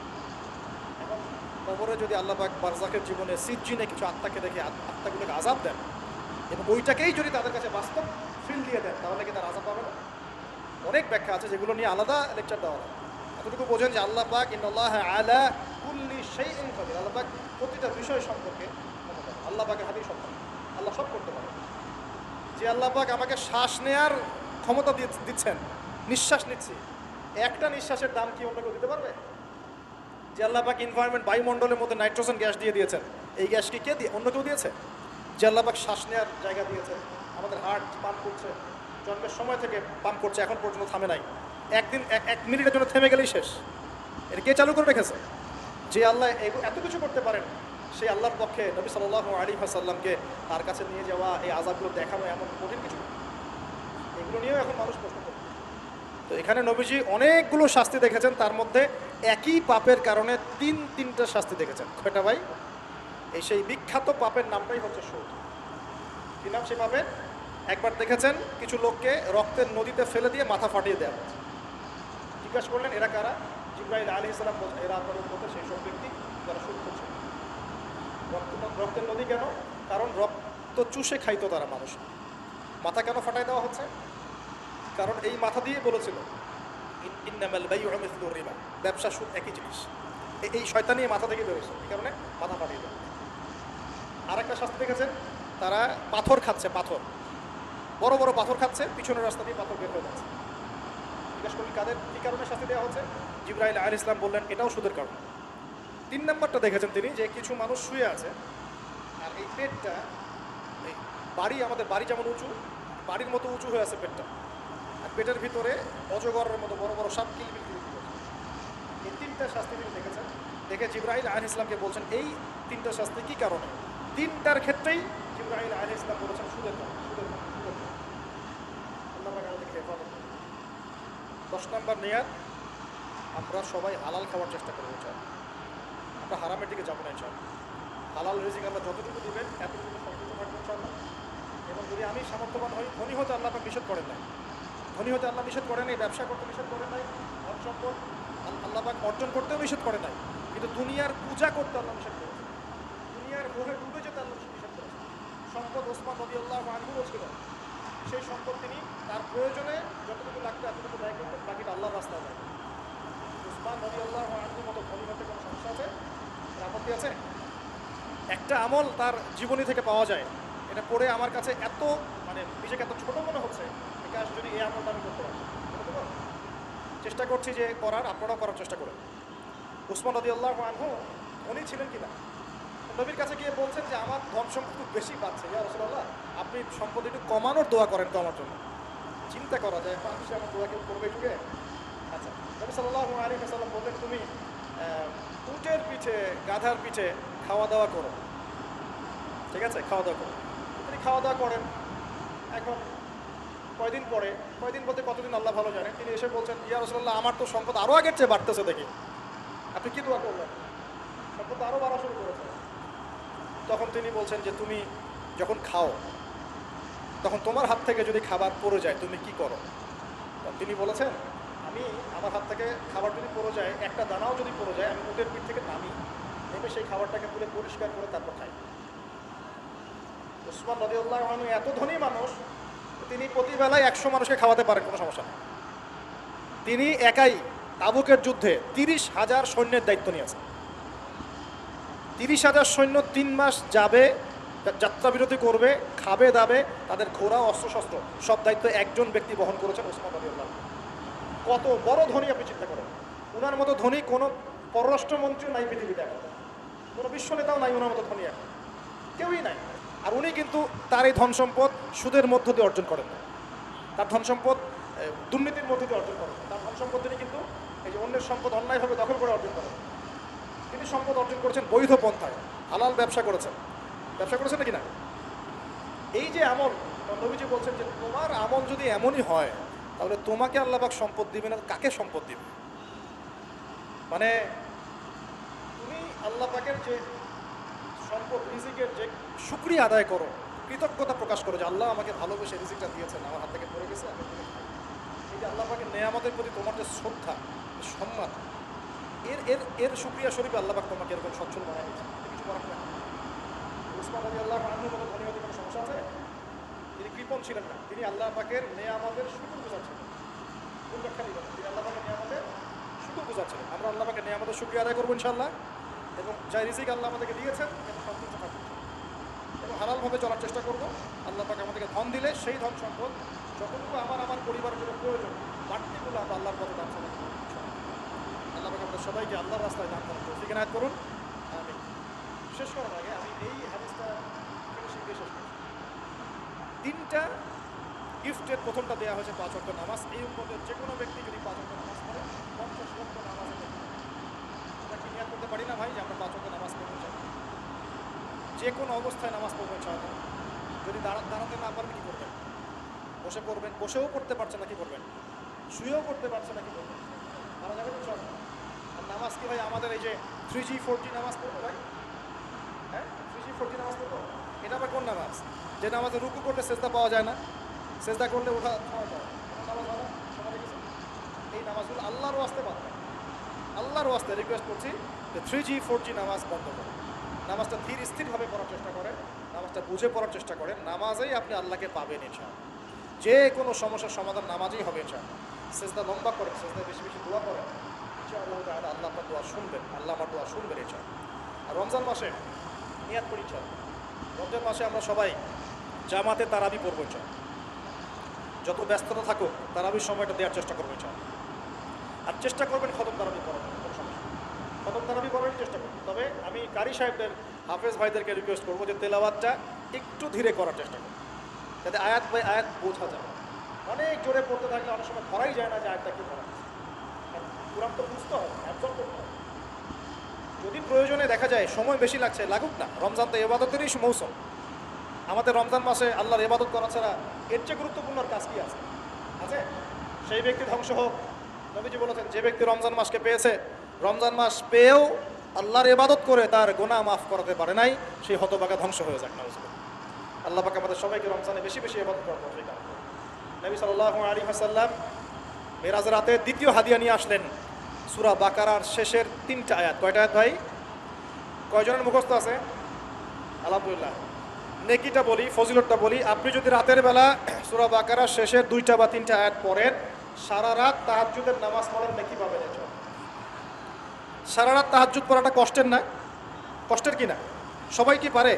এখন কবরে যদি আল্লাহ পাক বারজাখের জীবনে সিজ্জিনে কিছু আত্মাকে দেখে আত্মাগুলোকে আযাব দেন এবং ওইটাকেই যদি তাদের কাছে বাস্তব ফিল দিয়ে দেন, তাহলে কি তার আযাব পাবে না? অনেক ব্যাখ্যা আছে যেগুলো নিয়ে আলাদা লেকচার দেওয়া হবে। এতটুকু বোঝেন যে আল্লাহ পাক ইন্নাল্লাহা আলা কুল্লি শাইইন কাদির, আল্লাহ পাক প্রতিটা বিষয় সম্পর্কে ক্ষমতাবান। আল্লাহ পাকের হাতেই সব, আল্লাহ সব করতে পারে। যে আল্লাহ পাক আমাকে শ্বাস নেওয়ার ক্ষমতা দিচ্ছেন, নিঃশ্বাস নিচ্ছি, একটা নিঃশ্বাসের দাম কি অন্য কেউ দিতে পারবে? যে আল্লাহ পাক এনভায়রনমেন্ট বায়ুমণ্ডলের মধ্যে নাইট্রোজেন গ্যাস দিয়ে দিয়েছেন, এই গ্যাস কি কে দিয়ে? অন্য কেউ দিয়েছে? যে আল্লাহ পাক শ্বাস নেওয়ার জায়গা দিয়েছেন, আমাদের হার্ট পাম্প করছে, জন্মের সময় থেকে পাম্প করছে, এখন পর্যন্ত থামে নাই, একদিন 1 মিনিটের জন্য থেমে গেলেই শেষ। এটা কে চালু করে রেখেছে? যে আল্লাহ এত কিছু করতে পারেন, সেই আল্লাহর পক্ষে নবী সাল্লাল্লাহু আলাইহি ওয়াসাল্লামকে তার কাছে নিয়ে যাওয়া, এই আযাবগুলো দেখানো এমন কঠিন কিছু? এগুলো নিয়েও এখন মানুষ প্রশ্ন করে। তো এখানে নবীজি অনেকগুলো শাস্তি দেখেছেন, তার মধ্যে একই পাপের কারণে 3টা শাস্তি দেখেছেন। কয়টা ভাই? এই সেই বিখ্যাত পাপের নামটাই হচ্ছে সুদ। কি নাম সেই পাপের? একবার দেখেছেন কিছু লোককে রক্তের নদীতে ফেলে দিয়ে মাথা ফাটিয়ে দেওয়া হচ্ছে। জিজ্ঞাসা করলেন এরা কারা? জিবরাইল আলাইহিস সালাম বলছেন এরা আপনাদের মধ্যে সেই সব ব্যক্তি যারা সুদ করছে। রক্তের নদী কেন? কারণ রক্ত চুষে খাইতো তারা মানুষ। মাথা কেন ফাটাই দেওয়া হচ্ছে? কারণ এই মাথা দিয়ে বলেছিল ইন্নামাল বাইউ মিসলু রিবা, ব্যবসা সুদ একই জিনিস। এই শয়তানি মাথা থেকে বেরোছে, এই কারণে মাথা ফাটিয়ে দেওয়া। আর একটা শাস্তি দেখেছেন, তারা পাথর খাচ্ছে, পাথর, বড় বড় পাথর খাচ্ছে, পিছনের রাস্তা দিয়ে পাথর বের হয়ে যাচ্ছে। জিজ্ঞাসা করলেন কাদের কী কারণে শাস্তি দেওয়া হচ্ছে? জিবরাইল আলাইহিস সালাম বললেন এটাও সুদের কারণ। 3 নম্বরটা দেখেছেন তিনি, যে কিছু মানুষ শুয়ে আছে আর এই পেটটা, এই বাড়ি, আমাদের বাড়ি যেমন উঁচু, বাড়ির মতো উঁচু হয়ে আছে পেটটা, আর পেটের ভিতরে অজগরের মতো বড় বড় সাপ কিলবিল কিলবিল করছে। এই 3টা শাস্তি তিনি দেখেছেন। দেখে জিবরাইল আলাইহিস সালামকে বলছেন এই 3টা শাস্তি কী কারণে? 3টার ক্ষেত্রেই জিবরাইল আলাইহিস সালাম বলেছেন সুদের কারণ, সুদের কারণ, সুদের কারণ। আল্লাহ পাক আমাদেরকে হেফাজত করুন। 10 নম্বর নিয়াত, আমরা সবাই হালাল খাওয়ার চেষ্টা করবো, চাই আমরা হারামের দিকে যাবো না ইনশাআল্লাহ। হালাল রিজিক আল্লাহ যতটুকু দিবেন এতটুকু সন্তুষ্ট থাকবো ইনশাআল্লাহ। এবং যদি আমি সামর্থ্যবান হই, ধনী হতে আল্লাহ পাক নিষেধ করেন নাই, ধনী হতে আল্লাহ নিষেধ করেন নাই, ব্যবসা করতে নিষেধ করেন নাই, ধন সম্পদ আল্লাহ পাক অর্জন করতেও নিষেধ করেন নাই, কিন্তু দুনিয়ার পূজা করতে আল্লাহ নিষেধ করেছে, দুনিয়ার মোহে ডুবে যেতে আল্লাহ নিষেধ করেছে। সম্পদ ওসমান রাদিয়াল্লাহু আনহুও ছিল, সেই সম্পদ তিনি তার প্রয়োজনে যতটুকু লাগতো এতটুকু ব্যয় করতেন, বাকিটা আল্লাহর রাস্তায় যায়। ওসমান রাদিয়াল্লাহু আনহুর মতো ধনী হতে কোনো সমস্যা আছে? আপত্তি আছে? একটা আমল তার জীবনী থেকে পাওয়া যায়, এটা পড়ে আমার কাছে এত মানে নিজেকে এত ছোটো মনে হচ্ছে, কাজ যদি এই আমলটা আমি করতে পারি। চেষ্টা করছি যে করার, আপনারাও করার চেষ্টা করেন। ওসমান রাদিয়াল্লাহু আনহু উনি ছিলেন কিনা, নবীর কাছে গিয়ে বলছেন যে আমার ধন সম্পদ খুব বেশি পাচ্ছে, ইয়া রাসূলুল্লাহ আপনি সম্পদ একটু কমানোর দোয়া করেন তো আমার জন্য। চিন্তা করা যায় মানুষ আমার দোয়া কেউ করবে যুগে? আচ্ছা, নবী সাল্লাল্লাহু আলাইহি ওয়াসাল্লাম বললেন তুমি উটের পিঠে গাধার পিঠে খাওয়া দাওয়া করো, ঠিক আছে, খাওয়া দাওয়া করো। তিনি খাওয়া দাওয়া করেন। এখন কয়দিন পরে, কয়দিন বলতে কতদিন আল্লাহ ভালো জানেন, তিনি এসে বলছেন ইয়া রাসূলুল্লাহ আমার তো সম্পদ আরও আগের চেয়ে বাড়তেছে দেখি, আপনি কি দোয়া করলেন? সম্পদ আরও বাড়া শুরু করেছে। তখন তিনি বলছেন যে তুমি যখন খাও তখন তোমার হাত থেকে যদি খাবার পড়ে যায় তুমি কি করো? তিনি বলেছেন আমি আমার হাত থেকে খাবার যদি পড়ে যায়, একটা দানাও যদি পড়ে যায়, আমি উটের পিঠ থেকে নামি, নেমে সেই খাবারটাকে তুলে পরিষ্কার করে তারপর খাই। উসমান রাদিয়াল্লাহু আনহু এত ধনী মানুষ, তিনি প্রতিবেলায় 100 মানুষকে খাওয়াতে পারেন, কোনো সমস্যা নেই। তিনি একাই তাবুকের যুদ্ধে 30,000 সৈন্যের দায়িত্ব নিয়েছেন। 30,000 সৈন্য 3 মাস যাবে, যাত্রা বিরতি করবে, খাবে দাবে, তাদের ঘোড়া অস্ত্রশস্ত্র সব দায়িত্ব একজন ব্যক্তি বহন করেছেন, উসমান রাদিয়াল্লাহু আনহু। কত বড় ধনী আপনি চিন্তা করেন। ওনার মতো ধনী কোনো পররাষ্ট্রমন্ত্রী নাই পৃথিবীতে, এখন কোনো বিশ্ব নেতাও নাই ওনার মতো ধনী, এখন কেউই নাই। আর উনি কিন্তু তার এই ধন সম্পদ সুদের মধ্য দিয়ে অর্জন করেন না, তার ধন সম্পদ দুর্নীতির মধ্য দিয়ে অর্জন করেন। তার ধন সম্পদ তিনি কিন্তু এই যে অন্যের সম্পদ অন্যায়ভাবে দখল করে অর্জন করেন। তিনি সম্পদ অর্জন করেছেন বৈধ পন্থায়, হালাল ব্যবসা করেছেন। ব্যবসা করেছেন নাকি না? এই যে আমল, নবীজি বলছেন যে তোমার আমল যদি এমনই হয় তাহলে তোমাকে আল্লাহ পাক সম্পদ দিবে না, কাকে সম্পদ দিবে? মানে তুমি আল্লাহ পাকের যে সম্পদ রিজিকের যে শুকরিয়া আদায় করো, কৃতজ্ঞতা প্রকাশ করো যে আল্লাহ আমাকে ভালোবেসে রিজিকটা দিয়েছেন, আমার হাত থেকে পড়ে গেছে, আমি খাই। এই যে আল্লাহ পাকের নেয়ামতের প্রতি তোমার যে শ্রদ্ধা, সম্মান, এর এর এর শুকরিয়া স্বরূপ আল্লাহ পাক তোমাকে এরকম সচ্ছল বানায় দিয়েছে, কিছু করার না। উসমান রাদিয়াল্লাহু আনহুর মতো ধনী হতে কোনো সমস্যা আছে? তিনি কৃপণ ছিলেন না, তিনি আল্লাহ পাকের নেয়ামতের শুকরগুজার ছিলেন। কোন ব্যাখ্যা দিবেন? তিনি আল্লাহ পাকের নেয়ামতের শুকরগুজার ছিলেন। আমরা আল্লাহ পাকের নেয়ামতের শুকরিয়া আদায় করবো ইনশাআল্লাহ, এবং যা রিজিক আল্লাহ আমাদেরকে দিয়েছেন এটা সন্তুষ্ট থাকবো এবং হালালভাবে চলার চেষ্টা করবো। আল্লাহ পাক আমাদেরকে ধন দিলে সেই ধন সম্পদ যতটুকু আমার পরিবারের জন্য প্রয়োজন, বাড়তিগুলো আমরা আল্লাহর পথে দান করবো। আল্লাহ পাক আমাদের সবাইকে আল্লাহর রাস্তায় দান করার তৌফিক এনায়েত করুন। আমি শেষ করার আগে আমি এই হাদিসটা ফিনিশিং দিয়ে শেষ করছি। 3টা গিফটের প্রথমটা দেওয়া হয়েছে 5 ওয়াক্ত নামাজ। এই উম্মতের যে কোনো ব্যক্তি যদি 5 ওয়াক্ত নামাজ পড়ে 50 ওয়াক্ত নামাজে আমরা কি নিয়াত করতে পারি না ভাই যে আমরা 5 ওয়াক্ত নামাজ পড়বো চাই? যে কোনো অবস্থায় নামাজ পড়বেন চাই না। যদি দাঁড়াতে না পারবেন কি করবেন? বসে পড়বেন। বসেও পড়তে পারছেন না কি করবেন? শুয়েও পড়তে পারছেন না কি করবেন? মারা যাবে তো। আর নামাজ কি ভাই আমাদের এই যে 3G 4G নামাজ পড়বো ভাই? হ্যাঁ, 3G 4G নামাজ পড়বো? এটা আবার কোন নামাজ? যে নামাজে রুকু করলে সেজদা পাওয়া যায় না, সেজদা করলে ওঠা খাওয়া যায় নামাজ হয় না? সমাজে গেছে এই নামাজগুলো আল্লাহর ওয়াস্তে বাদ দেয়। আল্লাহর ওয়াস্তে রিকোয়েস্ট করছি যে 3G 4G নামাজ বন্ধ করেন। নামাজটা ধীর স্থিরভাবে পড়ার চেষ্টা করেন, নামাজটা বুঝে পড়ার চেষ্টা করেন। নামাজেই আপনি আল্লাহকে পাবেন ইনশাআল্লাহ। যে কোনো সমস্যার সমাধান নামাজেই হবে ইনশাআল্লাহ। সেজদা লম্বা করেন, সেজদা বেশি বেশি দোয়া করেন, ইনশাআল্লাহ তাআলা আল্লাহ আপনার দোয়া শুনবেন, আল্লাহ আমার দোয়া শুনবেন ইনশাআল্লাহ। আর রমজান মাসে নিয়াত করি ইনশাআল্লাহ, রমজান মাসে আমরা সবাই জামাতে তারাবি পড়বো ইনশাআল্লাহ। যত ব্যস্ততা থাকুক তারাবির সময়টা দেওয়ার চেষ্টা করবো ইনশাআল্লাহ। আর চেষ্টা করবেন খতম তারাবি পড়ার, কোনো সমস্যা নেই, খতম তারাবি পড়ার চেষ্টা করবেন। তবে আমি কারি সাহেবদের, হাফেজ ভাইদেরকে রিকোয়েস্ট করবো যে তেলাওয়াতটা একটু ধীরে করার চেষ্টা করুন, যাতে আয়াত বাই আয়াত বোঝা যায়। অনেক জোরে পড়তে থাকলে অনেক সময় ধরাই যায় না যে আয়াতটা কী পড়া। কোরআন তো বুঝতে হবে, অ্যাবজর্ব করতে হবে। যদি প্রয়োজনে দেখা যায় সময় বেশি লাগছে, লাগুক না। রমজান তো ইবাদতেরই মৌসুম। আমাদের রমজান মাসে আল্লাহর ইবাদত করা ছাড়া এর চেয়ে গুরুত্বপূর্ণ কাজ কি আছে? আছে? সেই ব্যক্তি ধ্বংস হোক। নবীজি বলেছেন যে ব্যক্তি রমজান মাসকে পেয়েছে, রমজান মাস পেয়েও আল্লাহর ইবাদত করে তার গুনাহ মাফ করাতে পারে নাই, সেই হতভাগা ধ্বংস হয়ে যাক। নাউজুবিল্লাহ। আল্লাহ পাক আমাদের সবাইকে রমজানে বেশি বেশি ইবাদত করার তৌফিক দান করুন। নবী সাল্লাল্লাহু আলাইহি ওয়াসাল্লাম মেরাজ রাতে দ্বিতীয় হাদিয়া নিয়ে আসলেন, সূরা বাকারার শেষের 3টা আয়াত। কয়টা আয়াত ভাই? কয়জনের মুখস্থ আছে? আলহামদুলিল্লাহ। নেকিটা বলি, ফজিলতটা বলি। আপনি যদি রাতের বেলা সূরা বাকারার শেষের 2টা বা 3টা আয়াত পড়েন, সারা রাত তাহাজ্জুদের নামাজ পড়ার নেকি পাবেন। সারা রাত তাহাজ্জুদ পড়াটা কষ্টের না? কষ্টের কি না? সবাই কি পারে?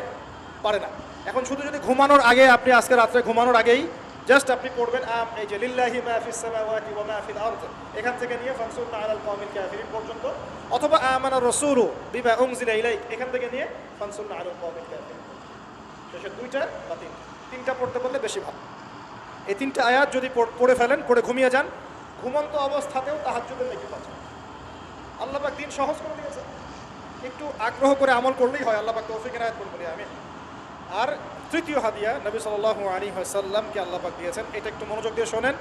পারে না। এখন শুধু যদি ঘুমানোর আগে, আপনি আজকে রাত্রে ঘুমানোর আগেই জাস্ট আপনি পড়বেন এই যে লিল্লাহি মা ফিস সামাওয়াতি ওয়া মা ফিল আরদ, এখান থেকে নিয়ে ফানসুরনা আলাল কওমিল কাফিরিন পর্যন্ত, অথবা আমানা রাসূলু বিমা উনজিলা ইলাইক, এখান থেকে নিয়ে ফানসুরনা আলাল কওমিল কাফিরিন, শেষের 2টা বা 3টা পড়তে পারলে বেশি ভালো। এই 3টা আয়াত যদি পড়ে ফেলেন, পড়ে ঘুমিয়ে যান, ঘুমন্ত অবস্থাতেও তাহাজ্জুদের নেকি পাচ্ছে। আল্লাহ পাক দিন সহজ করে দিয়েছে, একটু আগ্রহ করে আমল করলেই হয়। আল্লাহ পাক তৌফিক এনায়েত করুন বলি আমিন। আর তৃতীয় হাদিয়া নবী সাল্লাল্লাহু আলাইহি ওয়াসাল্লামকে আল্লাহ পাক দিয়েছেন, এটা একটু মনোযোগ দিয়ে শোনেন।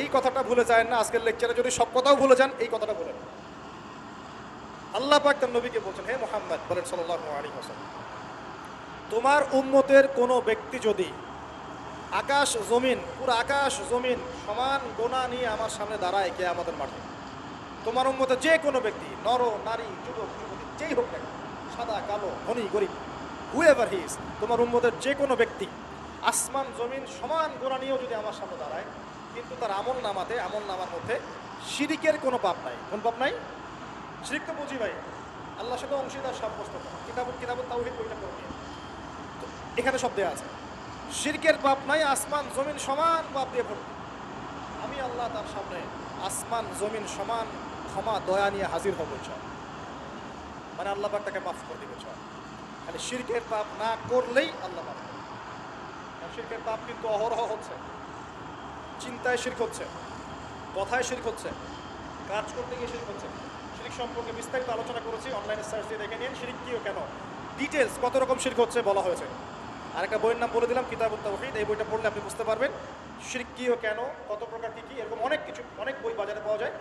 এই কথাটা ভুলে যায় না, আজকের লেকচারে যদি সব কথাও ভুলে যান এই কথাটা বলেন। আল্লাহ পাক তার নবীকে বলছেন, হে মুহাম্মদ বলেন সাল্লাল্লাহু আলাইহি ওয়াসাল্লাম, তোমার উম্মতের কোনো ব্যক্তি যদি আকাশ জমিন, পুরো আকাশ জমিন সমান গোনা নিয়ে আমার সামনে দাঁড়ায় কিয়ামতের মাঠে, তোমার উম্মতের যে কোনো ব্যক্তি, নর নারী যুবক যুবতী যেই হোক না, সাদা কালো ধনী গরিব, হুএভার হি ইজ, তোমার উম্মতের যে কোনো ব্যক্তি আসমান জমিন সমান গোনা নিয়েও যদি আমার সামনে দাঁড়ায়, কিন্তু তার আমল নামার মধ্যে শিরিকের কোনো পাপ নাই। কোন পাপ নাই? শিরিক তো বুঝি ভাই, আল্লাহর সাথে অংশীদার সাব্যস্ত করা, কিতাব তাওহীদ বইটা পড়ে নিয়ে তো এখানে সব দেওয়া আছে। শিরকের পাপ নাই, আসমান জমিন সমান পাপ দিয়ে ভর্তি। আমি আল্লাহ তার সামনে আসমান জমিন সমান ক্ষমা দয়া নিয়ে হাজির হব, মানে আল্লাহ পাক তাকে মাফ করে দিবে। খালি শিরকের পাপ না করলেই আল্লাহ মাফ করবে। শিরকের পাপ কিন্তু অহরহ হচ্ছে, চিন্তায় শিরক হচ্ছে, কথায় শিরক হচ্ছে, কাজ করতে গিয়ে শিরক হচ্ছে। শিরক সম্পর্কে বিস্তারিত আলোচনা করেছি, অনলাইনে সার্চ দিয়ে দেখে নিন। শিরক কি ও কেন, ডিটেলস কত রকম শিরক হচ্ছে বলা হয়েছে। আরেকটা বইয়ের নাম বলে দিলাম, কিতাবুত তাওহীদ। এই বইটা পড়লে আপনি বুঝতে পারবেন শিরক কি ও কেন, কত প্রকার কি কি, এরকম অনেক কিছু, অনেক বই বাজারে পাওয়া যায়।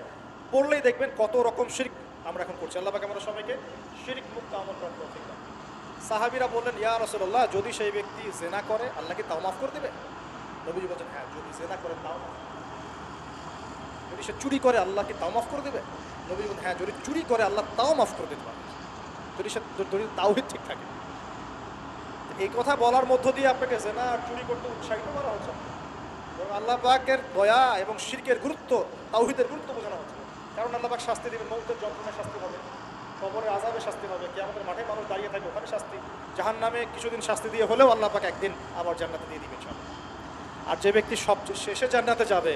পড়লেই দেখবেন কত রকম শিরক আমরা এখন করছি। আল্লাহ পাক আমাদের সবাইকে শিরক মুক্ত আমল করার তৌফিক দান। সাহাবীরা বললেন, ইয়া রাসূলুল্লাহ, যদি সেই ব্যক্তি জিনা করে আল্লাহ কি তাও মাফ করে দিবে? নবীজি বলেন, হ্যাঁ, যদি জিনা করে তাও মাফ। যদি সে চুরি করে আল্লাহ কি তাও মাফ করে দেবে? নবীজি বলেন, হ্যাঁ, যদি চুরি করে আল্লাহ তাও মাফ করে দিতে পারে, যদি তাওহীদ ঠিক থাকে। এই কথা বলার মধ্য দিয়ে আপনাকে জিনা আর চুরি করতে উৎসাহিত করা হচ্ছে এবং আল্লাহ পাকের দয়া এবং শিরকের গুরুত্ব, তাওহীদের গুরুত্ব বোঝানো হচ্ছে। কারণ আল্লাহ পাক শাস্তি দেবেন, মৌতের যন্ত্রণায় শাস্তি হবে, কবরের আযাবে শাস্তি হবে, কিয়ামতের মাঠে মানুষ দাঁড়িয়ে থাকবে, ওখানে শাস্তি, জাহান্নামে কিছুদিন শাস্তি দিয়ে হলেও আল্লাহ পাক একদিন আবার জান্নাতে দিয়ে দিবেন। আর যে ব্যক্তি সবচেয়ে শেষে জান্নাতে যাবে,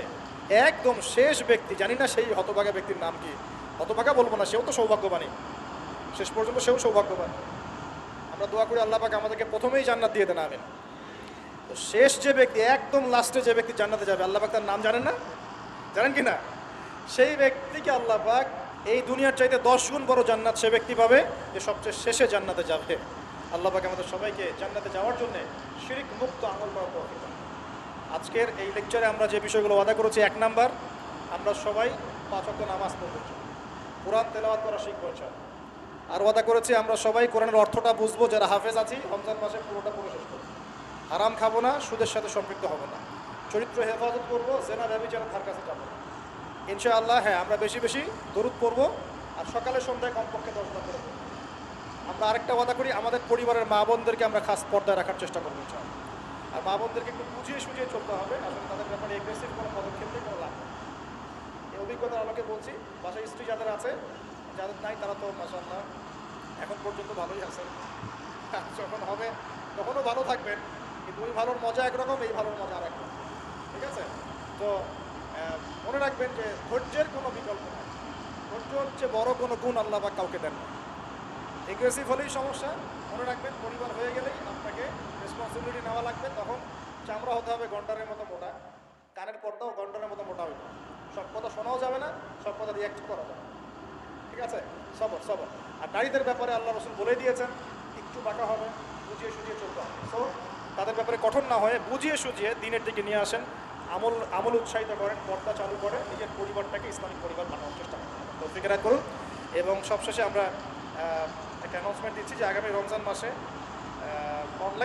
একদম শেষ ব্যক্তি, জানি না সেই হতভাগা ব্যক্তির নাম কি, হতভাগা বলবো না, সেও তো সৌভাগ্যবানই, শেষ পর্যন্ত সেও সৌভাগ্যবান। আমরা দোয়া করি আল্লাহ পাক আমাদেরকে প্রথমেই জান্নাত দিয়ে দেন, আমিন। তো শেষ যে ব্যক্তি, একদম লাস্টে যে ব্যক্তি জান্নাতে যাবে, আল্লাহ পাক তার নাম জানেন না? জানেন কি না? সেই ব্যক্তিকে আল্লাহ পাক এই দুনিয়ার চাইতে 10 গুণ বড় জান্নাত সে ব্যক্তি পাবে যে সবচেয়ে শেষে জান্নাতে যাবে। আল্লাহ পাক আমাদের সবাইকে জান্নাতে যাওয়ার জন্য শিরক মুক্ত আমল করার তৌফিক দান। আজকের এই লেকচারে আমরা যে বিষয়গুলো ওয়াদা করেছি, 1 নাম্বার, আমরা সবাই 5 ওয়াক্ত নামাজ পড়ব, কোরআন তেলাওয়াত করা শিখব। আর ওয়াদা করেছি আমরা সবাই কোরআনের অর্থটা বুঝবো, যারা হাফেজ আছি রমজান মাসে পুরোটা পড়ে শেষ করব। হারাম খাবো না, সুদের সাথে সম্পৃক্ত হব না, চরিত্র হেফাজত করবো, জেনা ব্যভিচার ধার কাছে যাবো না ইনশাআল্লাহ। হ্যাঁ, আমরা বেশি বেশি দরুদ পড়বো আর সকালে সন্ধ্যায় কমপক্ষে 10 বার করে পড়বো। আমরা আরেকটা ওয়াদা করি, আমাদের পরিবারের মা বোনদেরকে আমরা খাস পর্দায় রাখার চেষ্টা করবো ইনশাআল্লাহ। আর মা বোনদেরকে একটু বুঝিয়ে সুঝিয়ে চলতে হবে, আসলে তাদের ব্যাপারে এগ্রেসিভ কোনো পদক্ষেপ নেই, কোনো লাভ নেই। এই অভিজ্ঞতার আলোকে বলছি, বাসায় স্ত্রী যাদের আছে, যাদের নাই তারা তো মাশাআল্লাহ এখন পর্যন্ত ভালোই আছে, যখন হবে তখনও ভালো থাকবেন, কিন্তু ওই ভালোর মজা একরকম, এই ভালোর মজা আর একরকম, ঠিক আছে? তো মনে রাখবেন যে ধৈর্যের কোনো বিকল্প নেই, ধৈর্য হচ্ছে বড় কোনো গুণ আল্লাহ পাক কাউকে দেন না। এগ্রেসিভ হলেই সমস্যা। মনে রাখবেন, পরিবার হয়ে গেলেই আপনাকে রেসপন্সিবিলিটি নেওয়া লাগবে। তখন চামড়া হতে হবে গন্ডারের মতো মোটা, কানের পর্দাও গন্ডারের মতো মোটা হইবে, সব কথা শোনাও যাবে না, সব কথা রিয়াক্ট করা যাবে, ঠিক আছে? সবর সবর। আর নারীদের ব্যাপারে আল্লাহ রসুল বলে দিয়েছেন, একটু বাঁকা হবে, বুঝিয়ে সুঝিয়ে চলতে হবে। সো তাদের ব্যাপারে কঠোর না হয়ে বুঝিয়ে সুঝিয়ে দিনের দিকে নিয়ে আসেন, আমল উৎসাহিত করেন, পর্দা চালু করে নিজের পরিবারটাকে ইসলামিক পরিবার বানানোর চেষ্টা করেন। তৌফিক এনায়েত করুন। এবং সবশেষে আমরা একটা অ্যানাউন্সমেন্ট দিচ্ছি যে আগামী রমজান মাসে